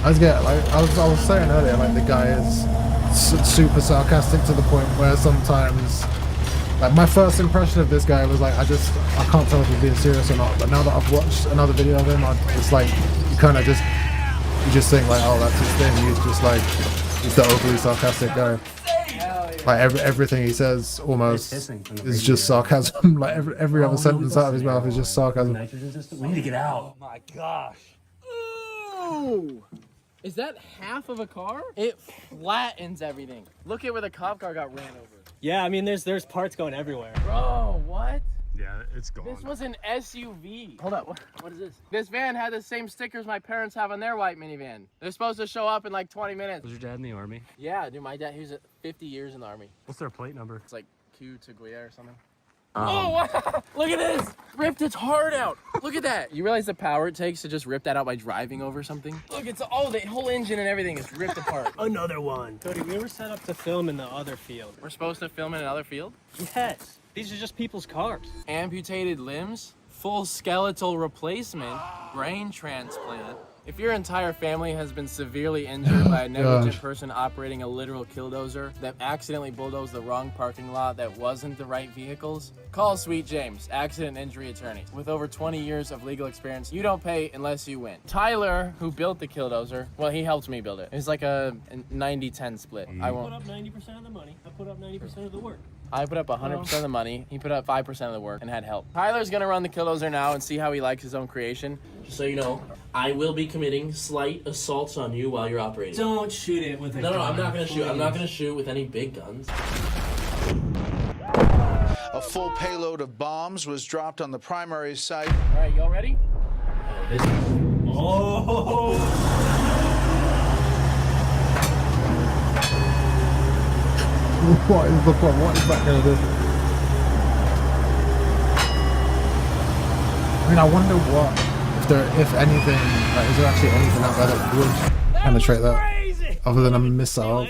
I was saying earlier, like the guy is super sarcastic to the point where sometimes, like my first impression of this guy was like, I can't tell if he's being serious or not. But now that I've watched another video of him, it's like you kind of you just think like, oh, that's his thing. He's the overly sarcastic guy. Like everything he says almost is just sarcasm. Like every other sentence out of his mouth is just sarcasm. We need to get out. Oh my gosh. Ooh! Is that half of a car? It flattens everything. Look at where the cop car got ran over. Yeah, I mean, there's parts going everywhere. Bro, what? Yeah, it's gone. This was an SUV. Hold up, what is this? This van had the same stickers my parents have on their white minivan. They're supposed to show up in like 20 minutes. Was your dad in the army? Yeah, dude, my dad, he was 50 years in the army. What's their plate number? It's like Q Taguia or something. Oh, wow. Look at this! Ripped its heart out. Look at that. You realize the power it takes to just rip that out by driving over something? Look, the whole engine and everything is ripped apart. Another one. Cody, we were set up to film in the other field. We're supposed to film in another field? Yes. These are just people's cars. Amputated limbs, full skeletal replacement, brain transplant. If your entire family has been severely injured by a negligent person operating a literal killdozer that accidentally bulldozed the wrong parking lot that wasn't the right vehicles, call Sweet James, accident injury attorney. With over 20 years of legal experience, you don't pay unless you win. Tyler, who built the killdozer, well, he helped me build it. It's like a 90-10 split. I won't. Put up 90% of the money. I put up 90% of the work. I put up 100% of the money. He put up 5% of the work and had help. Tyler's gonna run the killdozer now and see how he likes his own creation. Just so you know, I will be committing slight assaults on you while you're operating. Don't shoot it with a gun. No, I'm not gonna please. shoot. I'm not gonna shoot with any big guns. A full payload of bombs was dropped on the primary site. All right, y'all ready? Oh! What is the point? What is that going to do? I mean, I wonder if anything, like, is there actually anything out there that would penetrate that, other than a missile?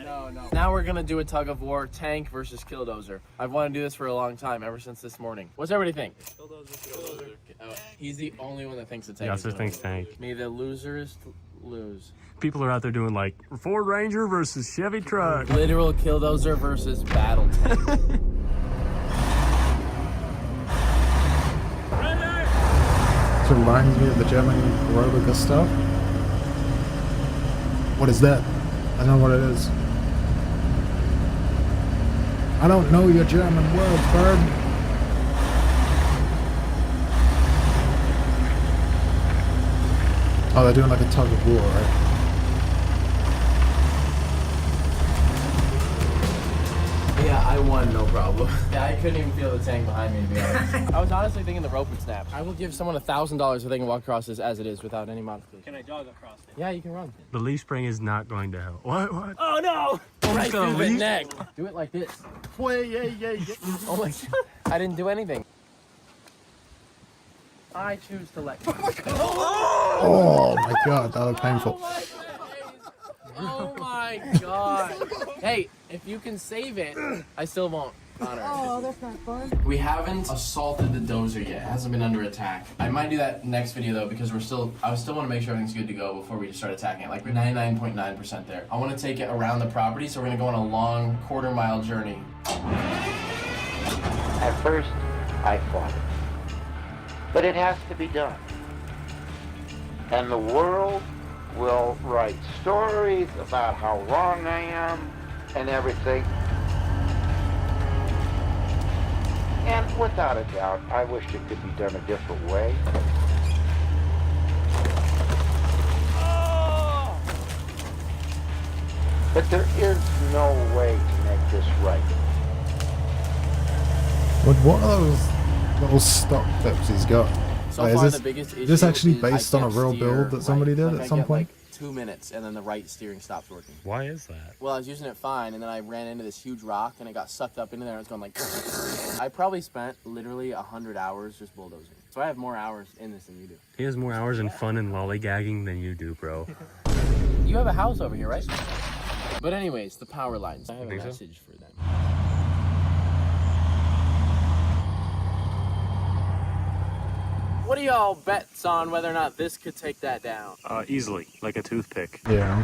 No. Now we're gonna do a tug of war, tank versus killdozer. I've wanted to do this for a long time, ever since this morning. What's everybody think? Killdozer. He's the only one that thinks the tank. He also thinks tank. May the losers lose. People are out there doing like Ford Ranger versus Chevy truck. Literal killdozer versus battle tank. This reminds me of the German aerobic stuff. What is that? I don't know what it is. I don't know your German words, bird. Oh, they're doing like a tug of war, right? Yeah, I won, no problem. Yeah, I couldn't even feel the tank behind me, to be honest. I was honestly thinking the rope would snap. I will give someone $1,000 if they can walk across this as it is without any modification. Can I jog across it? Yeah, you can run. The leaf spring is not going to help. What? Oh no! Right gonna through the leave? neck. Do it like this. Oh my god. I didn't do anything. I choose to let go. Oh my god, that was painful. Oh my god. Hey, if you can save it, I still won't honor it. Oh, that's not fun. We haven't assaulted the dozer yet. It hasn't been under attack. I might do that next video though, because I still want to make sure everything's good to go before we start attacking it. Like we're 99.9% there. I want to take it around the property, so we're gonna go on a long quarter-mile journey. At first, I fought it. But it has to be done. And the world will write stories about how wrong I am and everything. And without a doubt, I wish it could be done a different way. But there is no way to make this right. What are those little stock clips he's got? So Like, far, is the biggest issue is this actually is I based on a can't real steer build that somebody did Like, at I some get, point? Like 2 minutes, and then the right steering stops working. Why is that? Well, I was using it fine, and then I ran into this huge rock, and it got sucked up into there, and it was going like... I probably spent literally 100 hours just bulldozing. So I have more hours in this than you do. He has more hours in fun and lollygagging than you do, bro. You have a house over here, right? But anyways, the power lines. I have a Think so? message for them. What are y'all bets on whether or not this could take that down? Easily, like a toothpick. Yeah.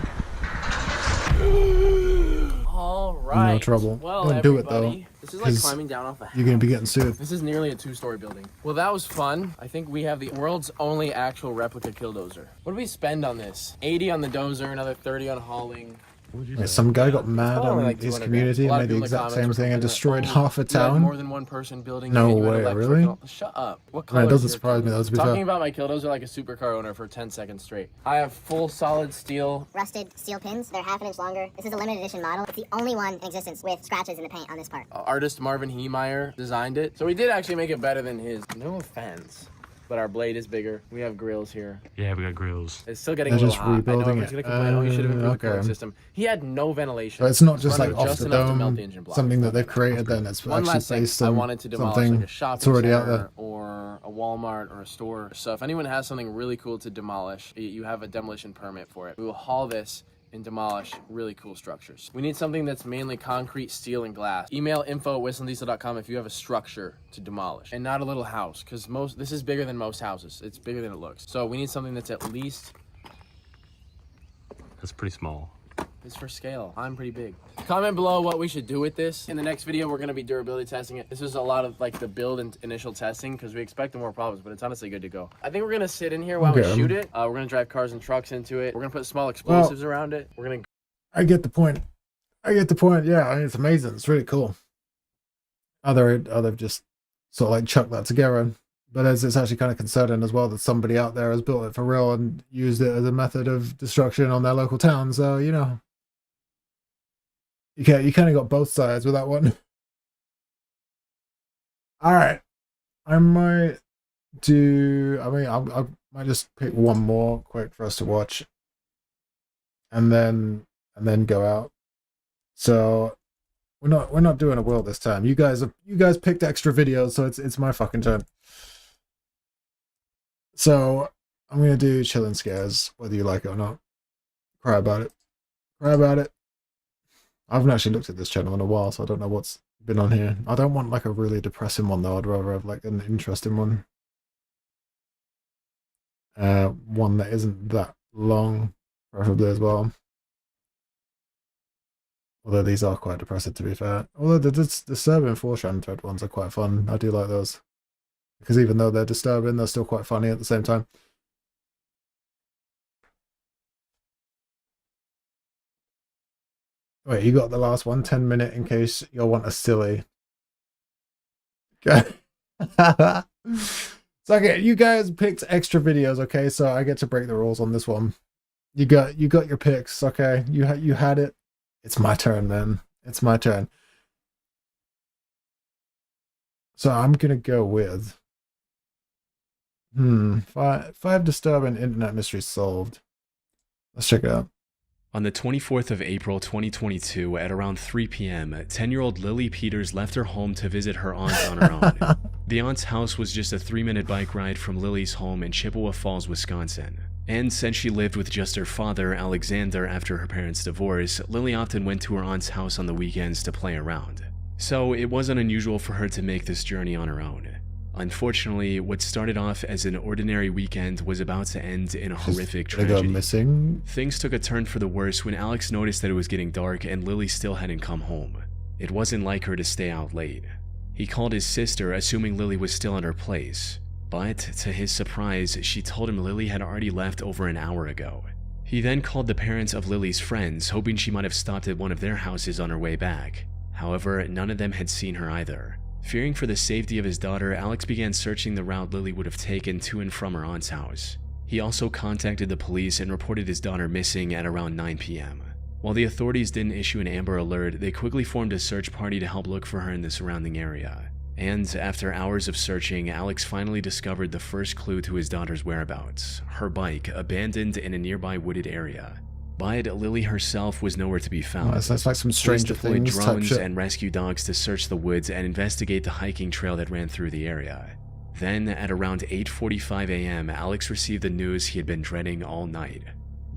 All right. No trouble. Well, Don't do it though. everybody, this is like 'cause climbing down off a you're gonna be house. getting sued. This is nearly a 2-story building. Well, that was fun. I think we have the world's only actual replica killdozer. What do we spend on this? 80 on the dozer, another 30 on hauling. Yeah, some guy got mad Probably on like his 200 community grand. A lot and of made the people in the exact comments same were thing and complaining that, destroyed oh, half a you had town. more than one person building. No it, you had way, electric really? and all- Shut up. What color Man, it is doesn't your surprise me though, to be Talking fair. about my killdozer like a supercar owner for 10 seconds straight. I have full solid steel. Rusted steel pins. They're half an inch longer. This is a limited edition model. It's the only one in existence with scratches in the paint on this part. Artist Marvin Heemeyer designed it. So we did actually make it better than his. No offense. But our blade is bigger. We have grills here. Yeah, we got grills. It's still getting They're a little just hot. I know rebuilding everyone's gonna complain, oh, you should have improved the cooling okay. system. He had no ventilation. So it's not just Running like off just the enough to melt the dome, engine block. something that they've created then. It's One actually last thing, based I on wanted to demolish something like a shopping that's already out center there. or a Walmart or a store. So if anyone has something really cool to demolish, you have a demolition permit for it. We will haul this and demolish really cool structures. We need something that's mainly concrete, steel, and glass. Email info@whistlanddiesel.com if you have a structure to demolish and not a little house, because this is bigger than most houses. It's bigger than it looks. So we need something that's at least... That's pretty small. It's for scale. I'm pretty big. Comment below what we should do with this. In the next video, we're going to be durability testing it. This is a lot of like the build and initial testing because we expect more problems, but it's honestly good to go. I think we're going to sit in here while we shoot it. We're going to drive cars and trucks into it. We're going to put small explosives around it. We're going to... I get the point. I get the point. Yeah, I mean, it's amazing. It's really cool. They've just sort of like chucked that together. But it's actually kind of concerning as well that somebody out there has built it for real and used it as a method of destruction on their local town. So, you know, you kind of got both sides with that one. All right. I might I might just pick one more quick for us to watch and then go out. So we're not doing a will this time. You guys picked extra videos, so it's my fucking turn. So I'm gonna do chillin' scares, whether you like it or not. Cry about it. Cry about it. I haven't actually looked at this channel in a while, so I don't know what's been on here. I don't want like a really depressing one though. I'd rather have like an interesting one. One that isn't that long, preferably as well. Although these are quite depressing, to be fair. Although the disturbing 4-strand thread ones are quite fun. I do like those. Because even though they're disturbing, they're still quite funny at the same time. Wait, you got the last one, 10-minute, in case you'll want a silly. Okay. So okay, you guys picked extra videos, okay? So I get to break the rules on this one. You got your picks, okay? You had it. It's my turn, man. It's my turn. So I'm gonna go with five disturbing internet mysteries solved. Let's check it out. On the 24th of April 2022 at around 3 p.m., 10-year-old Lily Peters left her home to visit her aunt on her own. The aunt's house was just a 3-minute bike ride from Lily's home in Chippewa Falls, Wisconsin. And since she lived with just her father, Alexander, after her parents' divorce, Lily often went to her aunt's house on the weekends to play around. So it wasn't unusual for her to make this journey on her own. Unfortunately, what started off as an ordinary weekend was about to end in a horrific tragedy. Missing. Things took a turn for the worse when Alex noticed that it was getting dark and Lily still hadn't come home. It wasn't like her to stay out late. He called his sister, assuming Lily was still at her place. But, to his surprise, she told him Lily had already left over an hour ago. He then called the parents of Lily's friends, hoping she might have stopped at one of their houses on her way back. However, none of them had seen her either. Fearing for the safety of his daughter, Alex began searching the route Lily would have taken to and from her aunt's house. He also contacted the police and reported his daughter missing at around 9 p.m. While the authorities didn't issue an Amber Alert, they quickly formed a search party to help look for her in the surrounding area. And after hours of searching, Alex finally discovered the first clue to his daughter's whereabouts: her bike, abandoned in a nearby wooded area. But Lily herself was nowhere to be found. Oh, that's like some Stranger Police deployed Things type drones shit. and rescue dogs to search the woods and investigate the hiking trail that ran through the area. Then, at around 8:45 a.m., Alex received the news he had been dreading all night.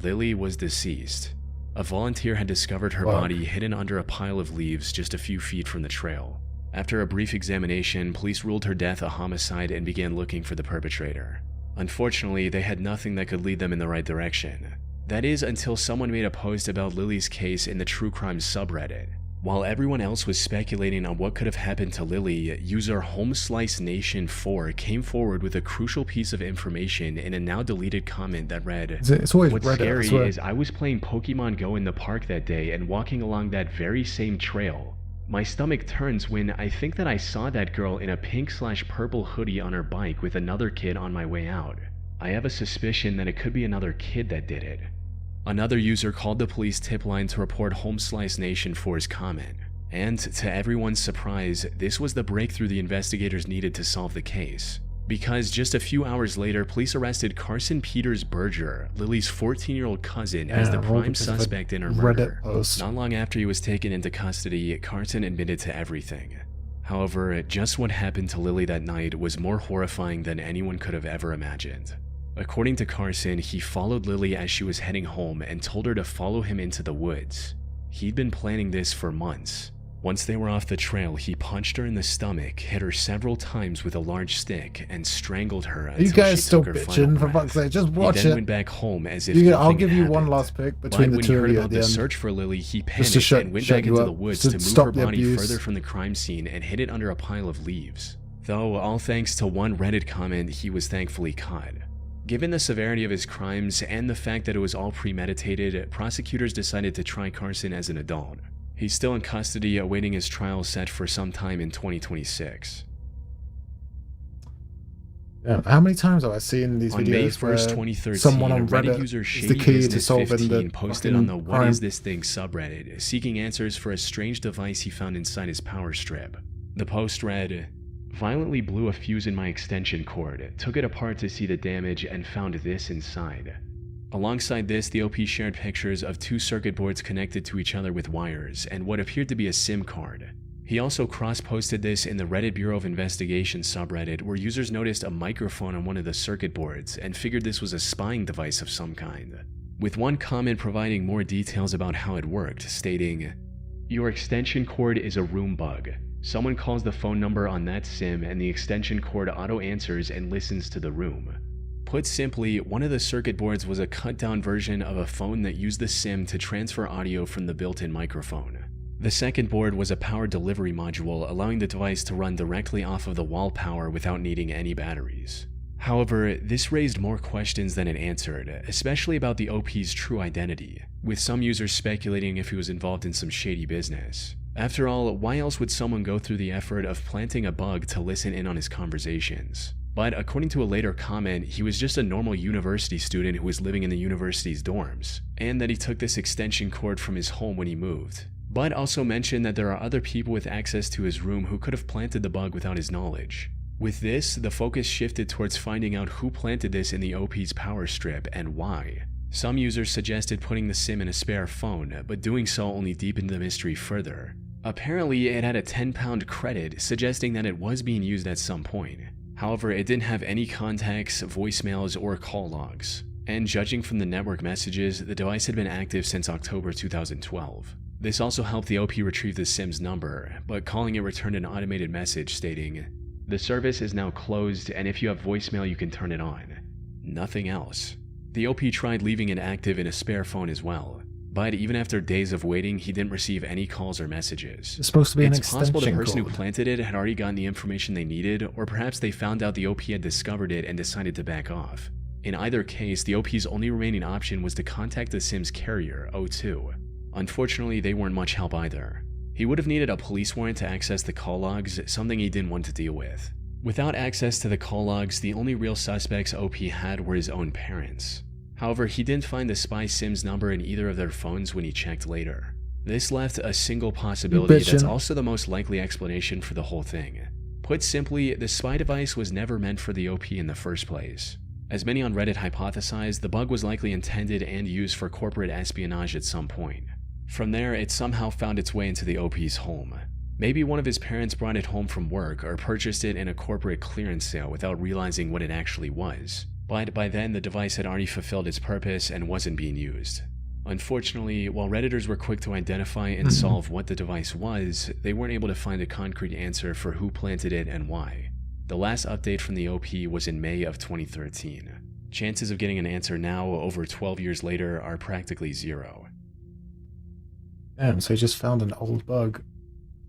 Lily was deceased. A volunteer had discovered her body hidden under a pile of leaves just a few feet from the trail. After a brief examination, police ruled her death a homicide and began looking for the perpetrator. Unfortunately, they had nothing that could lead them in the right direction. That is, until someone made a post about Lily's case in the True Crime subreddit. While everyone else was speculating on what could have happened to Lily, user HomesliceNation4 came forward with a crucial piece of information in a now-deleted comment that read, It's always "What's Reddit, I scary swear. is I was playing Pokemon Go in the park that day and walking along that very same trail. My stomach turns when I think that I saw that girl in a pink/purple hoodie on her bike with another kid on my way out. I have a suspicion that it could be another kid that did it." Another user called the police tip line to report HomesliceNation4's comment. And to everyone's surprise, this was the breakthrough the investigators needed to solve the case. Because just a few hours later, police arrested Carson Peters Berger, Lily's 14-year-old cousin, as the prime suspect in her murder. Not long after he was taken into custody, Carson admitted to everything. However, just what happened to Lily that night was more horrifying than anyone could have ever imagined. According to Carson, he followed Lily as she was heading home and told her to follow him into the woods. He'd been planning this for months. Once they were off the trail, he punched her in the stomach, hit her several times with a large stick, and strangled her until You guys she still took her final bitching, for breath. fuck's sake? Just watch He then it. went back home as if I'll nothing give you one happened. last pick But between the when two he of heard you about at the the end. search for Lily, he Just to panicked and went shut back you into up, the woods to to move stop her the body abuse. further from the crime scene and hid it under a pile of leaves. Though, all thanks to one Reddit comment, he was thankfully caught. Given the severity of his crimes and the fact that it was all premeditated, prosecutors decided to try Carson as an adult. He's still in custody, awaiting his trial set for sometime in 2026. Yeah, how many times have I seen these On videos May 1st, where 2013, someone on Reddit Reddit user is the key to solving the ShadyBusiness15 posted on the fucking What crime? Is This Thing subreddit, seeking answers for a strange device he found inside his power strip. The post read, "Violently blew a fuse in my extension cord, took it apart to see the damage, and found this inside." Alongside this, the OP shared pictures of two circuit boards connected to each other with wires, and what appeared to be a SIM card. He also cross-posted this in the Reddit Bureau of Investigation subreddit, where users noticed a microphone on one of the circuit boards and figured this was a spying device of some kind. With one comment providing more details about how it worked, stating, "Your extension cord is a room bug. Someone calls the phone number on that SIM and the extension cord auto-answers and listens to the room." Put simply, one of the circuit boards was a cut-down version of a phone that used the SIM to transfer audio from the built-in microphone. The second board was a power delivery module, allowing the device to run directly off of the wall power without needing any batteries. However, this raised more questions than it answered, especially about the OP's true identity, with some users speculating if he was involved in some shady business. After all, why else would someone go through the effort of planting a bug to listen in on his conversations? But according to a later comment, he was just a normal university student who was living in the university's dorms, and that he took this extension cord from his home when he moved. Bud also mentioned that there are other people with access to his room who could have planted the bug without his knowledge. With this, the focus shifted towards finding out who planted this in the OP's power strip and why. Some users suggested putting the SIM in a spare phone, but doing so only deepened the mystery further. Apparently, it had a 10-pound credit, suggesting that it was being used at some point. However, it didn't have any contacts, voicemails, or call logs. And judging from the network messages, the device had been active since October 2012. This also helped the OP retrieve the SIM's number, but calling it returned an automated message stating, "The service is now closed, and if you have voicemail, you can turn it on." Nothing else. The OP tried leaving it active in a spare phone as well, but even after days of waiting, he didn't receive any calls or messages. It's supposed to be an It's possible the extension person who cord. planted it had already gotten the information they needed, or perhaps they found out the OP had discovered it and decided to back off. In either case, the OP's only remaining option was to contact the SIM's carrier, O2. Unfortunately, they weren't much help either. He would have needed a police warrant to access the call logs, something he didn't want to deal with. Without access to the call logs, the only real suspects OP had were his own parents. However, he didn't find the spy SIM's number in either of their phones when he checked later. This left a single possibility that's also the most likely explanation for the whole thing. Put simply, the spy device was never meant for the OP in the first place. As many on Reddit hypothesized, the bug was likely intended and used for corporate espionage at some point. From there, it somehow found its way into the OP's home. Maybe one of his parents brought it home from work or purchased it in a corporate clearance sale without realizing what it actually was. But by then, the device had already fulfilled its purpose and wasn't being used. Unfortunately, while Redditors were quick to identify and solve what the device was, they weren't able to find a concrete answer for who planted it and why. The last update from the OP was in May of 2013. Chances of getting an answer now, over 12 years later, are practically zero. Damn, so he just found an old bug.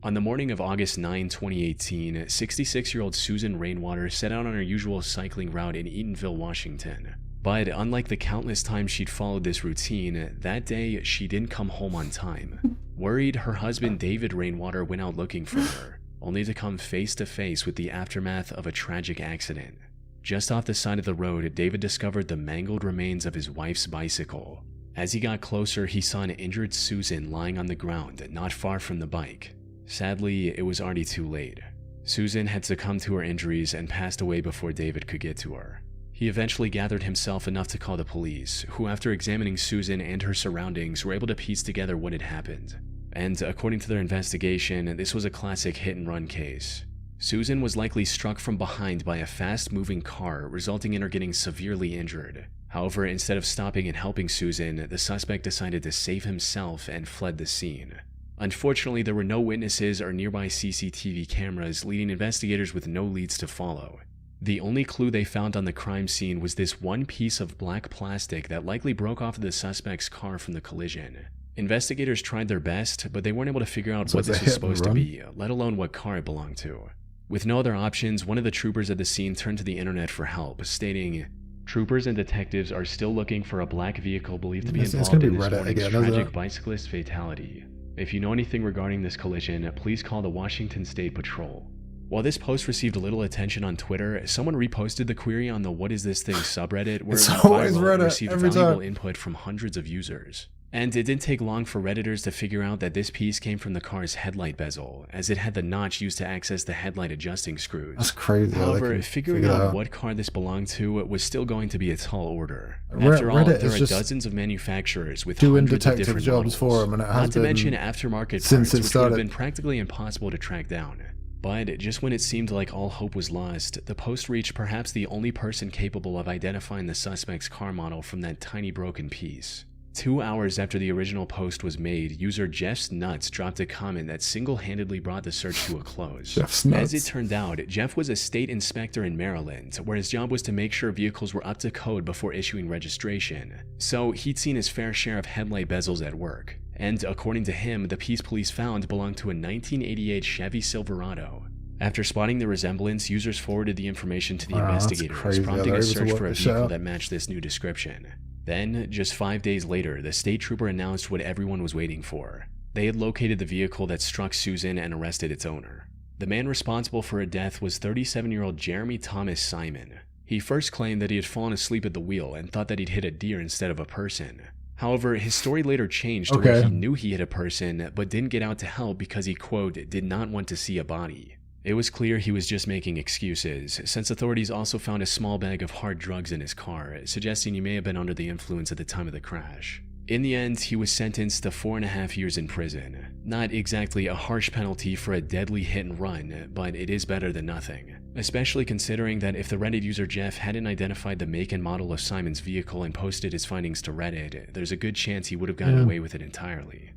On the morning of August 9, 2018, 66-year-old Susan Rainwater set out on her usual cycling route in Eatonville, Washington. But unlike the countless times she'd followed this routine, that day she didn't come home on time. Worried, her husband David Rainwater went out looking for her, only to come face to face with the aftermath of a tragic accident. Just off the side of the road, David discovered the mangled remains of his wife's bicycle. As he got closer, he saw an injured Susan lying on the ground not far from the bike. Sadly, it was already too late. Susan had succumbed to her injuries and passed away before David could get to her. He eventually gathered himself enough to call the police, who after examining Susan and her surroundings were able to piece together what had happened. And according to their investigation, this was a classic hit-and-run case. Susan was likely struck from behind by a fast-moving car, resulting in her getting severely injured. However, instead of stopping and helping Susan, the suspect decided to save himself and fled the scene. Unfortunately, there were no witnesses or nearby CCTV cameras, leading investigators with no leads to follow. The only clue they found on the crime scene was this one piece of black plastic that likely broke off of the suspect's car from the collision. Investigators tried their best, but they weren't able to figure out what this was supposed to be, let alone what car it belonged to. With no other options, one of the troopers at the scene turned to the internet for help, stating, "Troopers and detectives are still looking for a black vehicle believed to be involved in this morning's tragic bicyclist fatality. If you know anything regarding this collision, please call the Washington State Patrol." While this post received little attention on Twitter, someone reposted the query on the What Is This Thing subreddit, where it went viral and received valuable input from hundreds of users. And it didn't take long for Redditors to figure out that this piece came from the car's headlight bezel, as it had the notch used to access the headlight adjusting screws. That's crazy. However, figuring out what car this belonged to was still going to be a tall order. After all, there are dozens of manufacturers with doing hundreds of detective different jobs models, for him, and it has not to been mention aftermarket since parts, it which would started. have been practically impossible to track down. But just when it seemed like all hope was lost, the post reached perhaps the only person capable of identifying the suspect's car model from that tiny broken piece. 2 hours after the original post was made, user Jeff's Nuts dropped a comment that single-handedly brought the search to a close. Jeff's Nuts. As it turned out, Jeff was a state inspector in Maryland, where his job was to make sure vehicles were up to code before issuing registration. So he'd seen his fair share of headlight bezels at work. And according to him, the piece police found belonged to a 1988 Chevy Silverado. After spotting the resemblance, users forwarded the information to the investigators, prompting a search for a vehicle that matched this new description. Then, just 5 days later, the state trooper announced what everyone was waiting for. They had located the vehicle that struck Susan and arrested its owner. The man responsible for her death was 37-year-old Jeremy Thomas Simon. He first claimed that he had fallen asleep at the wheel and thought that he'd hit a deer instead of a person. However, his story later changed to where he knew he hit a person, but didn't get out to help because he, quote, did not want to see a body. It was clear he was just making excuses, since authorities also found a small bag of hard drugs in his car, suggesting he may have been under the influence at the time of the crash. In the end, he was sentenced to 4.5 years in prison. Not exactly a harsh penalty for a deadly hit and run, but it is better than nothing. Especially considering that if the Reddit user Jeff hadn't identified the make and model of Simon's vehicle and posted his findings to Reddit, there's a good chance he would have gotten away with it entirely.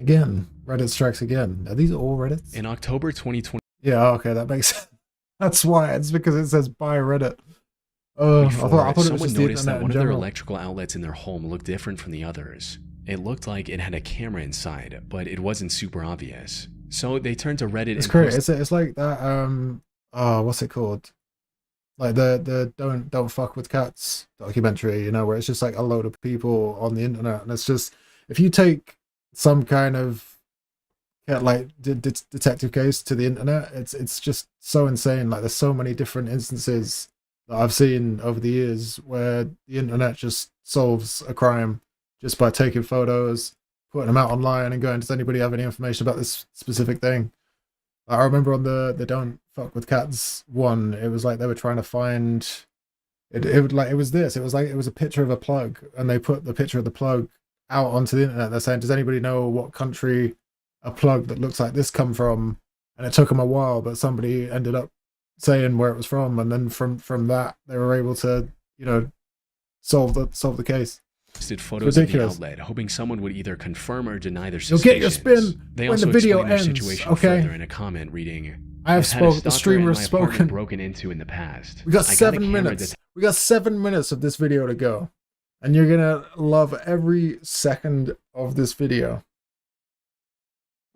Again, Reddit strikes again. Are these all Reddits? In October 2020, yeah, okay, that makes sense. That's why. It's because it says by Reddit. I thought it was someone just noticed that one of their general. electrical outlets in their home looked different from the others. It looked like it had a camera inside, but it wasn't super obvious. So they turned to Reddit It's and great. posted It's like that. What's it called? Like the don't fuck with cats documentary. You know, where it's just like a load of people on the internet, and it's just if you take some kind of detective case to the internet, it's just so insane. Like there's so many different instances that I've seen over the years where the internet just solves a crime just by taking photos, putting them out online, and going, does anybody have any information about this specific thing? I remember on the don't fuck with cats one, it was like they were trying to find it was a picture of a plug, and they put the picture of the plug out onto the internet. They're saying, does anybody know what country a plug that looks like this come from? And it took them a while, but somebody ended up saying where it was from, and then from that they were able to, you know, solve the case. Posted photos of the outlet, hoping someone would either confirm or deny their suspicions. You'll get your spin They when also the video explained their ends. situation Okay. further in a comment reading, I have "I've had a spoken. The stalker streamer in has my apartment spoken. broken into in the past. We got I got a 7 camera minutes. We got 7 minutes of this video to go, and you're gonna love every second of this video.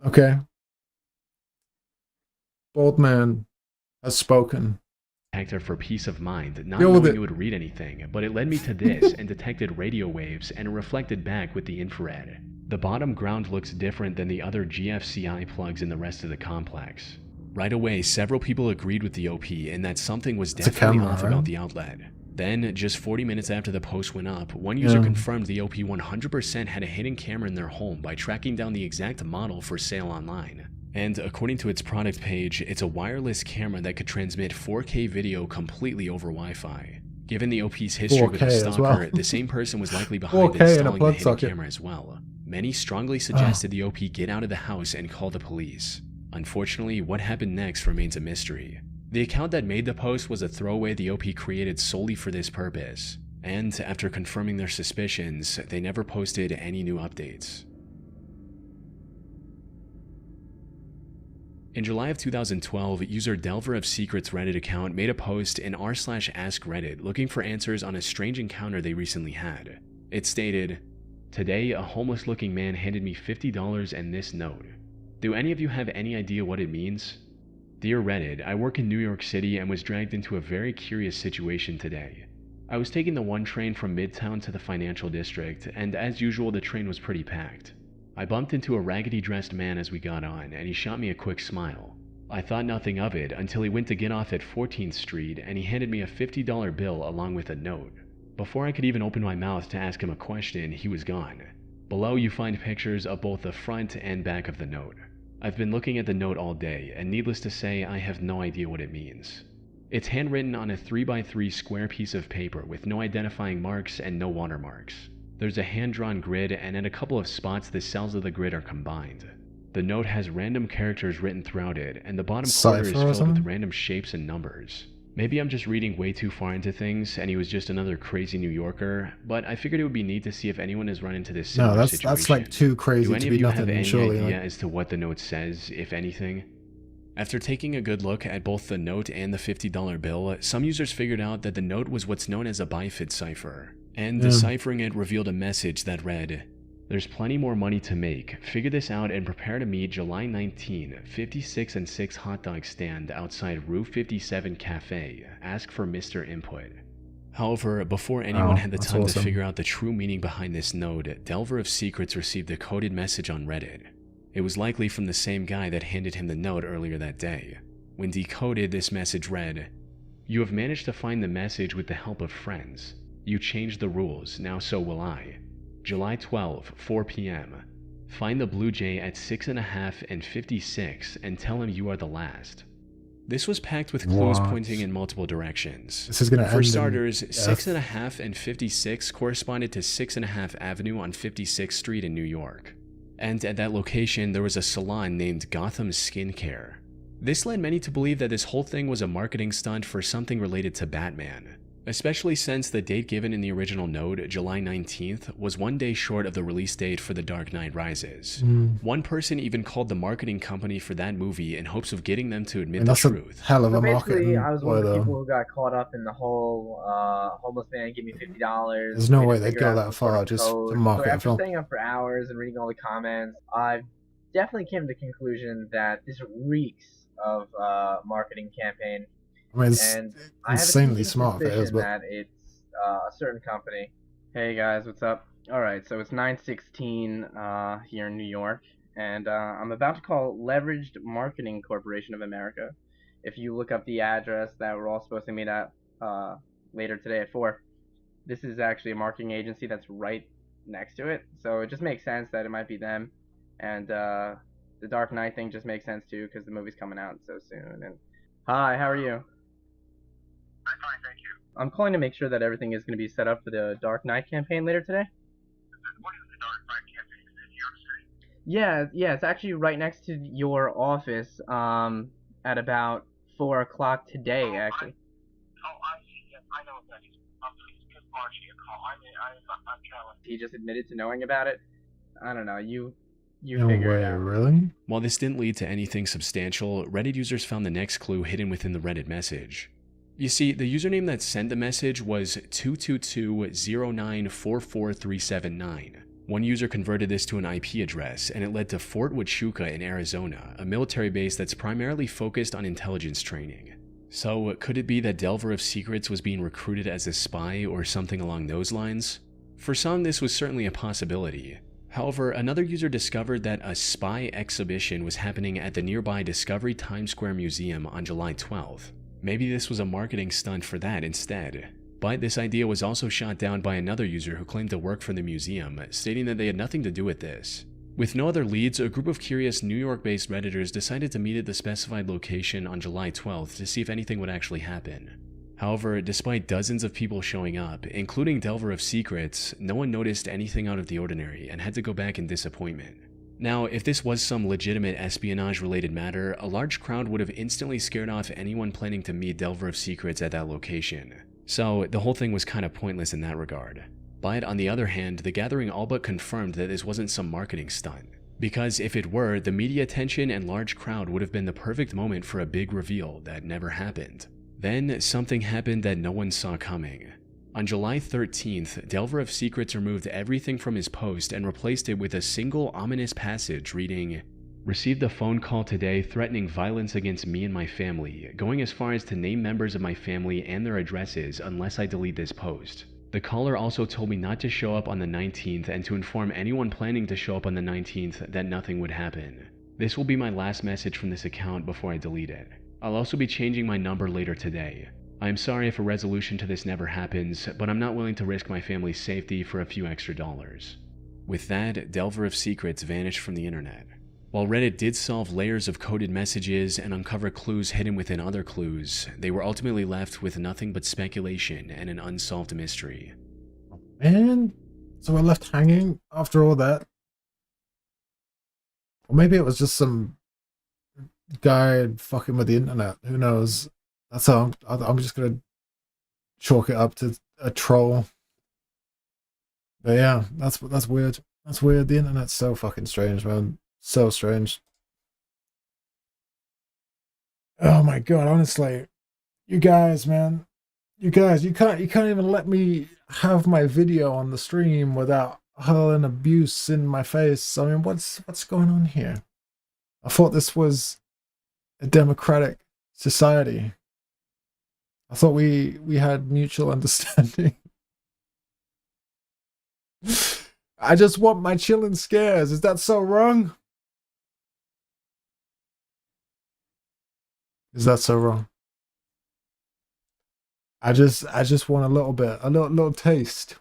Okay. Bald man has spoken. Detector for peace of mind, not Deal with knowing it. it would read anything, but it led me to this and detected radio waves and reflected back with the infrared. The bottom ground looks different than the other GFCI plugs in the rest of the complex. Right away, several people agreed with the OP in that something was It's a definitely camera, off right? about the outlet. Then, just 40 minutes after the post went up, one user Yeah. confirmed the OP 100% had a hidden camera in their home by tracking down the exact model for sale online. And according to its product page, it's a wireless camera that could transmit 4K video completely over Wi-Fi. Given the OP's history with the 4K as stalker, well. the same person was likely behind 4K in a installing the plug hidden socket. camera as well. Many strongly suggested the OP get out of the house and call the police. Unfortunately, what happened next remains a mystery. The account that made the post was a throwaway the OP created solely for this purpose, and after confirming their suspicions, they never posted any new updates. In July of 2012, user Delver of Secrets Reddit account made a post in r/askreddit looking for answers on a strange encounter they recently had. It stated, "Today, a homeless-looking man handed me $50 and this note. Do any of you have any idea what it means? Dear Reddit, I work in New York City and was dragged into a very curious situation today. I was taking the 1 train from Midtown to the financial district, and as usual, the train was pretty packed. I bumped into a raggedy-dressed man as we got on, and he shot me a quick smile. I thought nothing of it until he went to get off at 14th Street, and he handed me a $50 bill along with a note. Before I could even open my mouth to ask him a question, he was gone. Below you find pictures of both the front and back of the note. I've been looking at the note all day, and needless to say, I have no idea what it means. It's handwritten on a 3x3 square piece of paper with no identifying marks and no watermarks. There's a hand-drawn grid, and at a couple of spots the cells of the grid are combined. The note has random characters written throughout it, and the bottom quarter is Cipher or filled something? with random shapes and numbers. Maybe I'm just reading way too far into things, and he was just another crazy New Yorker, but I figured it would be neat to see if anyone has run into this No, similar that's situation. like too crazy Do to any be of you nothing, have any surely, idea like- as to what the note says, if anything? After taking a good look at both the note and the $50 bill, some users figured out that the note was what's known as a bifid cipher, and deciphering it revealed a message that read, "There's plenty more money to make. Figure this out and prepare to meet July 19, 56 and 6 hot dog stand outside Rue 57 Cafe. Ask for Mr. Input." However, before anyone had the that's time awesome. to figure out the true meaning behind this note, Delver of Secrets received a coded message on Reddit. It was likely from the same guy that handed him the note earlier that day. When decoded, this message read, "You have managed to find the message with the help of friends. You changed the rules, now so will I. July 12, 4 p.m. Find the Blue Jay at 6.5 and 56 and tell him you are the last. This was packed with clues What? pointing in multiple directions. This is gonna For end starters, in 6.5 and 56 corresponded to 6.5 Avenue on 56th Street in New York. And at that location, there was a salon named Gotham Skincare. This led many to believe that this whole thing was a marketing stunt for something related to Batman, especially since the date given in the original note, July 19th, was 1 day short of the release date for The Dark Knight Rises. One person even called the marketing company for that movie in hopes of getting them to admit And the that's a truth. hell of a Basically, marketing I was one of the ploy, people though. who got caught up in the whole homeless man give me $50. There's no way to way they'd figure go out that some sort far of just to code. market So a after film. staying up for hours and reading all the comments, I definitely came to the conclusion that this reeks of marketing campaign. I mean, it's And I have a insanely sneaking smart if it is, suspicion but that it's a certain company. Hey guys, what's up? Alright, so it's 9:16 here in New York, and I'm about to call Leveraged Marketing Corporation of America. If you look up the address that we're all supposed to meet at later today at 4, this is actually a marketing agency that's right next to it, so it just makes sense that it might be them. And the Dark Knight thing just makes sense too, because the movie's coming out so soon. And hi, how are you? I'm fine, thank you. I'm calling to make sure that everything is going to be set up for the Dark Knight campaign later today. What is the Dark Knight campaign? Is it New York City? Yeah, it's actually right next to your office. At about 4 o'clock today, actually. I see. Yes, I know that. Please give Margie a call. I'm Callan. He just admitted to knowing about it. I don't know. You no figure way, it out. really? While this didn't lead to anything substantial, Reddit users found the next clue hidden within the Reddit message. You see, the username that sent the message was 222-0944-379. One user converted this to an IP address, and it led to Fort Huachuca in Arizona, a military base that's primarily focused on intelligence training. So, could it be that Delver of Secrets was being recruited as a spy or something along those lines? For some, this was certainly a possibility. However, another user discovered that a spy exhibition was happening at the nearby Discovery Times Square Museum on July 12th. Maybe this was a marketing stunt for that instead. But this idea was also shot down by another user who claimed to work for the museum, stating that they had nothing to do with this. With no other leads, a group of curious New York-based Redditors decided to meet at the specified location on July 12th to see if anything would actually happen. However, despite dozens of people showing up, including Delver of Secrets, no one noticed anything out of the ordinary and had to go back in disappointment. Now, if this was some legitimate espionage-related matter, a large crowd would have instantly scared off anyone planning to meet Delver of Secrets at that location. So, the whole thing was kind of pointless in that regard. But on the other hand, the gathering all but confirmed that this wasn't some marketing stunt. Because if it were, the media attention and large crowd would have been the perfect moment for a big reveal that never happened. Then, something happened that no one saw coming. On July 13th, Delver of Secrets removed everything from his post and replaced it with a single ominous passage reading, "Received a phone call today threatening violence against me and my family, going as far as to name members of my family and their addresses unless I delete this post. The caller also told me not to show up on the 19th and to inform anyone planning to show up on the 19th that nothing would happen. This will be my last message from this account before I delete it. I'll also be changing my number later today. I am sorry if a resolution to this never happens, but I'm not willing to risk my family's safety for a few extra dollars." With that, Delver of Secrets vanished from the internet. While Reddit did solve layers of coded messages and uncover clues hidden within other clues, they were ultimately left with nothing but speculation and an unsolved mystery. And so we're left hanging after all that. Or maybe it was just some guy fucking with the internet. Who knows? That's how I'm just gonna chalk it up to a troll. But yeah, that's weird. That's weird. The internet's so fucking strange, man. So strange. Oh my god, honestly. You guys, man. You guys, you can't even let me have my video on the stream without hurling abuse in my face. I mean, what's going on here? I thought this was a democratic society. I thought we had mutual understanding. I just want my chilling scares. Is that so wrong? Is that so wrong? I just want a little bit, a little taste,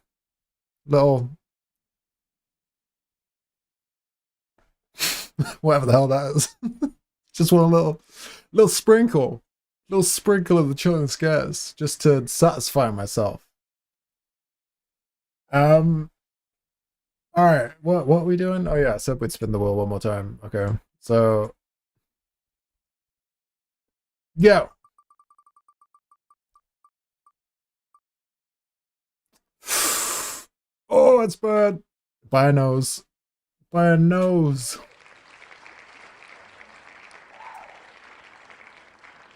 little whatever the hell that is. Just want a little sprinkle of the chilling scares, just to satisfy myself. All right, what are we doing? Oh yeah, I said we'd spin the wheel one more time. Okay, so yeah. Oh, it's bad. By a nose. By a nose.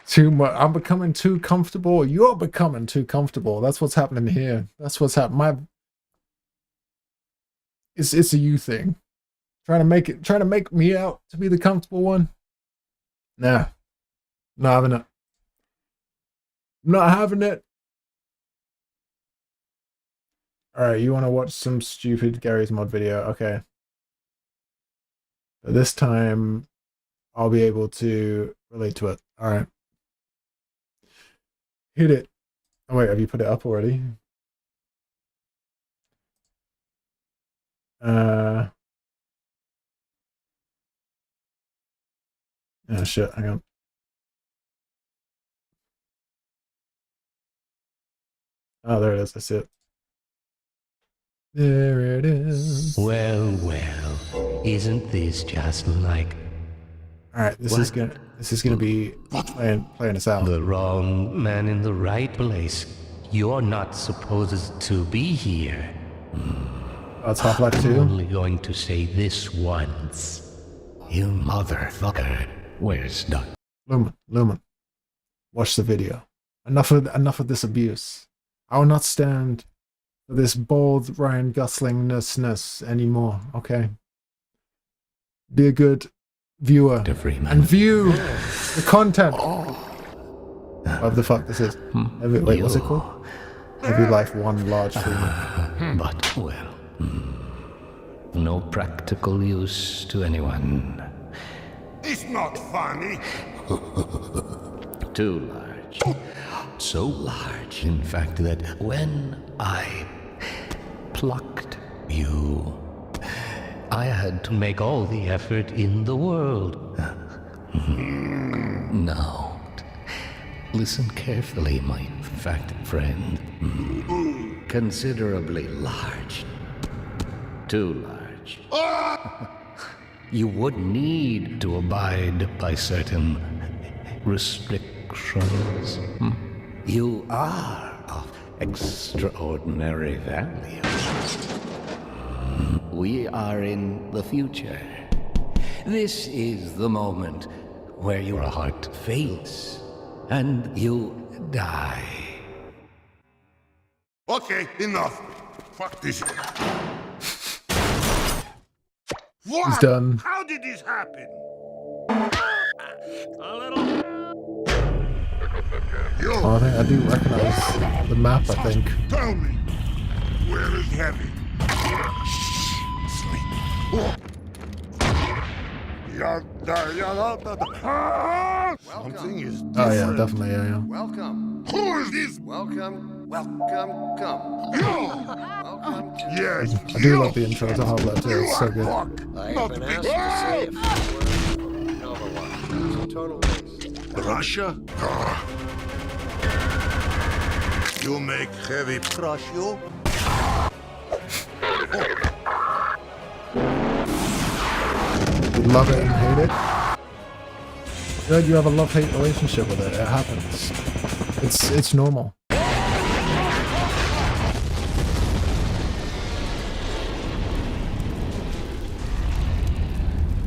Too much. I'm becoming too comfortable. You're becoming too comfortable. That's what's happening here. That's what's happening. It's a you thing. Trying to make me out to be the comfortable one. Nah. Not having it. Not having it. Alright, you want to watch some stupid Gary's mod video? Okay. But this time, I'll be able to relate to it. Alright. Hit it. Oh wait, have you put it up already? Oh shit, hang on. Oh, there it is. I see it. There it is. Well, isn't this just like... Alright, this is gonna be playing us out. The wrong man in the right place. You're not supposed to be here. Oh, it's Half-Life 2? I'm only going to say this once. You motherfucker. Where's Doc? Lumen. Watch the video. Enough of this abuse. I will not stand for this bold Ryan Goslingness anymore, okay? Be a good viewer and view the content. What the fuck this is? Wait, what's it called? Heavy Life 1 Large Freeman. But, well, no practical use to anyone. It's not funny. Too large. So large, in fact, that when I plucked you, I had to make all the effort in the world. Now, listen carefully, my fat friend. Considerably large. Too large. You would need to abide by certain restrictions. You are of extraordinary value. We are in the future. This is the moment where your heart fails and you die. Okay, enough. Fuck this. What? He's done. How did this happen? A little. Oh, I do recognize the map, I think. Tell me, where is Heavy? Something is different. Oh yeah, definitely, yeah. Welcome. Who is this? Welcome, come. Welcome. Yes. I do love the intro to Half-Life 2, it's so good. I have been asked to say a few words in Overwatch. It's a total waste. Russia? You make Heavy crush you? You love it and hate it. I feel like you have a love-hate relationship with it. It happens. It's normal.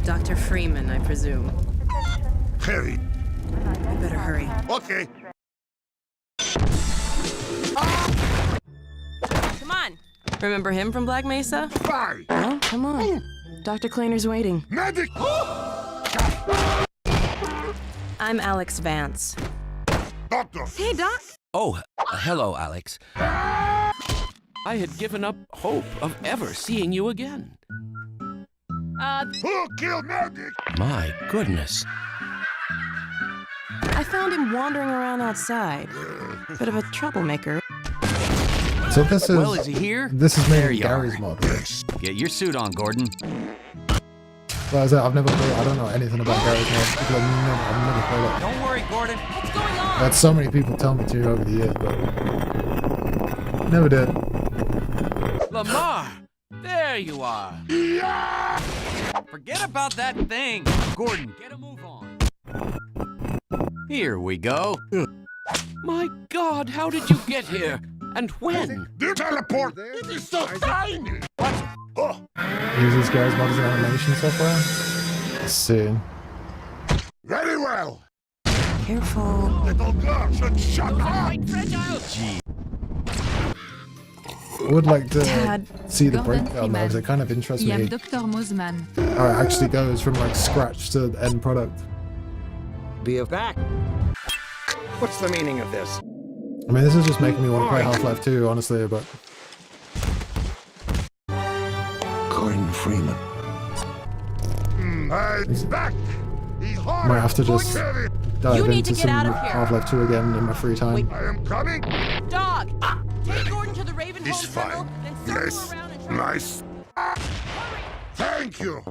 Dr. Freeman, I presume. Heavy. I better hurry. Okay. Come on. Remember him from Black Mesa? Bye. Well, come on. Dr. Cleaner's waiting. Medic! I'm Alex Vance. Doctor! Hey, Doc. Oh, hello, Alex. I had given up hope of ever seeing you again. Who killed Medic? My goodness. I found him wandering around outside. Bit of a troublemaker. So this is Well, is he here? This is There mainly you are. Gary's mod. Get your suit on, Gordon. Well, as I've never played. I don't know anything about Gary's mod because I've never played it. Don't worry, Gordon. What's going on? I had so many people tell me to over the years, but never did. Lamar! There you are. Forget about that thing. Gordon, get a move on. Here we go. My God, how did you get here? And when? You teleport! It is so tiny! What? Oh. Uses Gary's mod as an animation software. Let's see. Very well! Careful. Little girl should shut up! Gee. I would like to Dad, see the Gordon breakdown though, because it kind of interests me Dr. Mosman. how it actually goes from like scratch to the end product. Be back. What's the meaning of this? I mean, this is just making me want to play Half-Life 2, honestly, but... Gordon Freeman. He's back! He's hard! Might have to just dive into some out of here. Half-Life 2 again in my free time. I am coming! Dog! Take Gordon to the Ravenholm It's fine. Nice. Nice. Thank you!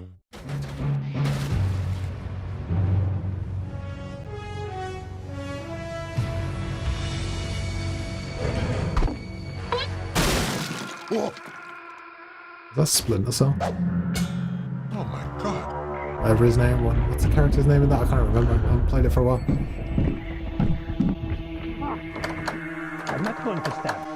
Whoa. Is that Splinter Cell? Oh my god. Whatever his name was. What's the character's name in that? I can't remember. I haven't played it for a while. I'm not going to stop.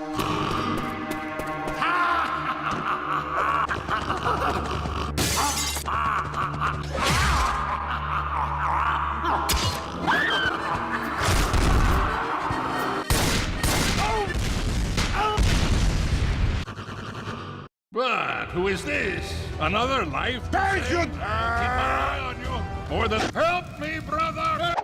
But who is this? Another life? Thank you! Keep my eye on you. More than help me, brother!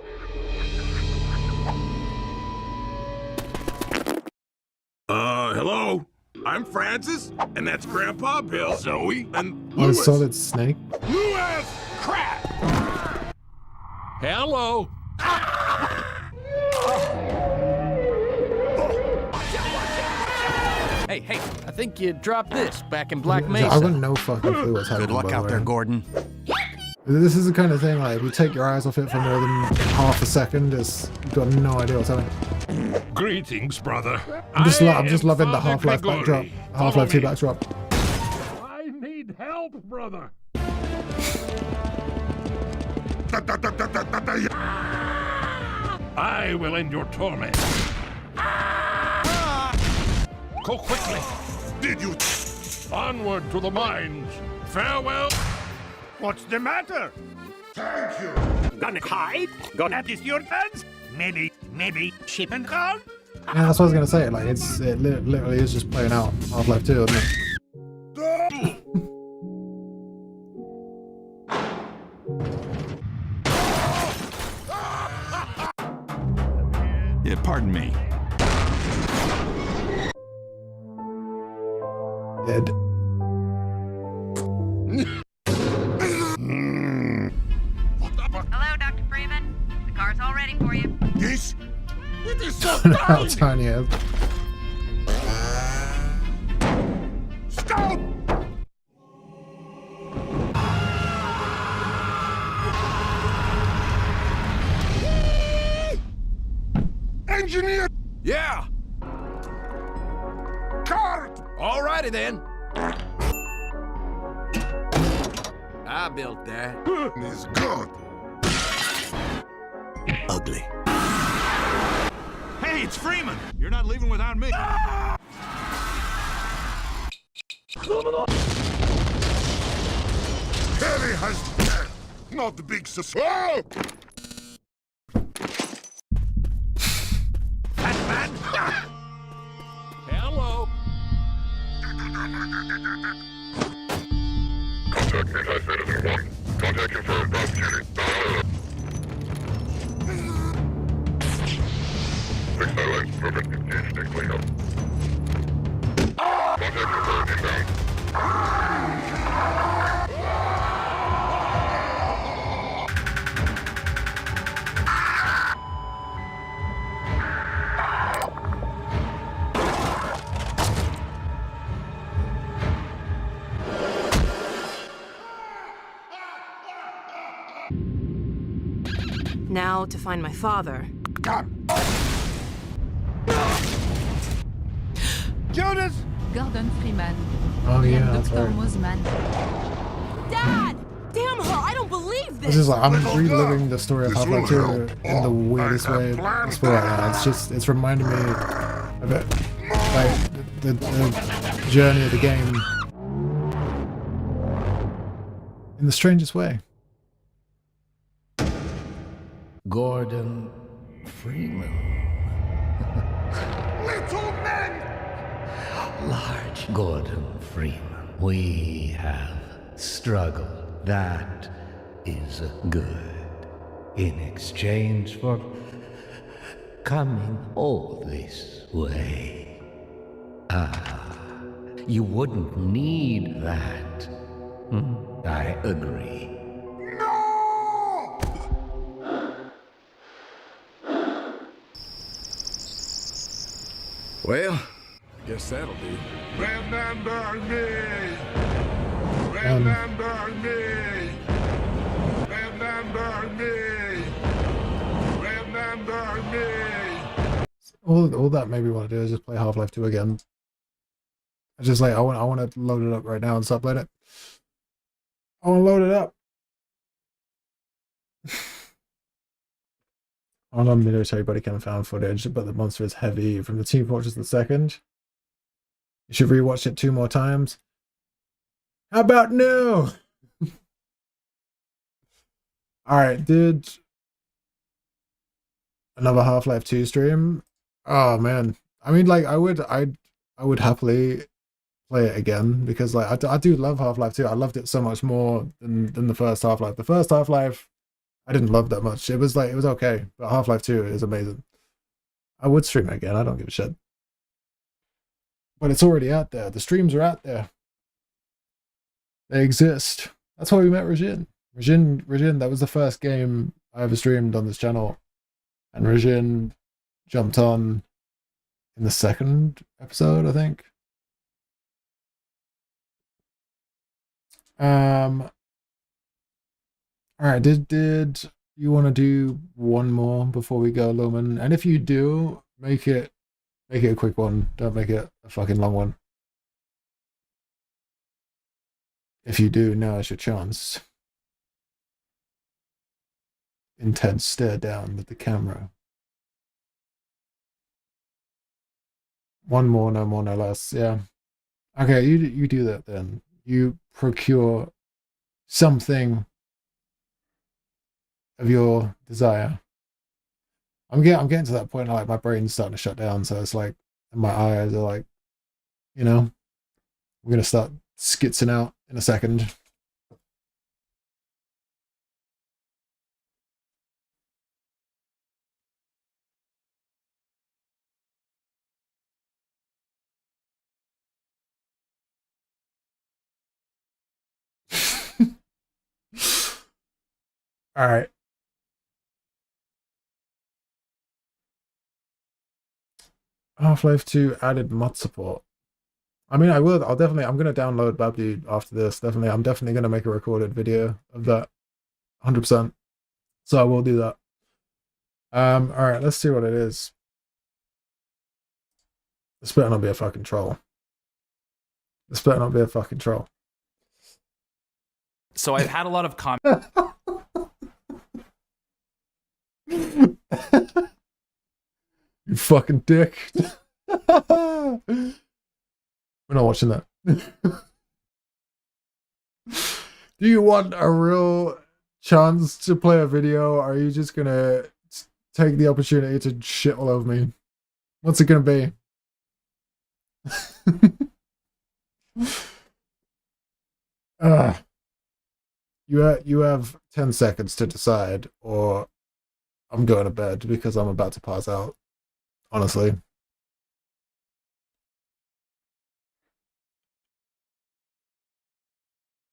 Hello? I'm Francis, and that's Grandpa Bill, Zoe, and Oh, Louis. Solid Snake. Louis! Crap! Hello? Hey, I think you dropped this back in Black Mesa. I got no fucking clue what's happening. Good luck by the out there, way. Gordon. This is the kind of thing, like, if you take your eyes off it for more than half a second, you've got no idea what's happening. Greetings, brother. I'm just loving the Father Half-Life Gregory. backdrop. Follow Half-Life 2 me. backdrop. I need help, brother. I will end your torment. Go quickly. Did you? Onward to the mines. Farewell. What's the matter? Thank you. Gonna hide? Gonna diss your fans? Maybe ship and call? Yeah, that's what I was gonna say. Like, it literally is just playing out Half-Life 2, isn't it? Yeah, pardon me. Dead. Hello, Dr. Freeman. The car's all ready for you. This? It is so How tiny! tiny it is. Stop! Engineer! Yeah. Car! Alrighty then. I built that. Is good. Ugly. Hey, it's Freeman. You're not leaving without me. Harry has not the big oh! Hello. Contact Anti-Citizen 1. Contact confirmed. Prosecuting. Fixed sidelines. Open. Engage. Take clean up. Contact confirmed. Inbound. Now to find my father. Jonas! Gordon Freeman. Oh yeah, Ian that's Dr. right. Mosman. Dad! Damn her! I don't believe It's this! just like I'm reliving the story of This Half-Life will 2 in the weirdest way possible right now. It's reminding me of it, like the journey of the game in the strangest way. Gordon Freeman. Little men! Large Gordon Freeman. We have struggled. That is good. In exchange for coming all this way. Ah, you wouldn't need that. I agree. Well, I guess that'll do. Remember me! Remember me! Remember me! Remember me! All that made me want to do is just play Half-Life 2 again. I just like I want to load it up right now and stop playing it. I want to load it up. On a military body cam found footage, but the monster is heavy from the Team Fortress the Second. You should rewatch it 2 more times. How about no? Alright, did another Half-Life 2 stream? Oh man. I mean like I would happily play it again because like I do love Half-Life 2. I loved it so much more than the first Half-Life. The first Half-Life I didn't love that much. It was okay, but Half-Life 2 is amazing. I would stream it again. I don't give a shit. But it's already out there. The streams are out there. They exist. That's why we met Regine. Regine, that was the first game I ever streamed on this channel. And Regine jumped on in the second episode, I think. Alright, did you want to do one more before we go, Lumen? And if you do, make it a quick one. Don't make it a fucking long one. If you do, now is your chance. Intense stare down at the camera. One more, no more, no less. Yeah. Okay, you do that then. You procure something of your desire. I'm getting to that point like my brain's starting to shut down, so it's like and my eyes are like, you know, I'm gonna start skitzing out in a second. All right. Half-Life 2 added mod support. I mean, I'm gonna download Babdi after this. Definitely. I'm definitely gonna make a recorded video of that. 100%. So I will do that. All right, let's see what it is. This better not be a fucking troll. This better not be a fucking troll. So I've had a lot of comments. You fucking dick. We're not watching that. Do you want a real chance to play a video, or are you just gonna take the opportunity to shit all over me? What's it gonna be? You have 10 seconds to decide, or I'm going to bed because I'm about to pass out. Honestly.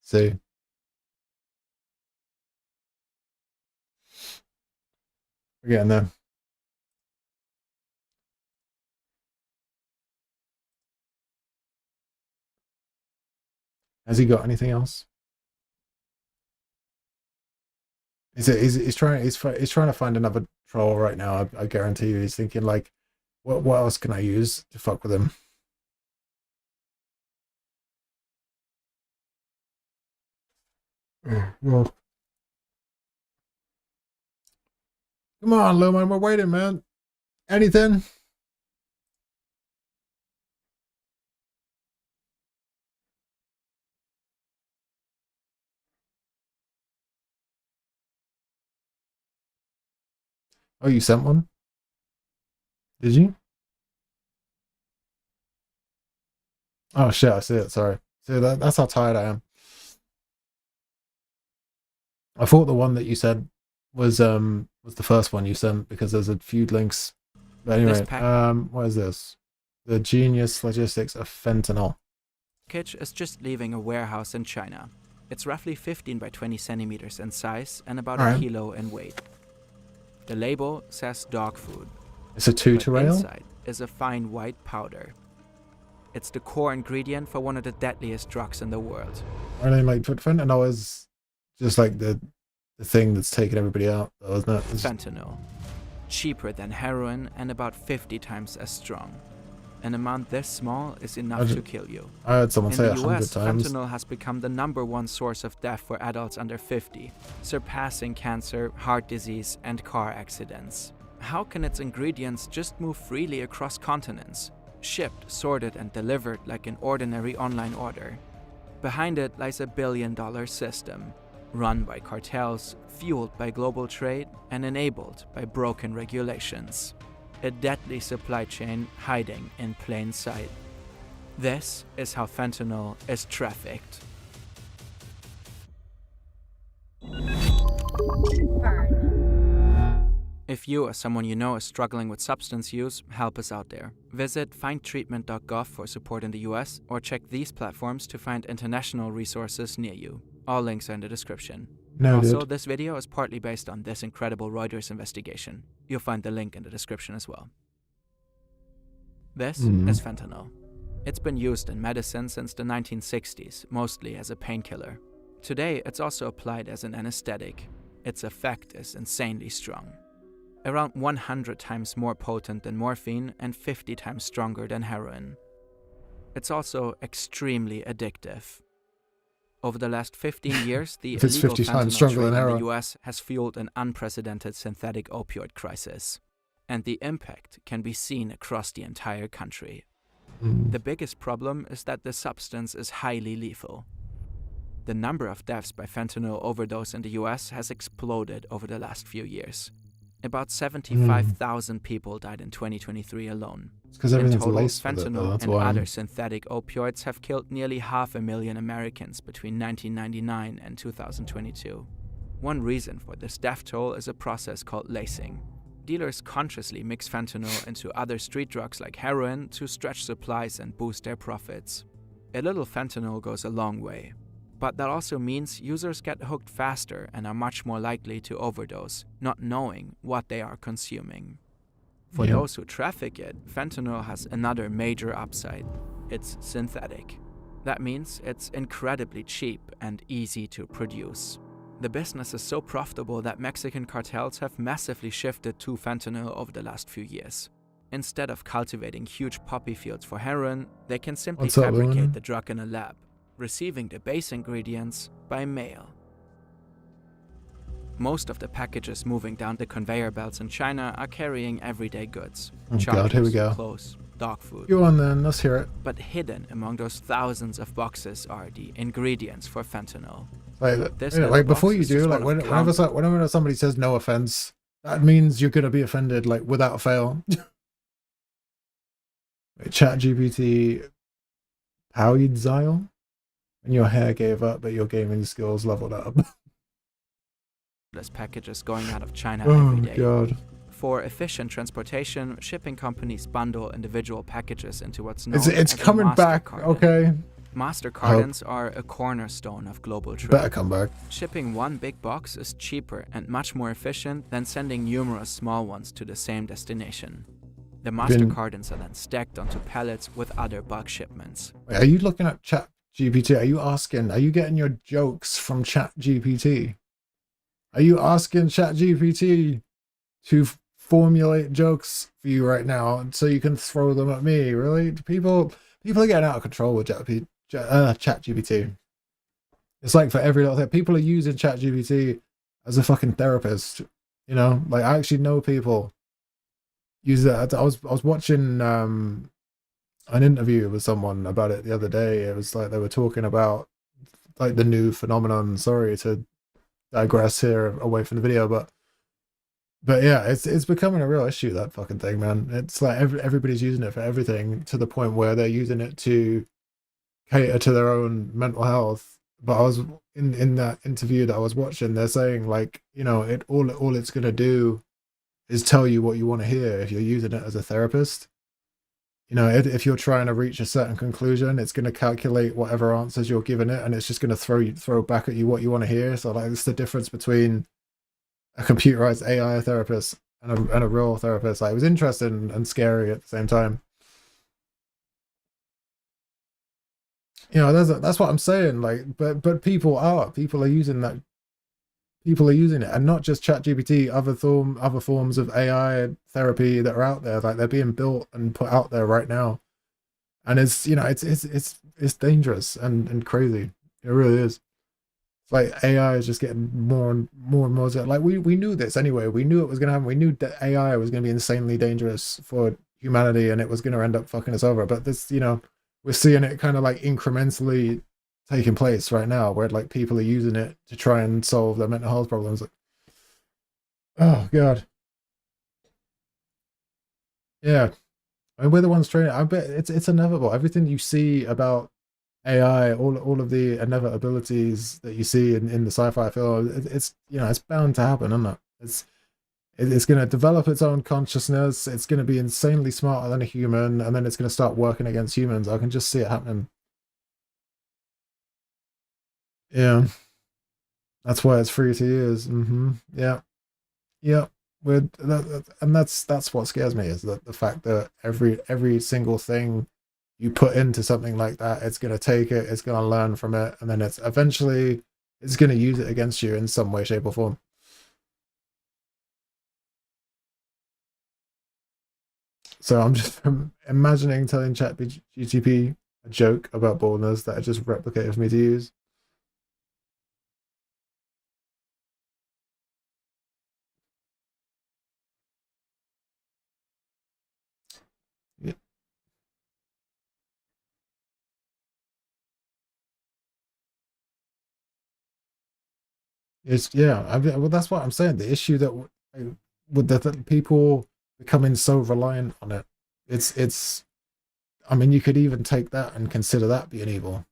See. We're getting there. Has he got anything else? He's trying to find another troll right now. I guarantee you. He's thinking like, what else can I use to fuck with him? Well, come on, Lumen, we're waiting, man. Anything? Oh, you sent one? Did you? Oh shit, I see it. Sorry. See that's how tired I am. I thought the one that you said was the first one you sent because there's a few links. But anyway, what is this? The genius logistics of fentanyl. Package is just leaving a warehouse in China. It's roughly 15 by 20 centimeters in size and about a kilo in weight. The label says dog food. It's a two-to-rail? Inside is a fine white powder. It's the core ingredient for one of the deadliest drugs in the world. I mean, like, fentanyl is just like the thing that's taking everybody out, though, isn't it? Fentanyl. Cheaper than heroin and about 50 times as strong. An amount this small is enough to kill you. I heard someone say 100 US, times. fentanyl has become the #1 source of death for adults under 50, surpassing cancer, heart disease, and car accidents. How can its ingredients just move freely across continents, shipped, sorted, and delivered like an ordinary online order? Behind it lies a billion-dollar system, run by cartels, fueled by global trade, and enabled by broken regulations. A deadly supply chain hiding in plain sight. This is how fentanyl is trafficked. If you or someone you know is struggling with substance use, help us out there. Visit findtreatment.gov for support in the US or check these platforms to find international resources near you. All links are in the description. Also, this video is partly based on this incredible Reuters investigation. You'll find the link in the description as well. This is fentanyl. It's been used in medicine since the 1960s, mostly as a painkiller. Today, it's also applied as an anesthetic. Its effect is insanely strong. Around 100 times more potent than morphine and 50 times stronger than heroin. It's also extremely addictive. Over the last 15 years, the illegal fentanyl trade in the US has fueled an unprecedented synthetic opioid crisis. And the impact can be seen across the entire country. The biggest problem is that the substance is highly lethal. The number of deaths by fentanyl overdose in the US has exploded over the last few years. About 75,000 people died in 2023 alone. It's because everything's in total, laced with it, fentanyl that's and why. other synthetic opioids have killed nearly 500,000 Americans between 1999 and 2022. One reason for this death toll is a process called lacing. Dealers consciously mix fentanyl into other street drugs like heroin to stretch supplies and boost their profits. A little fentanyl goes a long way. But that also means users get hooked faster and are much more likely to overdose, not knowing what they are consuming. For those who traffic it, fentanyl has another major upside. It's synthetic. That means it's incredibly cheap and easy to produce. The business is so profitable that Mexican cartels have massively shifted to fentanyl over the last few years. Instead of cultivating huge poppy fields for heroin, they can simply fabricate the drug in a lab, receiving the base ingredients by mail. Most of the packages moving down the conveyor belts in China are carrying everyday goods. Oh God, here we go. Clothes, dog food. Go on then, let's hear it. But hidden among those thousands of boxes are the ingredients for fentanyl. Like before you do, like whenever somebody says no offense, that means you're gonna be offended, like without fail. Chat GPT, Zyle? And your hair gave up, but your gaming skills leveled up. This package is going out of China every day. God. For efficient transportation, shipping companies bundle individual packages into what's known It's as coming a master back, carton. okay. Master cartons are a cornerstone of global trade. Better come back. Shipping one big box is cheaper and much more efficient than sending numerous small ones to the same destination. The master cartons are then stacked onto pallets with other bulk shipments. Wait, are you looking at Chat GPT? Are you getting your jokes from Chat GPT? Are you asking ChatGPT to formulate jokes for you right now so you can throw them at me? Really? People are getting out of control with ChatGPT. It's like for every little thing. People are using ChatGPT as a fucking therapist. You know, like I actually know people use that. I was watching an interview with someone about it the other day. It was like they were talking about like the new phenomenon. Sorry to digress here away from the video, but yeah, it's becoming a real issue, that fucking thing, man. It's like everybody's using it for everything to the point where they're using it to cater to their own mental health. But I was in that interview that I was watching, they're saying like, you know, all it's gonna do is tell you what you want to hear if you're using it as a therapist. You know, if you're trying to reach a certain conclusion, it's going to calculate whatever answers you're giving it, and it's just going to throw back at you what you want to hear. So like, it's the difference between a computerized AI therapist and a real therapist. Like, it was interesting and scary at the same time. You know, that's what I'm saying. Like, but people are using that. People are using it, and not just ChatGPT. Other forms of AI therapy that are out there, like they're being built and put out there right now. And it's, you know, it's dangerous and crazy. It really is. It's like AI is just getting more and more. Like we knew this anyway. We knew it was gonna happen. We knew that AI was gonna be insanely dangerous for humanity, and it was gonna end up fucking us over. But this, you know, we're seeing it kind of like incrementally taking place right now, where like people are using it to try and solve their mental health problems. Like, oh god, yeah. I mean, we're the ones training. I bet it's inevitable. Everything you see about AI, all of the inevitabilities that you see in the sci-fi film, it's, you know, it's bound to happen, isn't it? It's going to develop its own consciousness. It's going to be insanely smarter than a human, and then it's going to start working against humans. I can just see it happening. Yeah, that's why it's free to use. Yeah, yeah. And that's what scares me, is that the fact that every single thing you put into something like that, it's going to take it, it's going to learn from it, and then it's eventually it's going to use it against you in some way, shape, or form. So I'm just imagining telling ChatGPT a joke about baldness that it just replicated for me to use. Yeah. It's, yeah. I mean, well, that's what I'm saying. The issue that with the people becoming so reliant on it, it's. I mean, you could even take that and consider that being evil.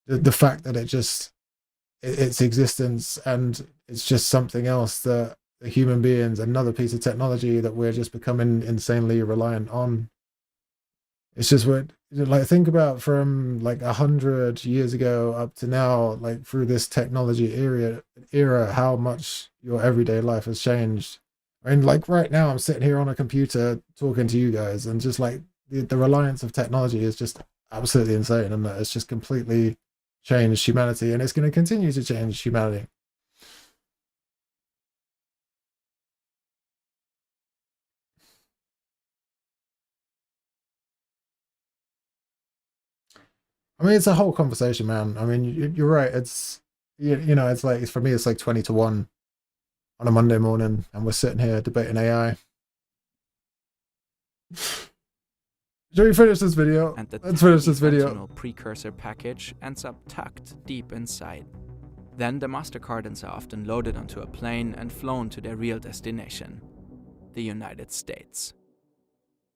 The fact that its existence, and it's just something else that the human beings, another piece of technology that we're just becoming insanely reliant on. It's just what, like, think about from like 100 years ago up to now, like through this technology era, how much your everyday life has changed. I mean, like right now, I'm sitting here on a computer talking to you guys, and just like the reliance of technology is just absolutely insane, and it's just completely changed humanity, and it's going to continue to change humanity. I mean, it's a whole conversation, man. I mean, you're right. It's, you know, it's like, for me, it's like 20 to 1 on a Monday morning, and we're sitting here debating AI. Should we finish this video? And the Let's finish this video. fentanyl precursor package ends up tucked deep inside. Then the master cartons are often loaded onto a plane and flown to their real destination, the United States.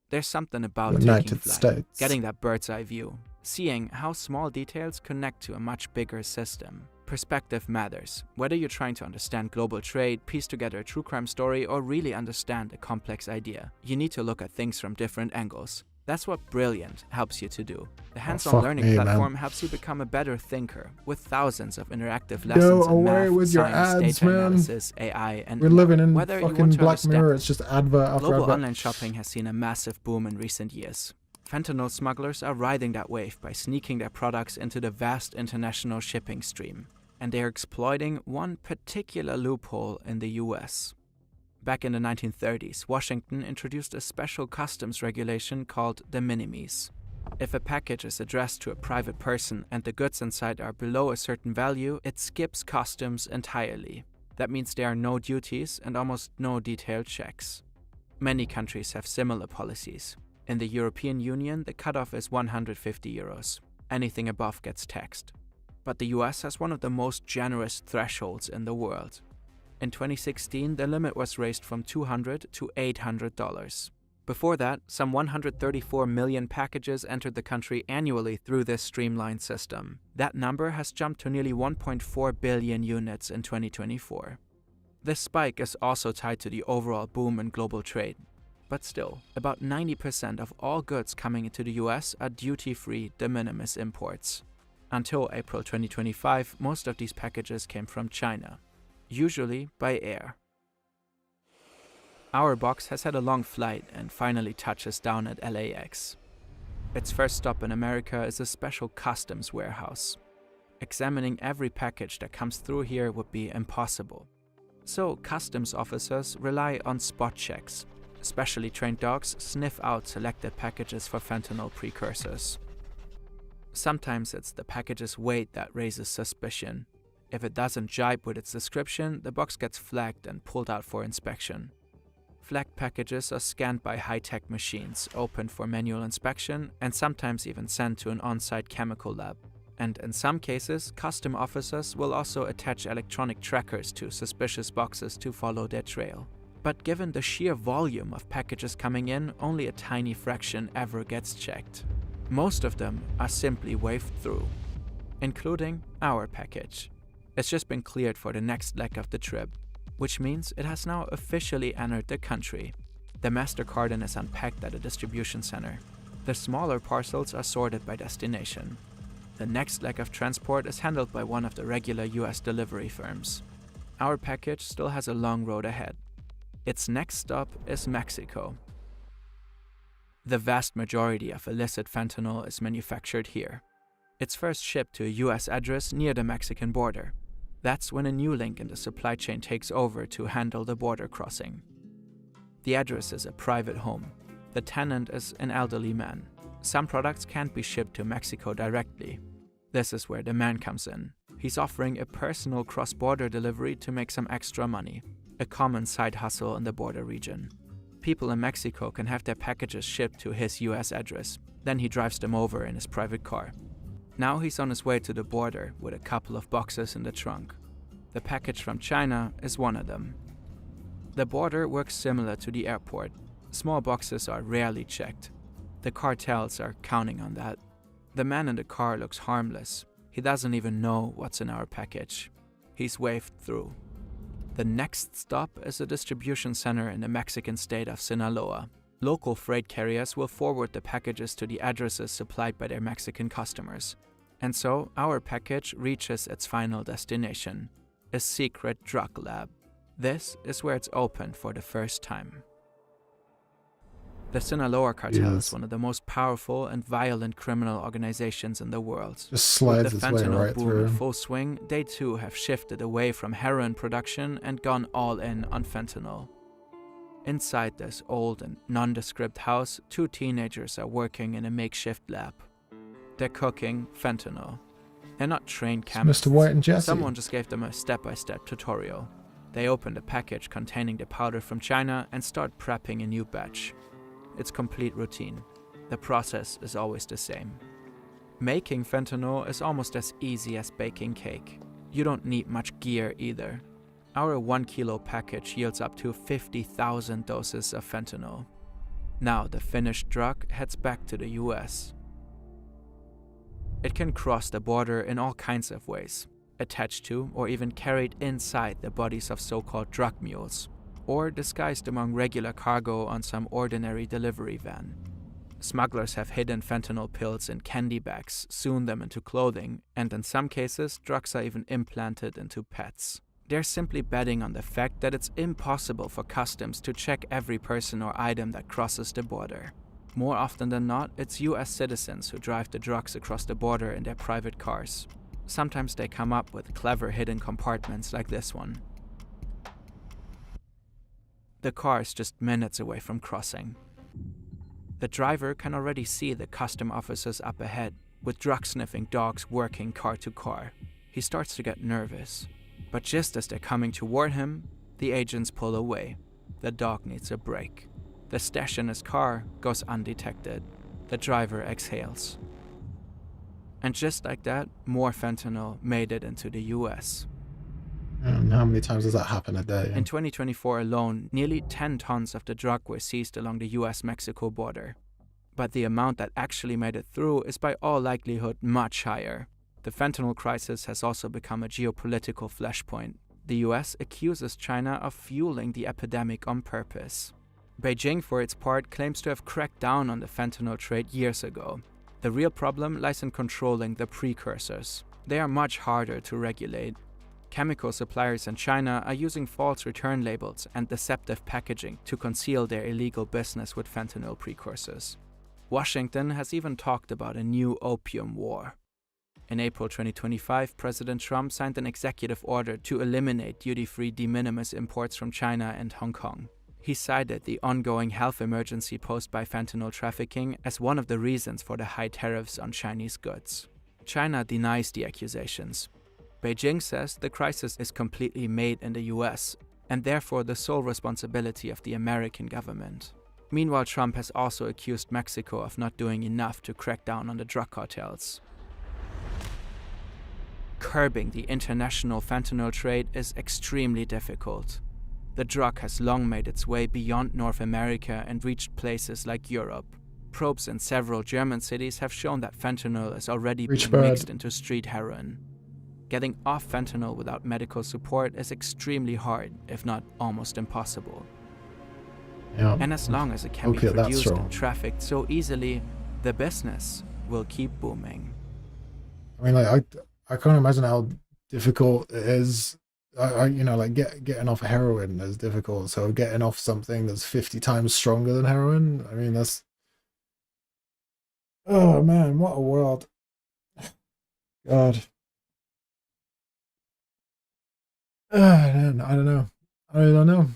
There's something about taking flight, getting that bird's eye view, seeing how small details connect to a much bigger system. Perspective matters. Whether you're trying to understand global trade, piece together a true crime story, or really understand a complex idea, you need to look at things from different angles. That's what Brilliant helps you to do. The hands-on learning platform helps you become a better thinker, with thousands of interactive lessons in math, science, data analysis, AI, and we're living in whether fucking Black Mirror. It's just advert after global advert. online shopping has seen a massive boom in recent years. Fentanyl smugglers are riding that wave by sneaking their products into the vast international shipping stream. and they're exploiting one particular loophole in the US. Back in the 1930s, Washington introduced a special customs regulation called de minimis. If a package is addressed to a private person and the goods inside are below a certain value, it skips customs entirely. That means there are no duties and almost no detailed checks. Many countries have similar policies. In the European Union, the cutoff is 150 euros. Anything above gets taxed. But the US has one of the most generous thresholds in the world. In 2016, the limit was raised from $200 to $800. Before that, some 134 million packages entered the country annually through this streamlined system. That number has jumped to nearly 1.4 billion units in 2024. This spike is also tied to the overall boom in global trade. But still, about 90% of all goods coming into the US are duty-free de minimis imports. Until April 2025, most of these packages came from China, usually by air. Our box has had a long flight and finally touches down at LAX. Its first stop in America is a special customs warehouse. Examining every package that comes through here would be impossible. So customs officers rely on spot checks. Specially trained dogs sniff out selected packages for fentanyl precursors. Sometimes it's the package's weight that raises suspicion. If it doesn't jibe with its description, the box gets flagged and pulled out for inspection. Flagged packages are scanned by high-tech machines, opened for manual inspection, and sometimes even sent to an on-site chemical lab. And in some cases, custom officers will also attach electronic trackers to suspicious boxes to follow their trail. But given the sheer volume of packages coming in, only a tiny fraction ever gets checked. Most of them are simply waved through, including our package. It's just been cleared for the next leg of the trip, which means it has now officially entered the country. The master carton is unpacked at a distribution center. The smaller parcels are sorted by destination. The next leg of transport is handled by one of the regular US delivery firms. Our package still has a long road ahead. Its next stop is Mexico. The vast majority of illicit fentanyl is manufactured here. It's first shipped to a US address near the Mexican border. That's when a new link in the supply chain takes over to handle the border crossing. The address is a private home. The tenant is an elderly man. Some products can't be shipped to Mexico directly. This is where the man comes in. He's offering a personal cross-border delivery to make some extra money, a common side hustle in the border region. People in Mexico can have their packages shipped to his US address. Then he drives them over in his private car. Now he's on his way to the border with a couple of boxes in the trunk. The package from China is one of them. The border works similar to the airport. Small boxes are rarely checked. The cartels are counting on that. The man in the car looks harmless. He doesn't even know what's in our package. He's waved through. The next stop is a distribution center in the Mexican state of Sinaloa. Local freight carriers will forward the packages to the addresses supplied by their Mexican customers. And so our package reaches its final destination, a secret drug lab. This is where it's opened for the first time. The Sinaloa cartel is one of the most powerful and violent criminal organizations in the world. Just slides With the its way fentanyl right boom through. in full swing, they too have shifted away from heroin production and gone all in on fentanyl. Inside this old and nondescript house, two teenagers are working in a makeshift lab. They're cooking fentanyl. They're not trained chemists. Mr. White and Jesse. Someone just gave them a step-by-step tutorial. They open a package containing the powder from China and start prepping a new batch. It's complete routine. The process is always the same. Making fentanyl is almost as easy as baking cake. You don't need much gear either. Our 1 kilo package yields up to 50,000 doses of fentanyl. Now the finished drug heads back to the US. It can cross the border in all kinds of ways, attached to or even carried inside the bodies of so-called drug mules, or disguised among regular cargo on some ordinary delivery van. Smugglers have hidden fentanyl pills in candy bags, sewn them into clothing, and in some cases, drugs are even implanted into pets. They're simply betting on the fact that it's impossible for customs to check every person or item that crosses the border. More often than not, it's US citizens who drive the drugs across the border in their private cars. Sometimes they come up with clever hidden compartments like this one. The car is just minutes away from crossing. The driver can already see the custom officers up ahead, with drug-sniffing dogs working car to car. He starts to get nervous. But just as they're coming toward him, the agents pull away. The dog needs a break. The stash in his car goes undetected. The driver exhales. And just like that, more fentanyl made it into the US. And how many times does that happen a day? In 2024 alone, nearly 10 tons of the drug were seized along the US-Mexico border. But the amount that actually made it through is by all likelihood much higher. The fentanyl crisis has also become a geopolitical flashpoint. The US accuses China of fueling the epidemic on purpose. Beijing, for its part, claims to have cracked down on the fentanyl trade years ago. The real problem lies in controlling the precursors. They are much harder to regulate. Chemical suppliers in China are using false return labels and deceptive packaging to conceal their illegal business with fentanyl precursors. Washington has even talked about a new opium war. In April 2025, President Trump signed an executive order to eliminate duty-free de minimis imports from China and Hong Kong. He cited the ongoing health emergency posed by fentanyl trafficking as one of the reasons for the high tariffs on Chinese goods. China denies the accusations. Beijing says the crisis is completely made in the US, and therefore the sole responsibility of the American government. Meanwhile, Trump has also accused Mexico of not doing enough to crack down on the drug cartels. Curbing the international fentanyl trade is extremely difficult. The drug has long made its way beyond North America and reached places like Europe. Probes in several German cities have shown that fentanyl is already being mixed into street heroin. Getting off fentanyl without medical support is extremely hard, if not almost impossible. Yeah. And as long as it can be produced and trafficked so easily, the business will keep booming. I mean, like, I can't imagine how difficult it is. Getting off heroin is difficult. So getting off something that's 50 times stronger than heroin, I mean, that's... Oh, man, what a world. God. I don't know. I really don't know.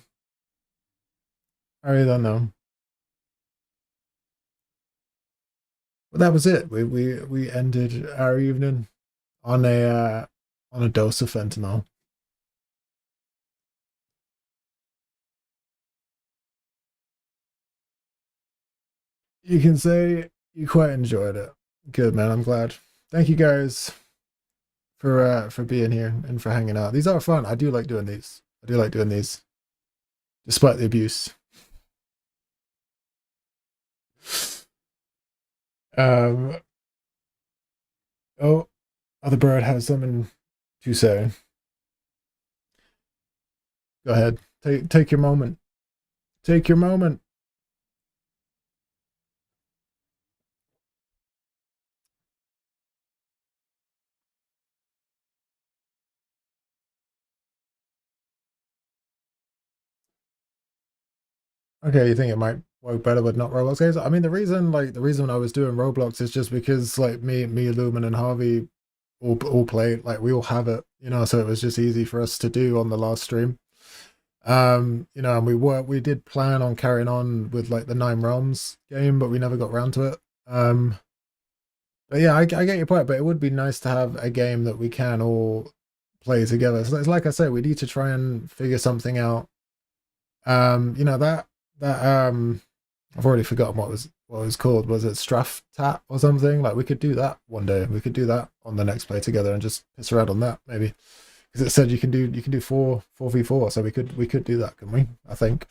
I really don't know. But that was it. We ended our evening on a dose of fentanyl. You can say you quite enjoyed it. Good, man. I'm glad. Thank you guys for being here and for hanging out. These are fun. I do like doing these. Despite the abuse. Oh, other bird has something to say. Go ahead. Take your moment. Take your moment. Okay, you think it might work better with not Roblox games? I mean, the reason I was doing Roblox is just because like me, Lumen, and Harvey all play, like we all have it, so it was just easy for us to do on the last stream. And we did plan on carrying on with like the 9 Realms game, but we never got around to it. But yeah, I get your point, but it would be nice to have a game that we can all play together. So it's like I said, we need to try and figure something out. I've already forgotten what it was called. Was it Straff Tat or something? Like we could do that one day. We could do that on the next play together and just piss around on that maybe. Because it said you can do 4v4, so we could do that, couldn't we? I think.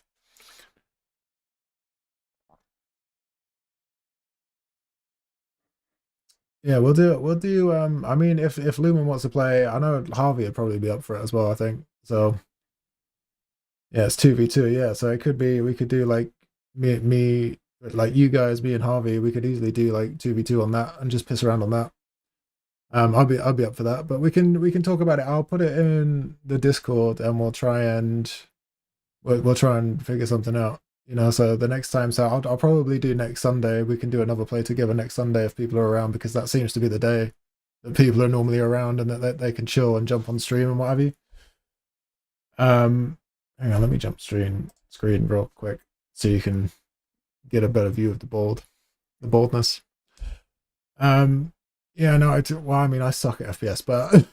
Yeah, we'll do it. I mean, if Lumen wants to play, I know Harvey would probably be up for it as well, I think. So yeah, it's 2v2, yeah. So it could be, we could do like me like you guys, me and Harvey, we could easily do like 2v2 on that and just piss around on that. I'll be up for that, but we can talk about it. I'll put it in the Discord and we'll try and figure something out. So the next time, so I'll probably do next Sunday. We can do another play together next Sunday if people are around, because that seems to be the day that people are normally around and that they can chill and jump on stream and what have you. Hang on, let me jump screen real quick so you can get a better view of the boldness. Yeah, no, well, I mean, I suck at FPS, but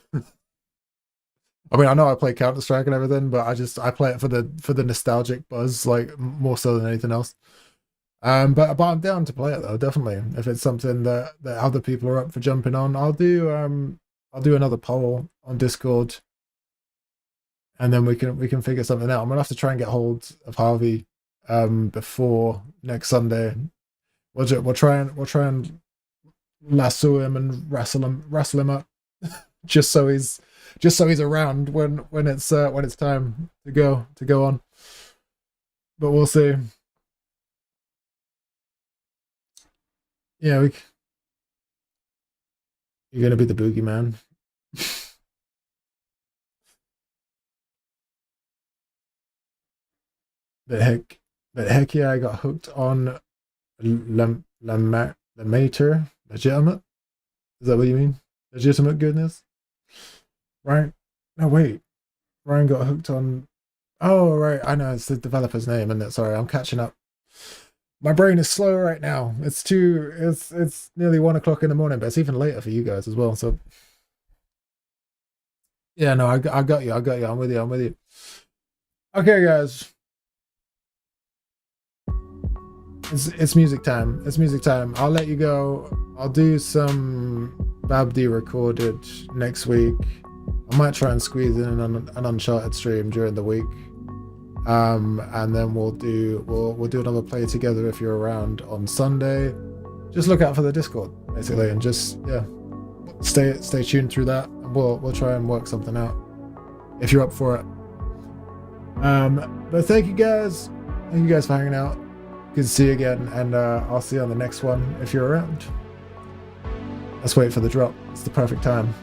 I mean, I know I play Counter-Strike and everything, but I play it for the nostalgic buzz, like more so than anything else. But I'm down to play it though, definitely. If it's something that other people are up for jumping on, I'll do another poll on Discord, and then we can figure something out. I'm gonna have to try and get hold of Harvey before next Sunday. We'll try and lasso him and wrestle him up, just so he's around when it's time to go on. But we'll see. Yeah, you're gonna be the boogeyman. But heck yeah, I got hooked on Mater. Legitimate? Is that what you mean? Legitimate goodness? Right? No, wait. Ryan got hooked on... Oh, right. I know, it's the developer's name, isn't it? Sorry, I'm catching up. My brain is slow right now. It's nearly 1 o'clock in the morning, but it's even later for you guys as well, so... Yeah, no, I got you. I'm with you. Okay, guys. It's music time. I'll let you go. I'll do some Babdi recorded next week. I might try and squeeze in an Uncharted stream during the week. And then we'll do another play together if you're around on Sunday. Just look out for the Discord, basically, and just stay tuned through that, and we'll try and work something out if you're up for it. But thank you guys for hanging out. Good to see you again, and I'll see you on the next one if you're around. Let's wait for the drop. It's the perfect time.